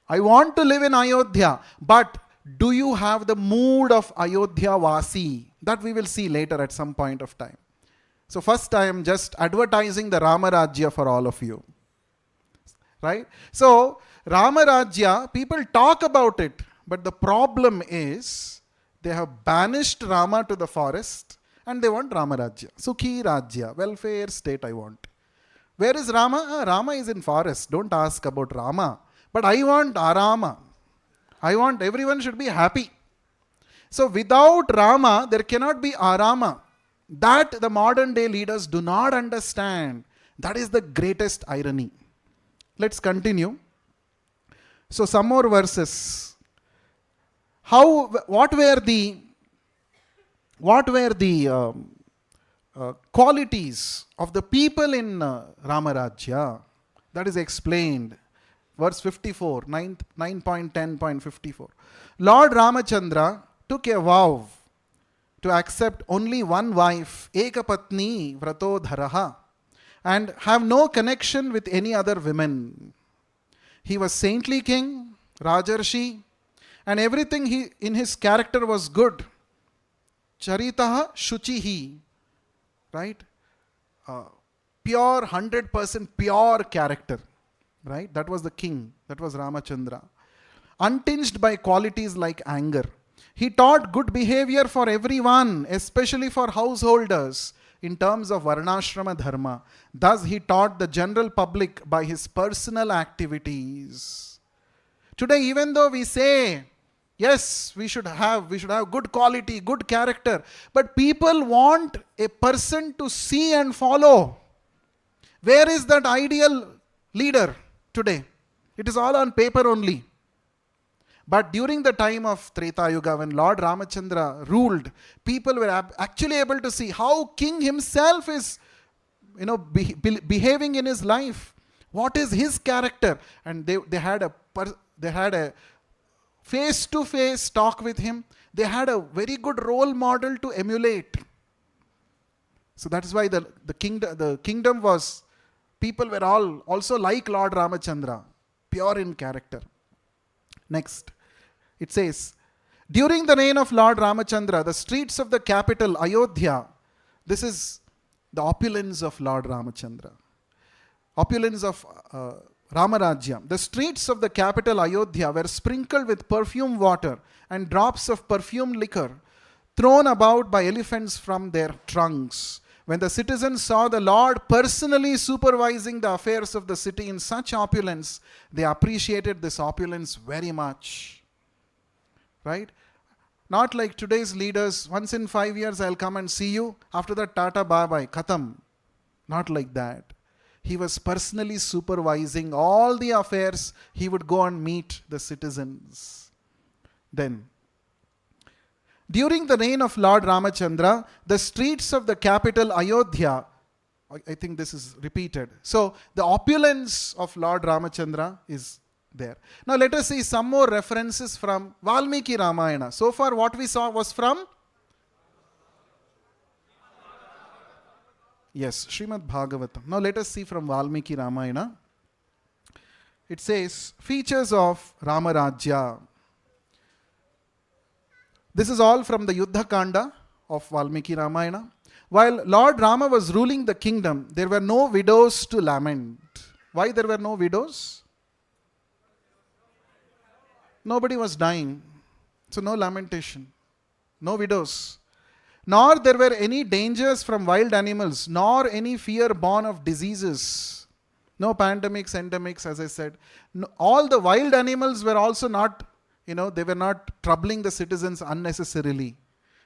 I want to live in Ayodhya, but do you have the mood of Ayodhya Vasi? That we will see later at some point of time. So first I am just advertising the Rama-Rajya for all of you. Right? So Rama-Rajya, people talk about it, but the problem is they have banished Rama to the forest and they want Rama-Rajya. Sukhi Rajya, welfare state I want. Where is Rama? Rama is in forest. Don't ask about Rama. But I want Arama. I want everyone should be happy. So without Rama, there cannot be Arama. That the modern day leaders do not understand. That is the greatest irony. Let's continue. So some more verses. What were the qualities of the people in Rama-Rajya? That is explained. Verse 54, 9.10.54. Lord Ramachandra took a vow to accept only one wife, Ekapatni Vratodharaha, and have no connection with any other women. He was saintly king, Rajarshi, And everything in his character was good. Charitaha shuchihi. Right? Pure, 100% pure character. Right? That was the king. That was Ramachandra. Untinged by qualities like anger. He taught good behavior for everyone, especially for householders, in terms of varnashrama dharma. Thus, he taught the general public by his personal activities. Today, even though we say, yes, we should have good quality, good character, but people want a person to see and follow. Where is that ideal leader today? It is all on paper only. But during the time of Treta Yuga, when Lord Ramachandra ruled, people were actually able to see how king himself is, behaving in his life. What is his character? And they had a face-to-face talk with him. They had a very good role model to emulate. So that is why the kingdom was, people were all also like Lord Ramachandra, pure in character. Next, it says, during the reign of Lord Ramachandra, the streets of the capital Ayodhya, this is the opulence of Lord Ramachandra, opulence of Rama-Rajya. The streets of the capital Ayodhya were sprinkled with perfume water and drops of perfume liquor thrown about by elephants from their trunks. When the citizens saw the Lord personally supervising the affairs of the city in such opulence, they appreciated this opulence very much. Right? Not like today's leaders, once in 5 years I'll come and see you, after that tata bye-bye, khatam. Not like that. He was personally supervising all the affairs. He would go and meet the citizens. Then, during the reign of Lord Ramachandra, the streets of the capital Ayodhya, I think this is repeated. So, the opulence of Lord Ramachandra is there. Now, let us see some more references from Valmiki Ramayana. So far, what we saw was from? Yes, Srimad Bhagavatam. Now, let us see from Valmiki Ramayana. It says, features of Rama-Rajya. This is all from the Yuddha Kanda of Valmiki Ramayana. While Lord Rama was ruling the kingdom, there were no widows to lament. Why there were no widows? Nobody was dying. So no lamentation. No widows. Nor there were any dangers from wild animals, nor any fear born of diseases. No pandemics, endemics, as I said. No, all the wild animals were also not, they were not troubling the citizens unnecessarily.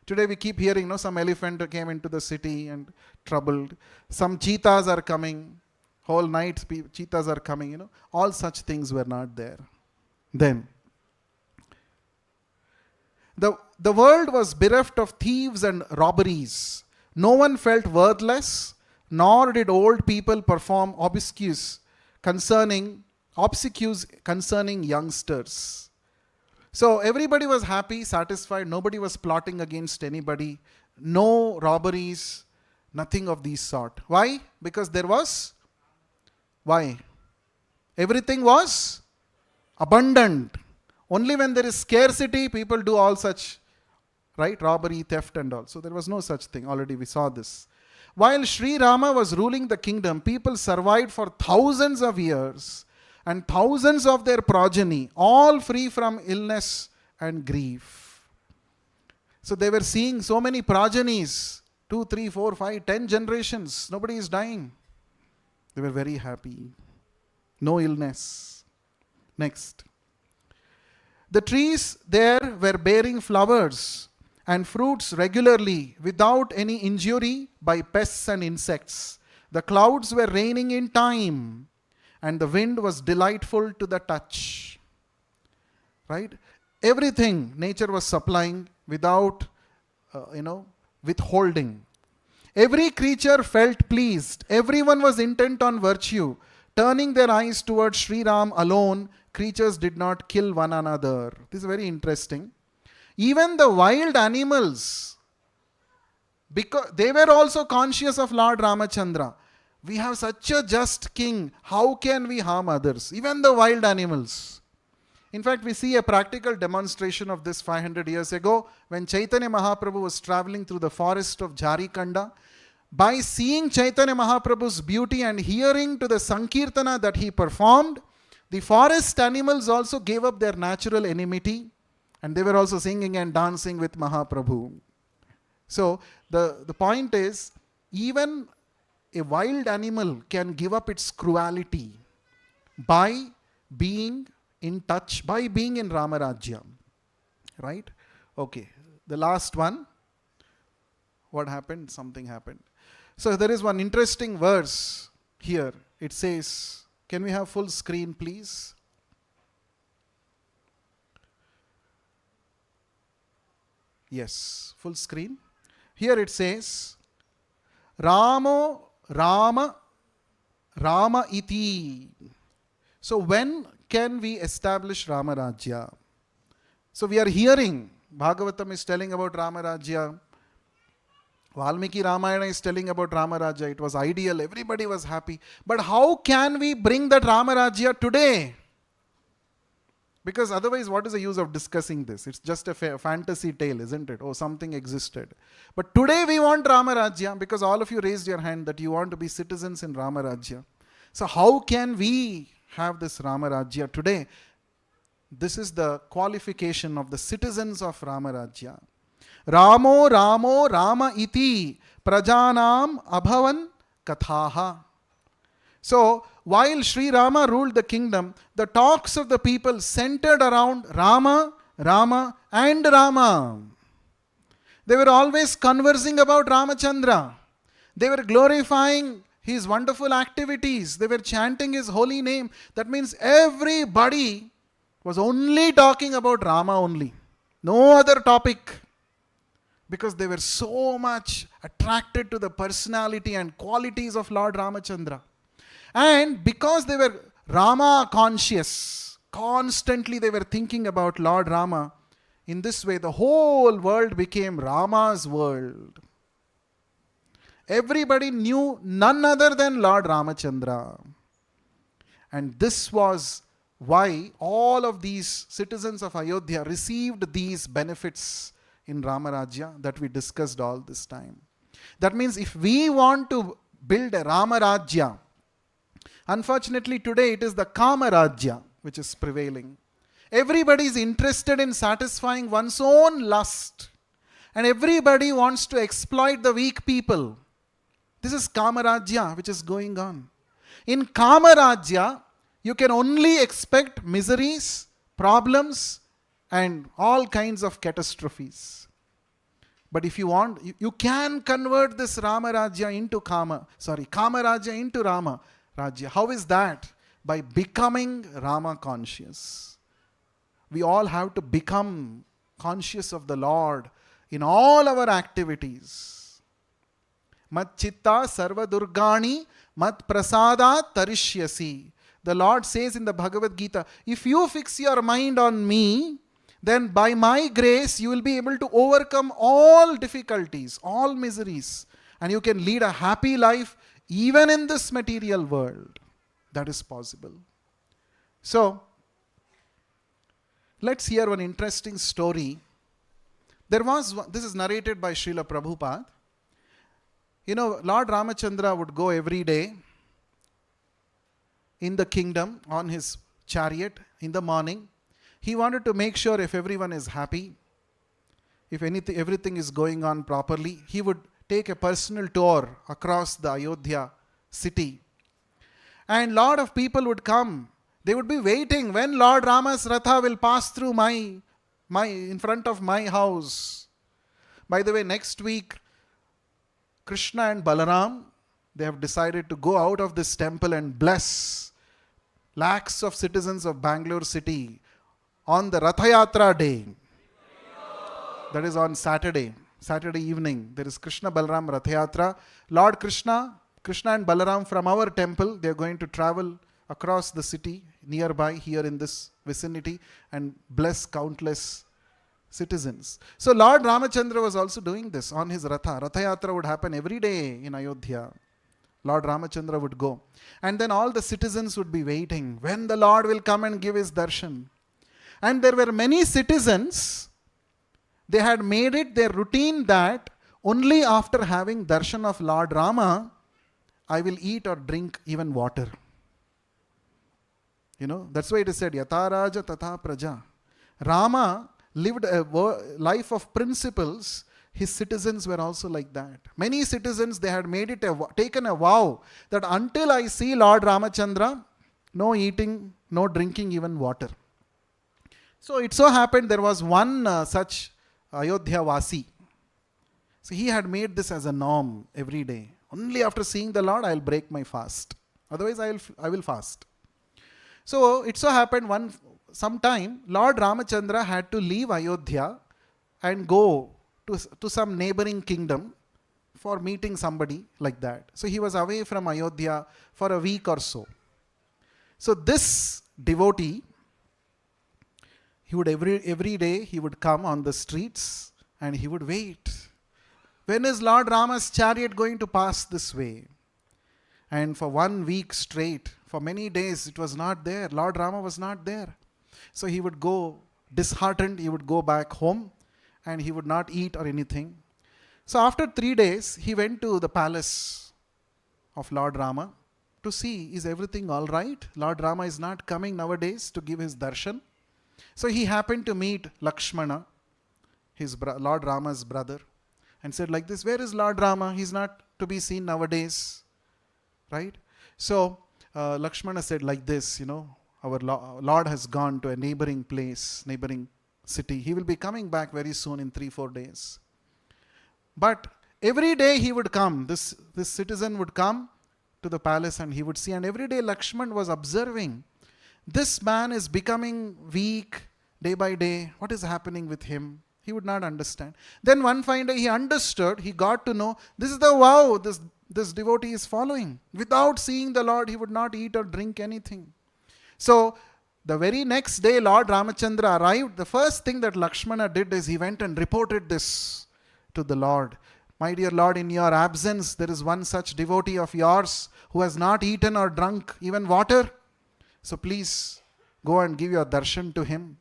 Today we keep hearing, some elephant came into the city and troubled. Some cheetahs are coming. Whole night cheetahs are coming, All such things were not there. Then, the world was bereft of thieves and robberies. No one felt worthless, nor did old people perform obsequies concerning youngsters. So everybody was happy, satisfied. Nobody was plotting against anybody. No robberies, nothing of these sort. Why? Because there was? Why? Everything was abundant. Only when there is scarcity, people do all such, right? Robbery, theft and all. So there was no such thing. Already we saw this. While Sri Rama was ruling the kingdom, people survived for thousands of years and thousands of their progeny, all free from illness and grief. So they were seeing so many progenies, 2, 3, 4, 5, 10 generations. Nobody is dying. They were very happy. No illness. Next. The trees there were bearing flowers and fruits regularly without any injury by pests and insects. The clouds were raining in time and the wind was delightful to the touch. Right? Everything nature was supplying without, withholding. Every creature felt pleased. Everyone was intent on virtue. Turning their eyes towards Sri Ram alone, creatures did not kill one another. This is very interesting. Even the wild animals, because they were also conscious of Lord Ramachandra. We have such a just king. How can we harm others? Even the wild animals. In fact, we see a practical demonstration of this 500 years ago when Chaitanya Mahaprabhu was traveling through the forest of Jharikanda. By seeing Chaitanya Mahaprabhu's beauty and hearing to the Sankirtana that he performed, the forest animals also gave up their natural enmity and they were also singing and dancing with Mahaprabhu. So the point is, even a wild animal can give up its cruelty by being in touch, by being in Rama-Rajya. Right? Okay. The last one. What happened? Something happened. So there is one interesting verse here. It says, can we have full screen please? Yes, full screen. Here it says, Ramo Rama Rama iti. So when can we establish Rama-Rajya? So we are hearing, Bhagavatam is telling about Rama-Rajya. Valmiki Ramayana is telling about Rama-Rajya. It was ideal, everybody was happy. But how can we bring that Rama-Rajya today? Because otherwise, what is the use of discussing this? It's just a fantasy tale, isn't it? Oh, something existed. But today we want Rama-Rajya because all of you raised your hand that you want to be citizens in Rama-Rajya. So how can we have this Rama-Rajya today? This is the qualification of the citizens of Rama-Rajya. Ramo Ramo Rama iti prajanam abhavan kathaha. So, while Sri Rama ruled the kingdom, the talks of the people centered around Rama, Rama and Rama. They were always conversing about Ramachandra. They were glorifying his wonderful activities. They were chanting his holy name. That means everybody was only talking about Rama only. No other topic. Because they were so much attracted to the personality and qualities of Lord Ramachandra. And because they were Rama conscious, constantly they were thinking about Lord Rama. In this way, the whole world became Rama's world. Everybody knew none other than Lord Ramachandra. And this was why all of these citizens of Ayodhya received these benefits in Rama-Rajya that we discussed all this time. That means if we want to build a Rama-Rajya, unfortunately today it is the Kama-Rajya which is prevailing. Everybody is interested in satisfying one's own lust. And everybody wants to exploit the weak people. This is Kama-Rajya which is going on. In Kama-Rajya, you can only expect miseries, problems, and all kinds of catastrophes. But if you want, you can convert this Rama-Rajya into Kama-Rajya into Rama-Rajya. How is that? By becoming Rama conscious. We all have to become conscious of the Lord in all our activities. Mat chitta sarva durgani mat prasada tarishyasi. The Lord says in the Bhagavad Gita, if you fix your mind on me, then by my grace you will be able to overcome all difficulties, all miseries, and you can lead a happy life even in this material world. That is possible. So, let's hear one interesting story. This is narrated by Srila Prabhupada. You know, Lord Ramachandra would go every day in the kingdom on his chariot in the morning. He wanted to make sure if everyone is happy, if everything is going on properly, he would take a personal tour across the Ayodhya city. And lot of people would come. They would be waiting when Lord Rama's Ratha will pass through in front of my house. By the way, next week, Krishna and Balaram, they have decided to go out of this temple and bless lakhs of citizens of Bangalore city on the Ratha Yatra day. That is on Saturday evening. There is Krishna Balaram Ratha Yatra. Lord Krishna and Balaram from our temple, they are going to travel across the city nearby here in this vicinity and bless countless citizens. So Lord Ramachandra was also doing this on his Ratha. Ratha Yatra would happen every day in Ayodhya. Lord Ramachandra would go. And then all the citizens would be waiting when the Lord will come and give his darshan. And there were many citizens, they had made it their routine that only after having darshan of Lord Rama, I will eat or drink even water. That's why it is said, Yatha Raja Tatha Praja. Rama lived a life of principles. His citizens were also like that. Many citizens, they had made it taken a vow that until I see Lord Ramachandra, no eating, no drinking even water. So it so happened there was one such Ayodhya Vasi. So he had made this as a norm every day. Only after seeing the Lord, I will break my fast. Otherwise, I will fast. So it so happened sometime Lord Ramachandra had to leave Ayodhya and go to some neighboring kingdom for meeting somebody like that. So he was away from Ayodhya for a week or so. So this devotee, he would every day he would come on the streets and he would wait. When is Lord Rama's chariot going to pass this way? And for 1 week straight, for many days it was not there. Lord Rama was not there. So he would go disheartened, he would go back home and he would not eat or anything. So after 3 days, he went to the palace of Lord Rama to see, is everything all right? Lord Rama is not coming nowadays to give his darshan. So he happened to meet Lakshmana, Lord Rama's brother, and said like this, where is Lord Rama? He's not to be seen nowadays. Right? So Lakshmana said like this, our Lord has gone to a neighboring place, neighboring city. He will be coming back very soon in 3-4 days. But every day he would come, this citizen would come to the palace and he would see, and every day Lakshman was observing, this man is becoming weak day by day. What is happening with him? He would not understand. Then one fine day he understood, he got to know, this is the vow this devotee is following. Without seeing the Lord, he would not eat or drink anything. So the very next day Lord Ramachandra arrived. The first thing that Lakshmana did is he went and reported this to the Lord. My dear Lord, in your absence, there is one such devotee of yours who has not eaten or drunk even water. So please go and give your darshan to him.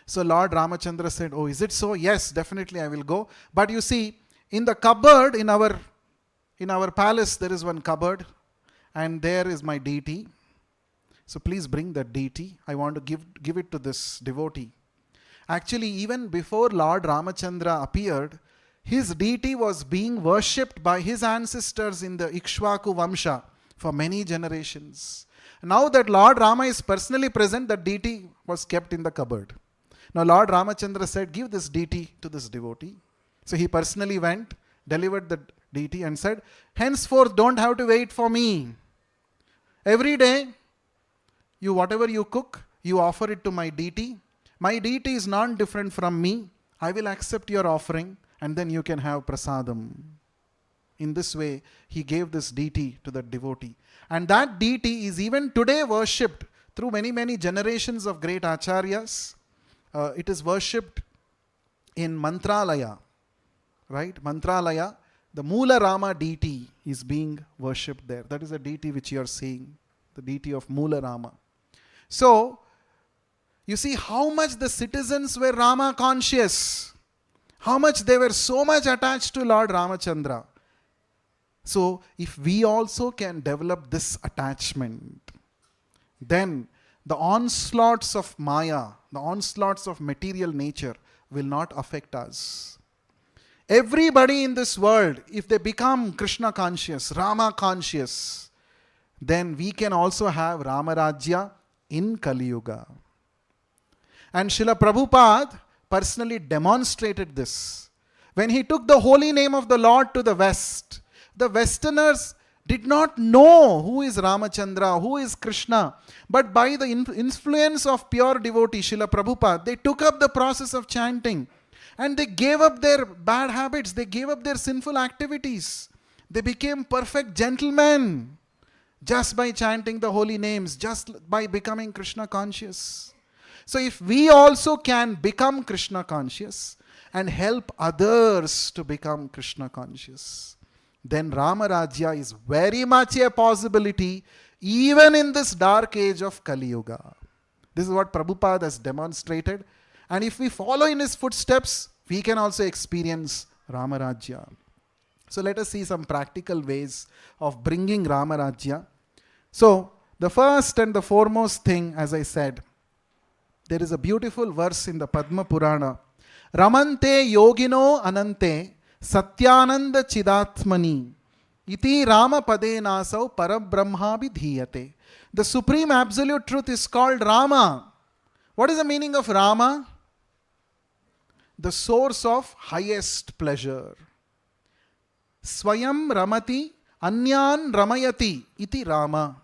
So Lord Ramachandra said, oh, is it so? Yes, definitely I will go. But you see, in the cupboard, in our palace, there is one cupboard and there is my deity. So please bring that deity. I want to give it to this devotee. Actually, even before Lord Ramachandra appeared, his deity was being worshipped by his ancestors in the Ikshvaku Vamsha for many generations. Now that Lord Rama is personally present, the deity was kept in the cupboard. Now Lord Ramachandra said, give this deity to this devotee. So he personally went, delivered the deity and said, henceforth don't have to wait for me. Every day, whatever you cook, you offer it to my deity. My deity is not different from me. I will accept your offering and then you can have prasadam. In this way, he gave this deity to the devotee. And that deity is even today worshipped through many, many generations of great acharyas. It is worshipped in Mantralaya, right? Mantralaya, the Moola Rama deity is being worshipped there. That is the deity which you are seeing, the deity of Moola Rama. So, you see how much the citizens were Rama conscious, how much they were so much attached to Lord Ramachandra. So, if we also can develop this attachment, then the onslaughts of Maya, the onslaughts of material nature will not affect us. Everybody in this world, if they become Krishna conscious, Rama conscious, then we can also have Rama-Rajya in Kali Yuga. And Srila Prabhupada personally demonstrated this. When he took the holy name of the Lord to the West, the Westerners did not know who is Ramachandra, who is Krishna. But by the influence of pure devotee, Srila Prabhupada, they took up the process of chanting. And they gave up their bad habits. They gave up their sinful activities. They became perfect gentlemen just by chanting the holy names, just by becoming Krishna conscious. So if we also can become Krishna conscious and help others to become Krishna conscious, then Rama-Rajya is very much a possibility even in this dark age of Kali Yuga. This is what Prabhupada has demonstrated. And if we follow in his footsteps, we can also experience Rama-Rajya. So let us see some practical ways of bringing Rama-Rajya. So the first and the foremost thing, as I said, there is a beautiful verse in the Padma Purana. Ramante yogino anante satyananda chidatmani iti Rama pade nasau parabrahma bidhiyate. The supreme absolute truth is called Rama. What is the meaning of Rama? The source of highest pleasure. Swayam ramati anyan ramayati iti Rama.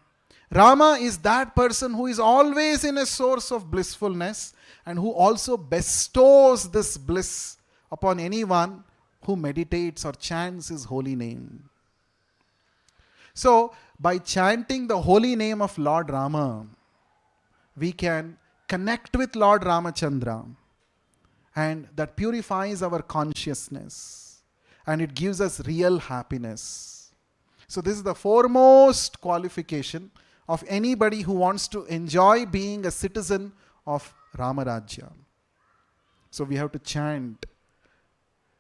Rama is that person who is always in a source of blissfulness and who also bestows this bliss upon anyone who meditates or chants his holy name. So, by chanting the holy name of Lord Rama, we can connect with Lord Ramachandra, and that purifies our consciousness and it gives us real happiness. So this is the foremost qualification of anybody who wants to enjoy being a citizen of Rama-Rajya. So we have to chant.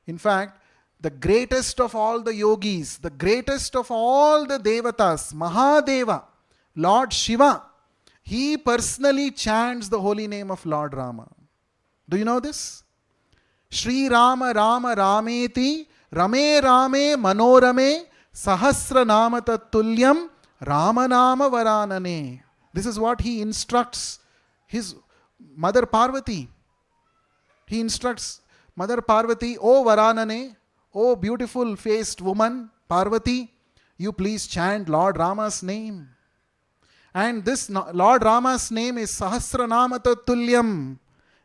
In fact, the greatest of all the yogis, the greatest of all the devatas, Mahadeva, Lord Shiva, he personally chants the holy name of Lord Rama. Do you know this? Sri Rama Rama Rameti Rame Rame Manorame Sahasra Namata Tulyam Ramanama Varanane. This is what he instructs his mother Parvati. He instructs Mother Parvati, O Varanane, O beautiful faced woman Parvati, you please chant Lord Rama's name. And this Lord Rama's name is Sahasranamata Tulyam.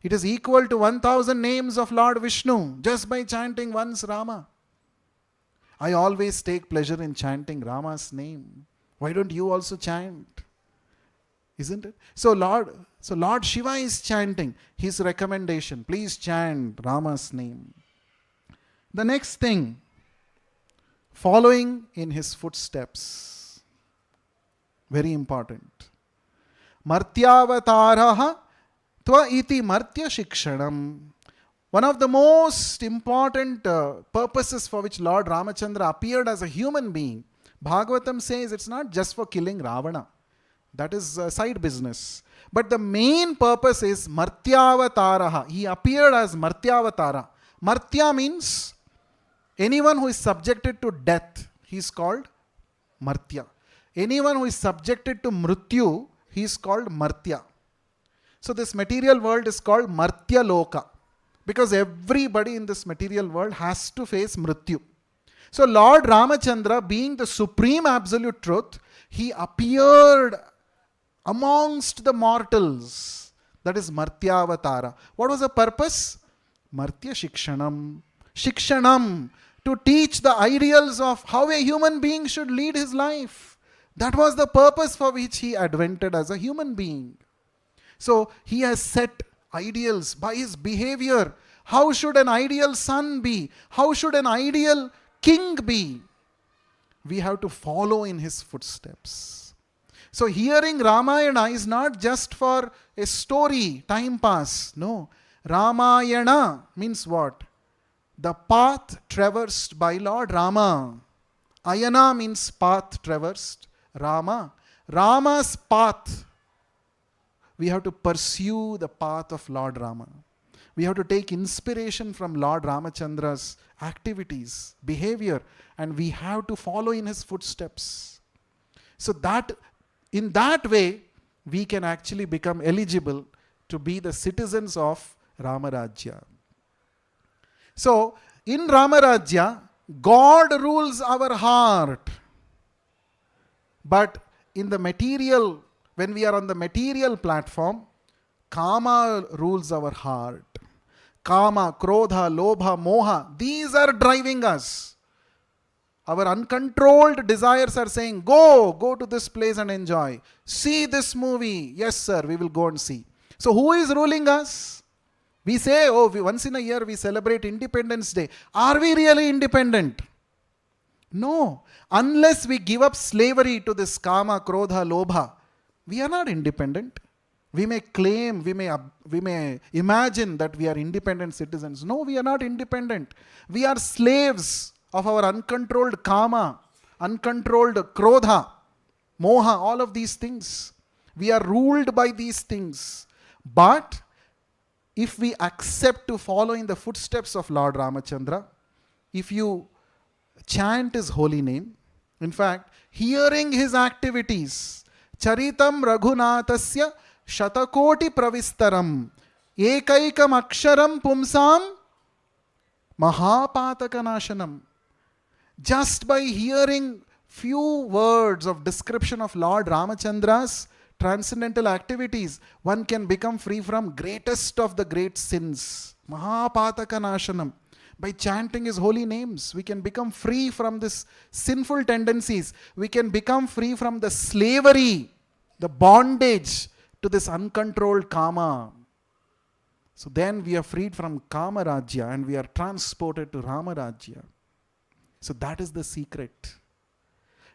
It is equal to 1000 names of Lord Vishnu just by chanting once Rama. I always take pleasure in chanting Rama's name. Why don't you also chant? Isn't it? So Lord Shiva is chanting his recommendation. Please chant Rama's name. The next thing, following in his footsteps. Very important. Martyavataraha tva iti martya shikshanam. One of the most important purposes for which Lord Ramachandra appeared as a human being, Bhagavatam says it's not just for killing Ravana. That is side business. But the main purpose is Martyavataraha. He appeared as Martyavatara. Martya means anyone who is subjected to death, he is called Martya. Anyone who is subjected to Mrityu, he is called Martya. So this material world is called Martya Loka, because everybody in this material world has to face Mrityu. So Lord Ramachandra, being the supreme absolute truth, he appeared amongst the mortals. That is Martyavatara. What was the purpose? Martya Shikshanam. Shikshanam, to teach the ideals of how a human being should lead his life. That was the purpose for which he advented as a human being. So he has set ideals by his behavior. How should an ideal son be? How should an ideal king be? We have to follow in his footsteps. So hearing Ramayana is not just for a story, time pass. No. Ramayana means what? The path traversed by Lord Rama. Ayana means path traversed. Rama. Rama's path. We have to pursue the path of Lord Rama. We have to take inspiration from Lord Ramachandra's activities, behavior, and we have to follow in his footsteps. So that in that way, we can actually become eligible to be the citizens of Rama-Rajya. So, in Rama-Rajya, God rules our heart. But in the material, when we are on the material platform, Kama rules our heart. Kama, Krodha, Lobha, Moha, these are driving us. Our uncontrolled desires are saying, go to this place and enjoy. See this movie. Yes, sir, we will go and see. So who is ruling us? We say, once in a year we celebrate Independence Day. Are we really independent? No. Unless we give up slavery to this Kama, Krodha, Lobha, we are not independent. We may claim, we may imagine that we are independent citizens. No, we are not independent. We are slaves of our uncontrolled kama, uncontrolled krodha, moha, all of these things. We are ruled by these things. But if we accept to follow in the footsteps of Lord Ramachandra, if you chant his holy name, in fact, hearing his activities, Charitam Raghunathasya Shatakoti Pravistaram Ekaikam Aksharam Pumsam Mahapatakanashanam. Just by hearing few words of description of Lord Ramachandra's transcendental activities, one can become free from greatest of the great sins, Mahapatakanashanam. By chanting his holy names, we can become free from this sinful tendencies. We can become free from the slavery, the bondage to this uncontrolled kama. So then we are freed from Kama-Rajya and we are transported to Rama-Rajya. So that is the secret.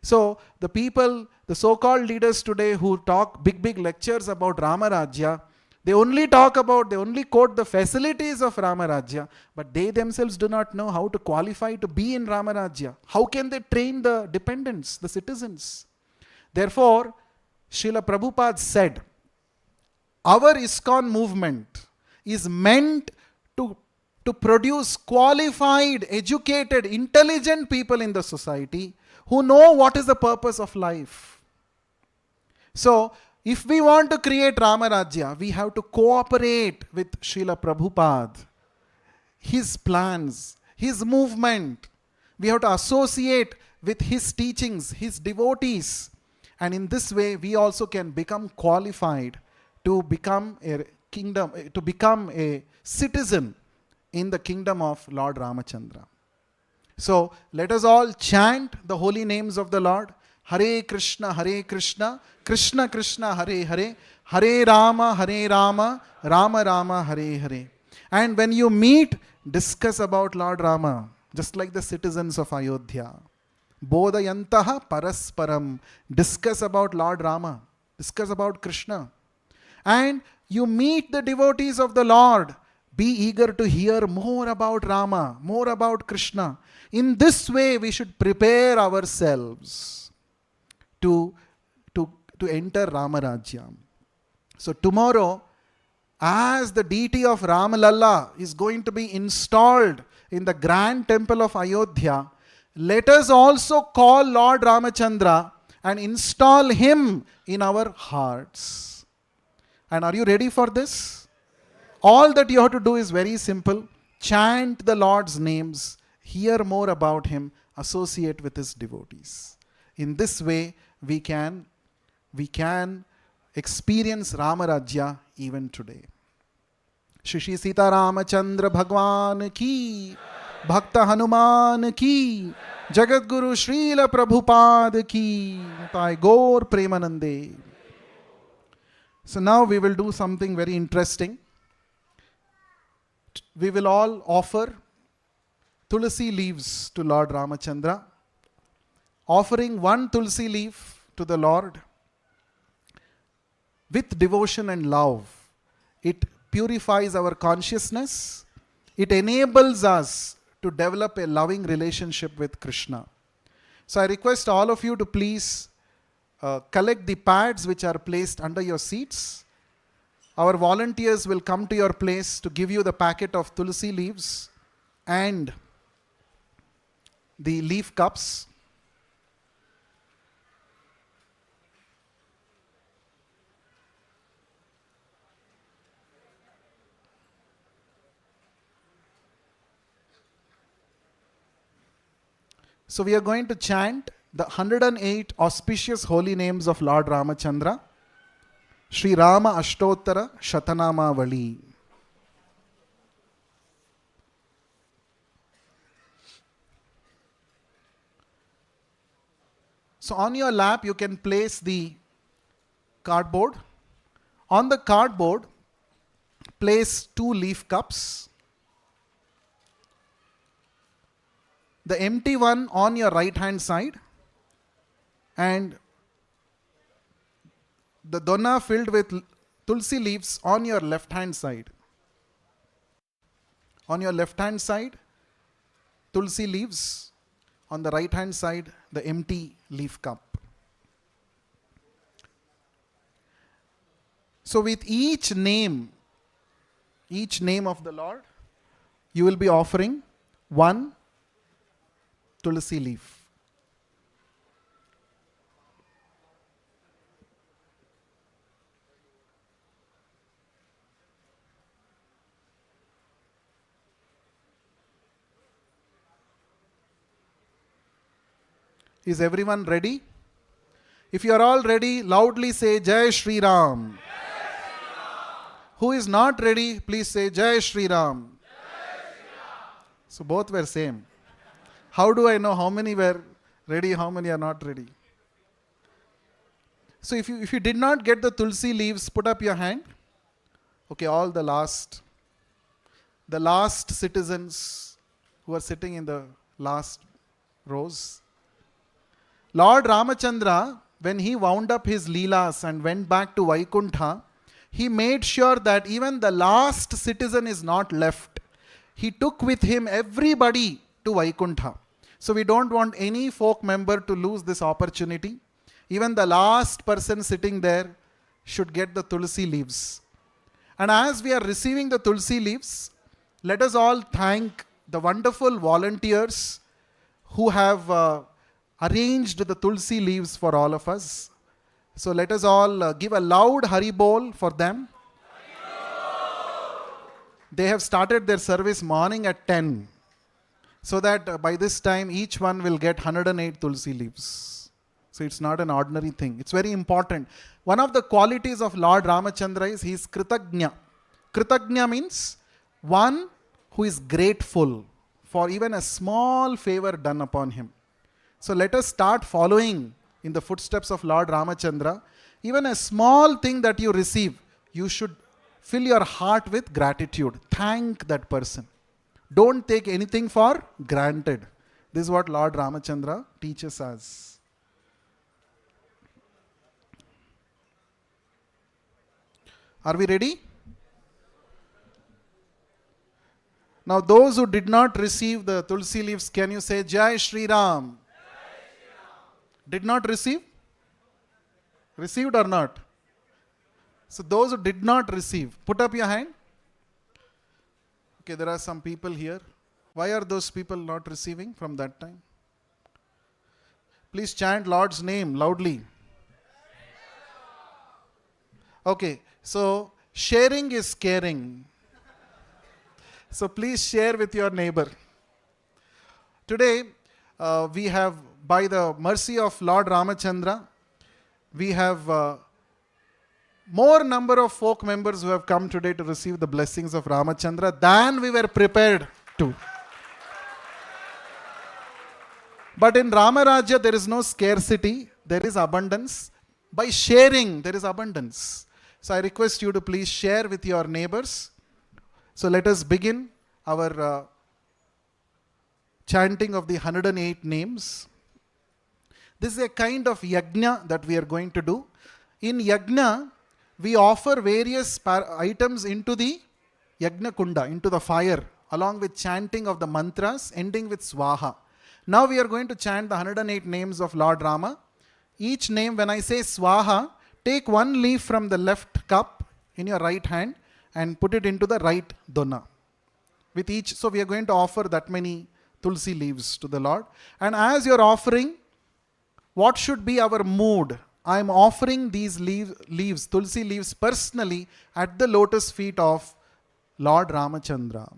So the people, the so-called leaders today who talk big lectures about Rama-Rajya, they only quote the facilities of Rama-Rajya, but they themselves do not know how to qualify to be in Rama-Rajya. How can they train the dependents, the citizens? Therefore, Srila Prabhupada said, our ISKCON movement is meant to produce qualified, educated, intelligent people in the society who know what is the purpose of life. So, if we want to create Rama-Rajya, we have to cooperate with Srila Prabhupada, his plans, his movement. We have to associate with his teachings, his devotees. And in this way, we also can become qualified to become a kingdom, to become a citizen in the kingdom of Lord Ramachandra. So, let us all chant the holy names of the Lord. Hare Krishna, Krishna Krishna, Hare Hare, Hare Rama, Rama Rama, Hare Hare. And when you meet, discuss about Lord Rama, just like the citizens of Ayodhya. Bodhayantaha parasparam. Discuss about Lord Rama. Discuss about Krishna. And you meet the devotees of the Lord. Be eager to hear more about Rama, more about Krishna. In this way, we should prepare ourselves to enter Rama-Rajya. So tomorrow, as the deity of Ramalalla is going to be installed in the grand temple of Ayodhya, let us also call Lord Ramachandra and install him in our hearts. And are you ready for this? All that you have to do is very simple. Chant the Lord's names, hear more about him, associate with his devotees. In this way, we can experience Rama-Rajya even today. Shri Sita Ramachandra Bhagwan ki, Bhakta Hanuman ki, Jagat Guru Srila Prabhupada ki, Tai Gaur Premanande. So now we will do something very interesting. We will all offer tulsi leaves to Lord Ramachandra. Offering one tulsi leaf to the Lord with devotion and love, it purifies our consciousness. It enables us to develop a loving relationship with Krishna. So I request all of you to please collect the pads which are placed under your seats. Our volunteers will come to your place to give you the packet of tulsi leaves and the leaf cups. So we are going to chant the 108 auspicious holy names of Lord Ramachandra, Sri Rama Ashtottara Satanamavali. So on your lap you can place the cardboard. On the cardboard, place 2 leaf cups. The empty one on your right hand side and the donna filled with tulsi leaves on your left hand side. On your left hand side, tulsi leaves. On the right hand side, the empty leaf cup. So with each name of the Lord, you will be offering one tulsi leaf. Is everyone ready? If you are all ready, loudly say Jai Sri Ram. Who is not ready, please say Jai Sri Ram. So both were same. How do I know how many were ready, how many are not ready? So if you did not get the tulsi leaves, put up your hand. Okay, all the last citizens who are sitting in the last rows. Lord Ramachandra, when he wound up his leelas and went back to Vaikuntha, he made sure that even the last citizen is not left. He took with him everybody to Vaikuntha. So we don't want any folk member to lose this opportunity. Even the last person sitting there should get the tulsi leaves. And as we are receiving the tulsi leaves, let us all thank the wonderful volunteers who have arranged the tulsi leaves for all of us. So let us all give a loud Hari Bol for them. They have started their service morning at 10. So that by this time each one will get 108 tulsi leaves. So it's not an ordinary thing. It's very important. One of the qualities of Lord Ramachandra is he is Kritagnya. Kritagnya means one who is grateful for even a small favor done upon him. So let us start following in the footsteps of Lord Ramachandra. Even a small thing that you receive, you should fill your heart with gratitude. Thank that person. Don't take anything for granted. This is what Lord Ramachandra teaches us. Are we ready? Now those who did not receive the tulsi leaves, can you say Jai Sri Ram? Did not receive? Received or not? So those who did not receive, put up your hand. Okay, there are some people here. Why are those people not receiving from that time? Please chant Lord's name loudly. Okay, so sharing is caring. So please share with your neighbor. Today, we have, by the mercy of Lord Ramachandra, we have more number of folk members who have come today to receive the blessings of Ramachandra than we were prepared to. But in Rama-Rajya, there is no scarcity, there is abundance. By sharing, there is abundance. So I request you to please share with your neighbors. So let us begin our chanting of the 108 names. This is a kind of yajna that we are going to do. In yajna, we offer various items into the yajna kunda, into the fire, along with chanting of the mantras, ending with swaha. Now we are going to chant the 108 names of Lord Rama. Each name, when I say swaha, take one leaf from the left cup in your right hand and put it into the right dona. With each, so we are going to offer that many tulsi leaves to the Lord. And as you are offering, what should be our mood? I am offering these leaves, tulsi leaves, personally at the lotus feet of Lord Ramachandra.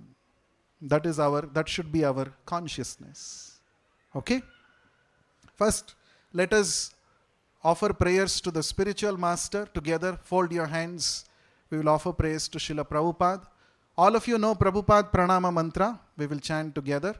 That should be our consciousness. Okay? First, let us offer prayers to the spiritual master. Together, fold your hands. We will offer prayers to Srila Prabhupada. All of you know Prabhupada Pranama Mantra. We will chant together.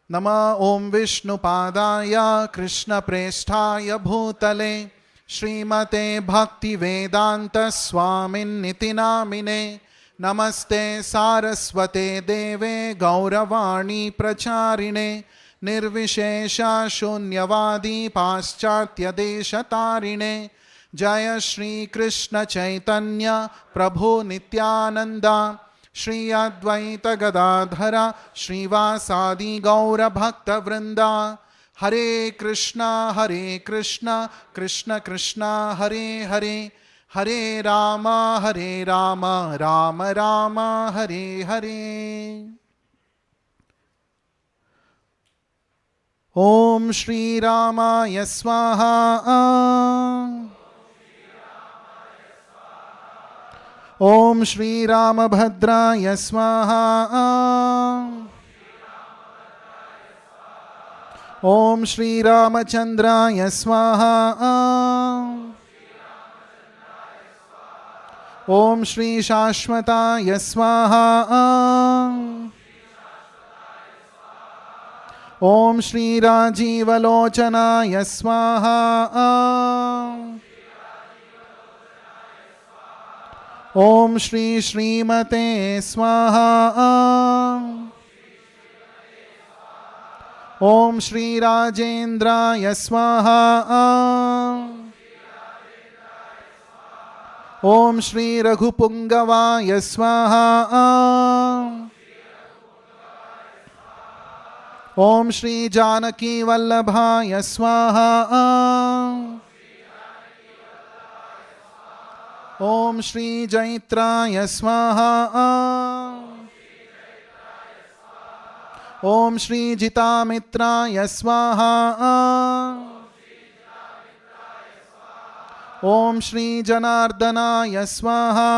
Nama Om Vishnu Padaya Krishna Presthaya Bhutale Srimate Bhakti Vedanta Swamin Niti Namine Namaste Saraswate Deve Gauravani Pracharine Nirvishesha Shunyavadi Paschatya Deshatarine जय श्री कृष्ण चैतन्य प्रभु नित्यानंद श्री अद्वैत गदाधर श्रीवासादि गौर भक्त वृंदा हरे कृष्णा कृष्ण कृष्ण हरे हरे हरे राम राम राम हरे हरे। ओम श्री रामाय स्वाहा। ओम श्री रामभद्राय स्वाहा। ओम श्री रामचंद्राय स्वाहा। ओम श्री शाश्वताय स्वाहा। ओम श्री राजीवलोचनाय स्वाहा। ओम श्री श्रीमते स्वाहा। ओम श्री राजेंद्राय स्वाहा। ओम श्री रघुपुंगवाय स्वाहा। ओम श्री जानकी वल्लभाय स्वाहा। ओम श्री जैत्राय स्वाहा। ओम श्री जितामित्राय स्वाहा। ओम श्री जनार्दनाय स्वाहा।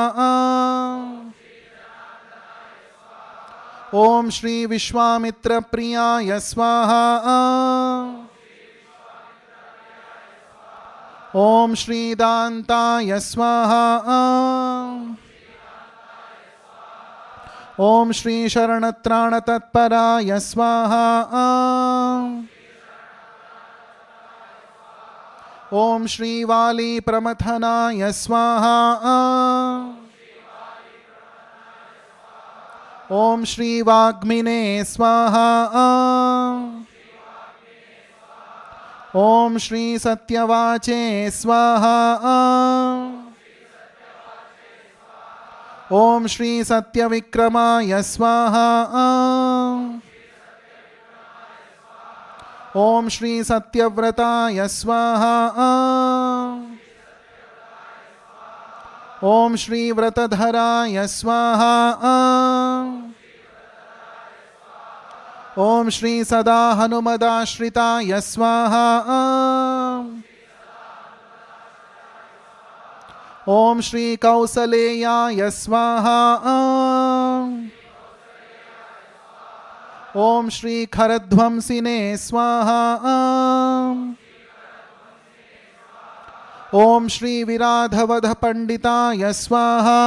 ओम श्री विश्वामित्र प्रियाय स्वाहा। ओम श्री दान्ताय स्वाहा। ओम श्री शरणत्राण तत्पराय स्वाहा। ओम श्री वाली प्रमथनाय स्वाहा। ओम श्री वाग्मिने स्वाहा। ओम श्री सत्यवाचे स्वाहा। ओम श्री सत्यविक्रमाय स्वाहा। ओम श्री सत्यव्रताय स्वाहा। ओम श्री व्रतधराय स्वाहा। ओम श्री सदा हनुमदाश्रिताय स्वाहा। ओम श्री कौसलेयाय स्वाहा। ओम श्री खरध्वंसिने स्वाहा। ओम श्री विराधवध पंडिताय स्वाहा।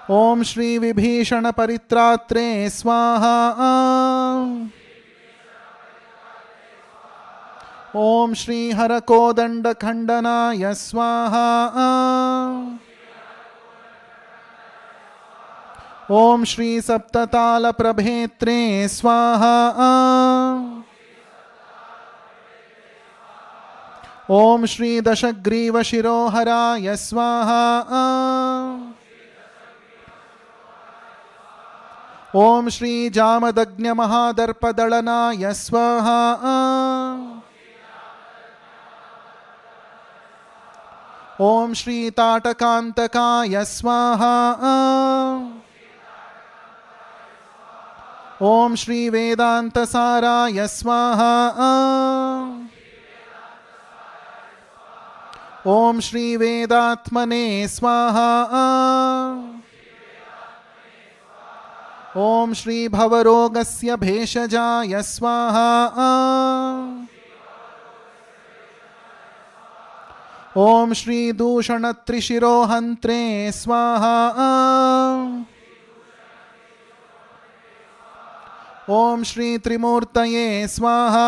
ओम श्री विभीषण परित्रात्रे स्वाहा। ओम श्री हरकोदंड खंडनाय स्वाहा। ओम श्री सप्तताल प्रभेत्रे स्वाहा। ओम श्री दशग्रीव शिरोहराय स्वाहा। ओम श्री जामदग्न्य महादर्पदलनाय स्वाहा। ओम श्री ताटकांतकाय स्वाहा। ओम श्री वेदांत साराय स्वाहा। ओम श्री वेदात्मने स्वाहा। ओम श्री भवरोगस्य भेषजाय स्वाहा। ओम श्री दूषण त्रिशिरोहंत्रे स्वाहा। ओम श्री त्रिमूर्तये स्वाहा।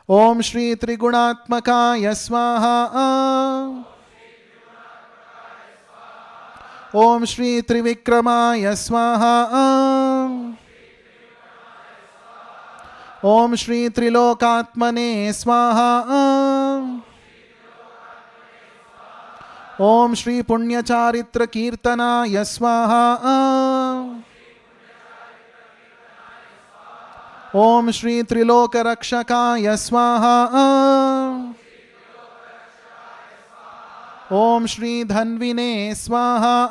ओम श्री त्रिगुणात्मकाय स्वाहा। ओम श्री त्रिविक्रमाय स्वाहा। ओम श्री त्रिलोकात्मने स्वाहा। ओम श्री पुण्यचारित्र कीर्तनाय स्वाहा। ओम श्री त्रिलोक रक्षकाय स्वाहा। ओम श्री धन्विने स्वाहा।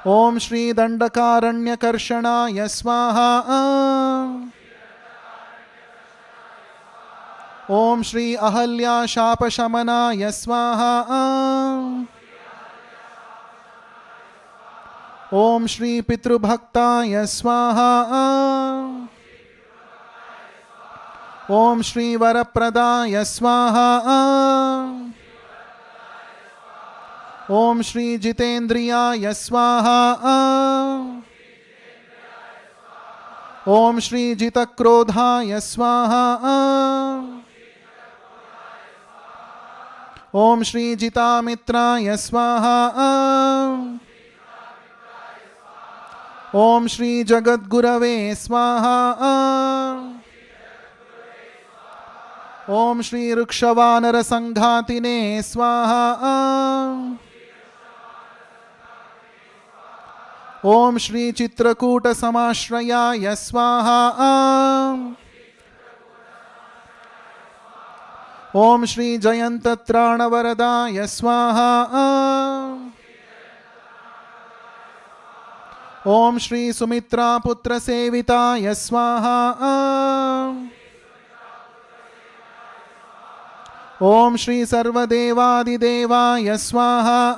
ओम श्री दंडकारण्यकर्षणाय स्वाहा। ओम श्री अहल्या शापशमनाय स्वाहा। ओम श्री पितृभक्ताय स्वाहा। ओम श्री वरप्रदाय स्वाहा। ओम श्री जितेन्द्रियाय स्वाहा। ओम श्री जितक्रोधाय स्वाहा। ओम श्री जितामित्राय स्वाहा। ओम श्री जगद्गुरवे स्वाहा। ओम श्री वृक्षवानर संघातिने स्वाहा। ओम श्री चित्रकूट समाश्रयाय स्वाहा। ओम श्री जयंत त्राणवरदाय स्वाहा। ओम श्री सुमित्रा पुत्र सेविताय स्वाहा। ओम श्री सर्वदेवादिदेवाय स्वाहा।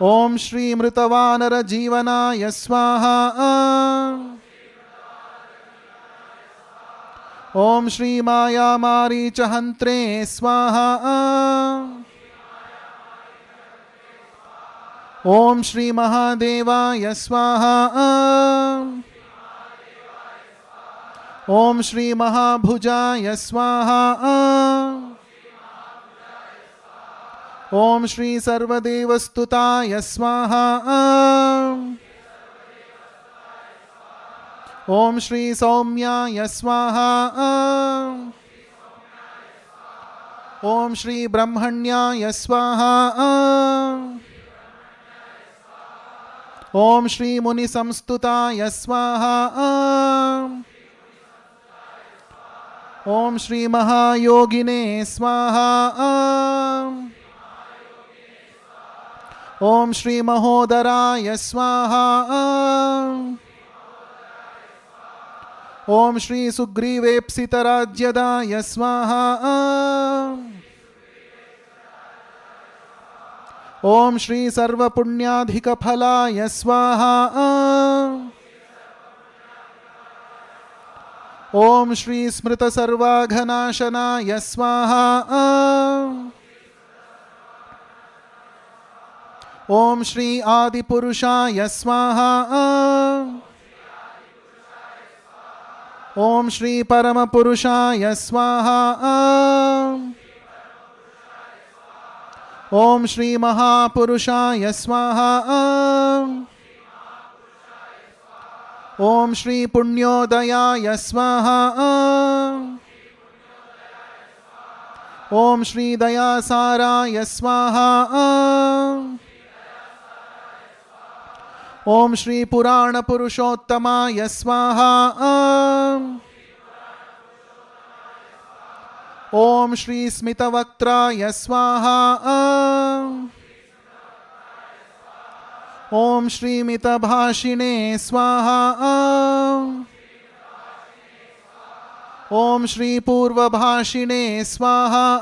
ओम श्री मृतवानर जीवनाय स्वाहा। ओम श्री माया मारीच हंत्रे स्वाहा। ओम श्री महादेवाय स्वाहा। ओम श्री महाभुजाय स्वाहा। ओम श्री सर्वदेवस्तुताय स्वाहा। ओम श्री सौम्याय स्वाहा। ओम श्री ब्रह्मण्याय स्वाहा। ओम श्री मुनिसंस्तुताय स्वाहा। ओम श्री महायोगिने स्वाहा। ओम श्री महोदराय स्वाहा। ओम श्री सुग्रीवेप्सितराज्यदाय स्वाहा। ओम श्री सर्वपुण्याधिकफलाय स्वाहा। ओम श्री स्मृत सर्वाघनाशनाय स्वाहा। ओम श्री आदिपुरुषाय स्वाहा। ओम श्री परमपुरुषाय स्वाहा। ओम श्री महापुरुषाय स्वाहा। ओम श्री पुण्योदयाय स्वाहा। ओम श्री दयासाराय स्वाहा। ओम श्री पुराण पुरुषोत्तमाय स्वाहा। ओम श्री स्मितवक्त्राय स्वाहा। ओम श्री मितभाषिणे स्वाहा। ओम श्री पूर्वभाषिणे स्वाहा।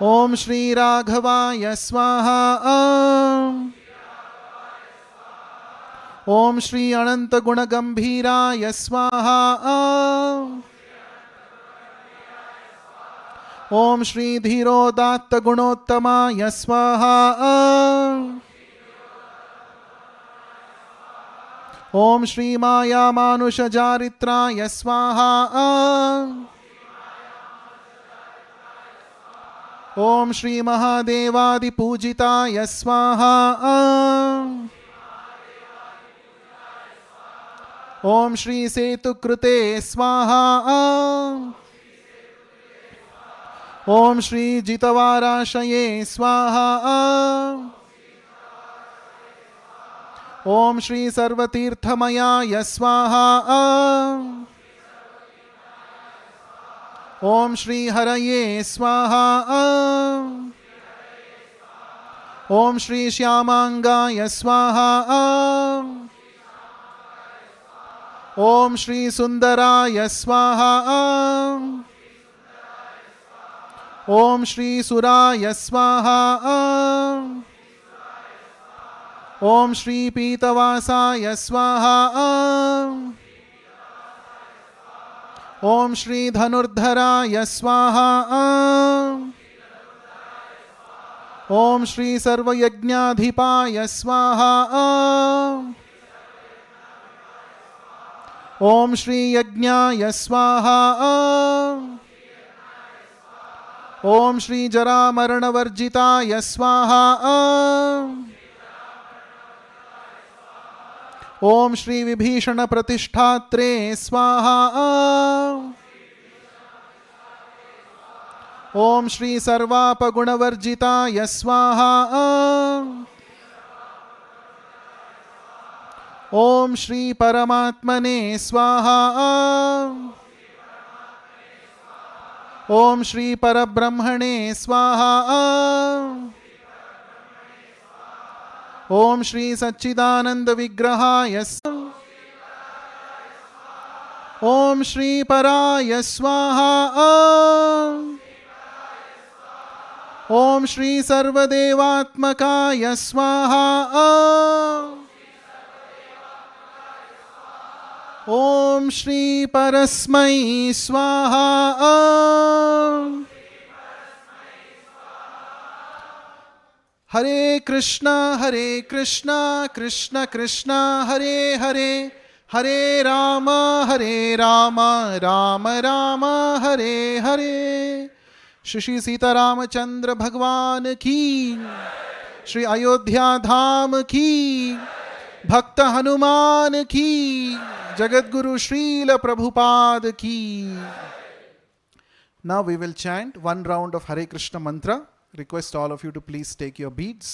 ओम श्री राघवाय स्वाहा। ओम श्री अनंत गुणगंभीराय स्वाहा। ओम श्री धीरोदात्त गुणोत्तमाय स्वाहा। ओम श्री माया मानुष चारित्राय स्वाहा। ओम श्री महादेवादि पूजिताय स्वाहा। ओम श्री सेतुकृते स्वाहा। ओम श्री जितवाराशये स्वाहा। ओम श्री सर्वतीर्थमयाय स्वाहा। ओम श्री हरये स्वाहा। ओम श्री श्यामांगाय स्वाहा। ओम श्री सुंदराय स्वाहा। ओम श्री सुराय स्वाहा। ओम श्री पीतवासाय स्वाहा। ओम श्री धनुर्धराय स्वाहा। ओम श्री सर्वयज्ञाधिपाय स्वाहा। ओम श्री यज्ञाय स्वाहा। ओम श्री जरामरणवर्जिताय स्वाहा। ओम श्री विभीषण प्रतिष्ठात्रे स्वाहा। ओम श्री सर्वापगुणवर्जिताय स्वाहा। ओम श्री परमात्मने स्वाहा। ओम श्री परब्रह्मणे स्वाहा। ओम श्री सच्चिदानंद विग्रहाय ओम श्री पराय स्वाहा। ओम श्री सर्वदेवात्मकाय स्वाहा। ओम श्री परस्मै स्वाहा। हरे कृष्णा कृष्ण कृष्ण हरे हरे, हरे राम राम राम हरे हरे। श्री सीतारामचंद्र भगवान की, श्री अयोध्या धाम की, भक्त हनुमान की, जगद्गुरु श्रील प्रभुपाद की। Now we will chant one round of Hare Krishna mantra. Request all of you to please take your beads.